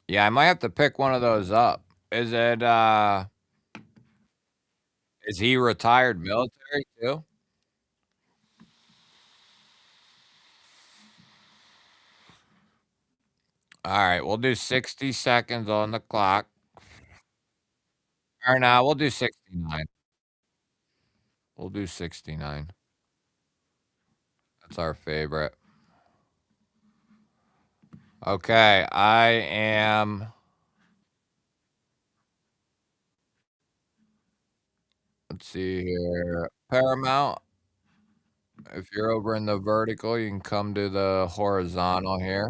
Yeah, I might have to pick one of those up. Is it is he retired military too? All right, we'll do 60 seconds on the clock. Or no, we'll do 69. We'll do 69. That's our favorite. Okay, I am, let's see here. Paramount, if you're over in the vertical, you can come to the horizontal here.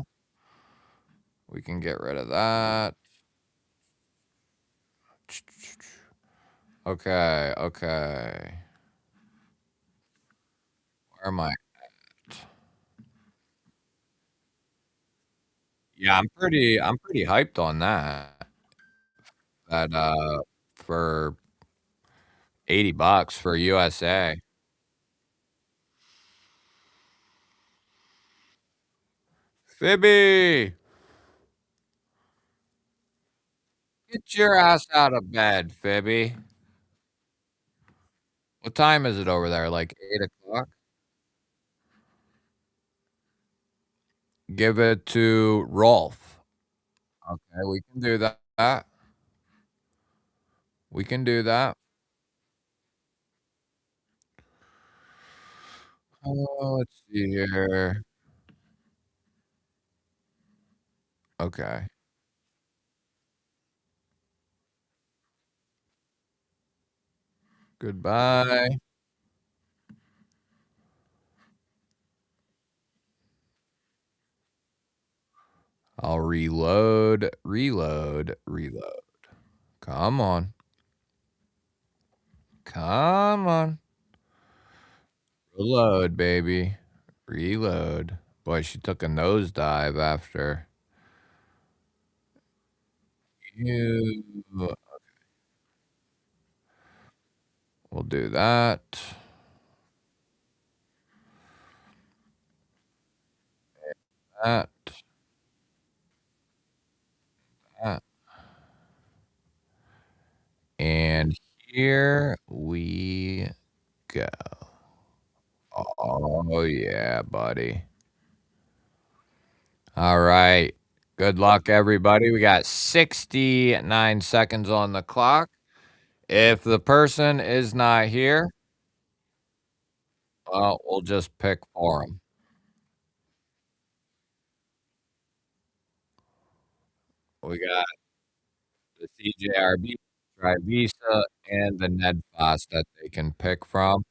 We can get rid of that. Okay, okay. Where am I? Yeah, I'm pretty hyped on that. That for $80 for USA. Phoebe, get your ass out of bed, Phoebe. What time is it over there? Like 8 o'clock? give it to Rolf. Okay, we can do that. We can do that. Let's see here. Okay. Goodbye. I'll reload, reload, reload. Come on. Come on. Reload, baby. Reload. Boy, she took a nosedive after you. We'll do that. That. That. And here we go. Oh, yeah, buddy. All right. Good luck, everybody. We got 69 seconds on the clock. If the person is not here, well, we'll just pick for them. We got the CJRB, Trivisa, and the Nedfos that they can pick from.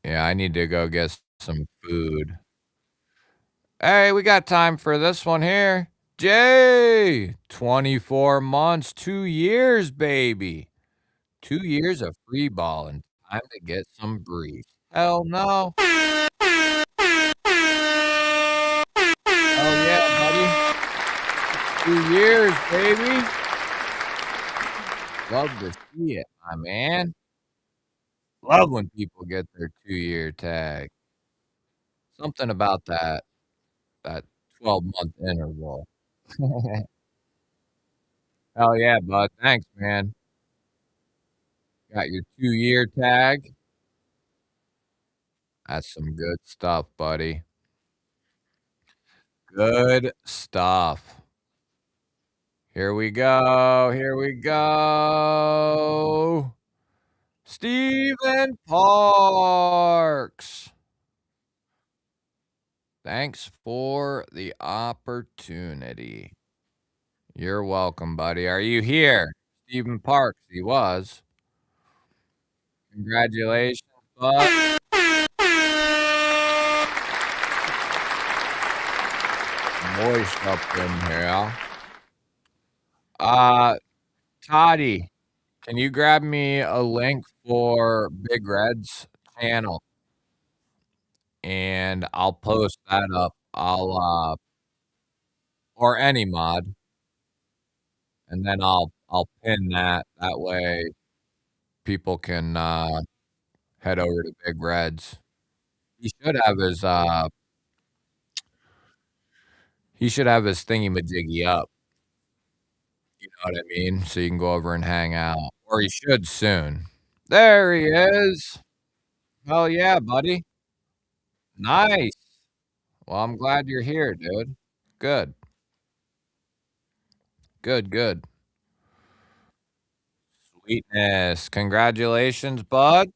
Yeah, I need to go get some food. Hey, we got time for this one here. Jay, 24 months, 2 years, baby. 2 years of free balling. Time to get some breeze. Hell no. Hell yeah, buddy. 2 years, baby. Love to see it, my man. Love when people get their 2-year tag. Something about that 12-month interval. Hell yeah, bud. Thanks, man. Got your 2-year tag. That's some good stuff, buddy. Good stuff. Here we go. Here we go. Stephen Parks. Thanks for the opportunity. You're welcome, buddy. Are you here? Stephen Parks, he was. Congratulations, bud. Moist up in here. Uh, Toddy, can you grab me a link for Big Red's channel? And I'll post that up. Or any mod, and then I'll pin that. That way people can, head over to Big Red's. He should have his, uh he should have his thingy-majiggy up, you know what I mean? So you can go over and hang out, or he should soon. There he is. Hell yeah, buddy. Nice. Well, I'm glad you're here, dude. Good. Good, good. Sweetness. Congratulations, bud.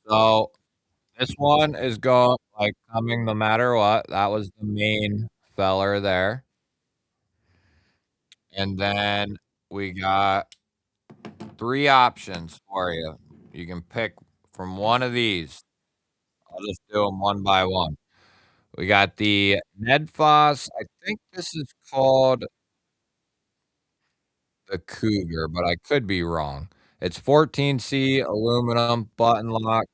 So, this one is coming no matter what. That was the main feller there. And then we got 3 options for you. You can pick from one of these. I'll just do them one by one. We got the Nedfoss. I think this is called the Cougar, but I could be wrong. It's 14C aluminum button lock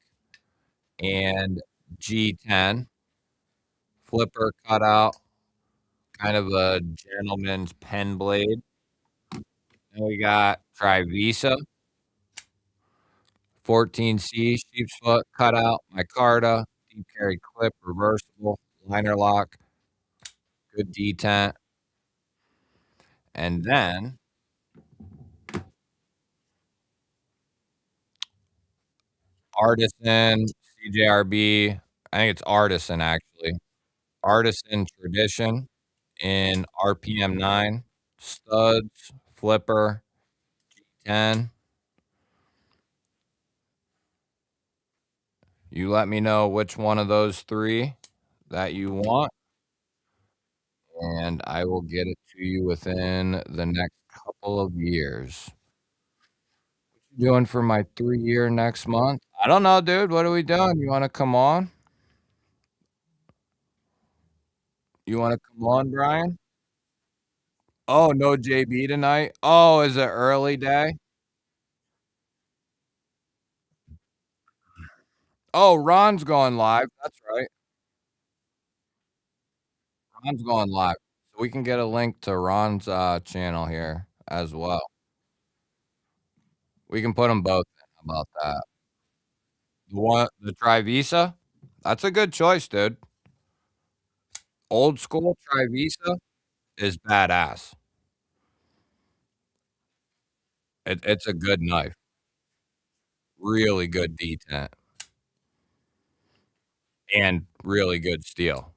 and G10 flipper cutout, kind of a gentleman's pen blade. And we got Trivisa, 14C sheep's foot cutout, micarta, deep carry clip, reversible, liner lock, good detent. And then Artisan, CJRB, I think it's Artisan, actually. Artisan Tradition in RPM 9, studs, flipper, 10. You let me know which one of those 3 that you want, and I will get it to you within the next couple of years. What you doing for my 3-year next month? I don't know, dude. What are we doing? You wanna come on? You wanna come on, Brian? Oh, no JB tonight? Oh, is it early day? Oh, Ron's going live. That's right. Ron's going live. So we can get a link to Ron's, channel here as well. We can put them both in. How about that? The Trivisa? That's a good choice, dude. Old school Trivisa is badass. It's a good knife. Really good detent and really good steel.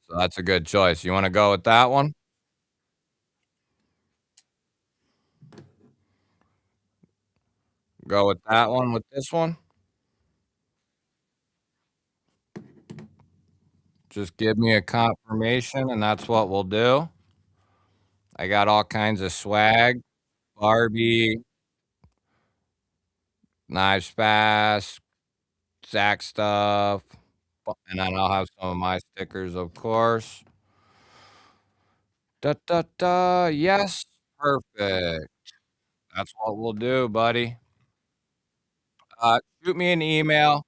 So that's a good choice. You wanna go with that one? Go with that one with this one? Just give me a confirmation, and that's what we'll do. I got all kinds of swag, Barbie, Knives Fast, Zach stuff, and then I'll have some of my stickers, of course. Da, da, da, yes, perfect. That's what we'll do, buddy. Shoot me an email.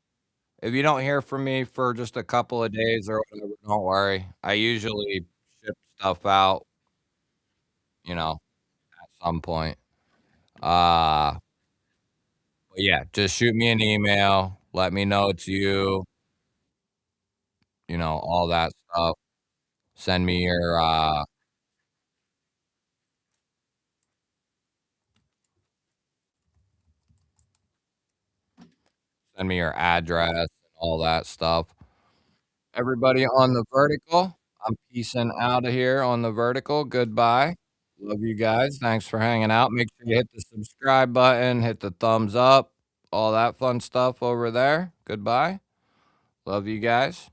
If you don't hear from me for just a couple of days or whatever, don't worry. I usually ship stuff out, at some point. Uh, but yeah, just shoot me an email. Let me know it's you, all that stuff. Send me your, address and all that stuff. Everybody on the vertical, I'm peacing out of here on the vertical. Goodbye. Love you guys. Thanks for hanging out. Make sure you hit the subscribe button, hit the thumbs up, all that fun stuff over there. Goodbye. Love you guys.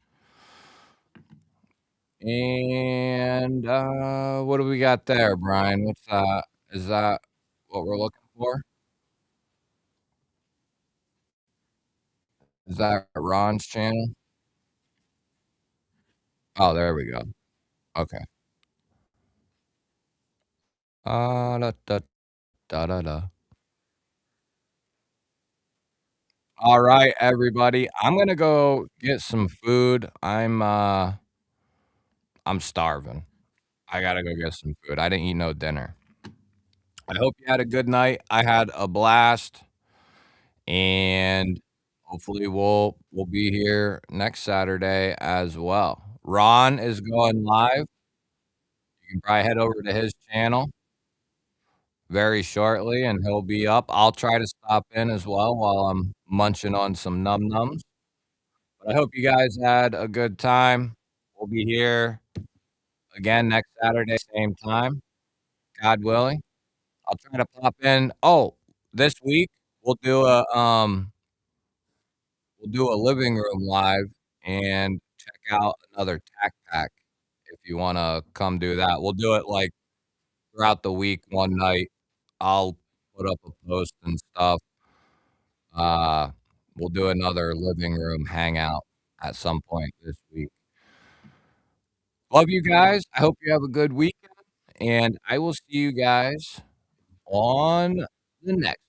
And what do we got there, Brian? What's that? Is that what we're looking for? Is that Ron's channel? Oh, there we go. Okay. Da, da, da, da, da. All right, everybody. I'm gonna go get some food. I'm starving. I gotta go get some food. I didn't eat no dinner. I hope you had a good night. I had a blast, and hopefully we'll be here next Saturday as well. Ron is going live. You can probably head over to his channel very shortly, and he'll be up. I'll try to stop in as well while I'm munching on some num nums. But I hope you guys had a good time. We'll be here again next Saturday, same time, God willing. I'll try to pop in. Oh, this week we'll do a living room live and check out another tack pack if you wanna come do that. We'll do it, like, throughout the week one night. I'll put up a post and stuff. Uh, we'll do another living room hangout at some point this week. Love you guys. I hope you have a good weekend, and I will see you guys on the next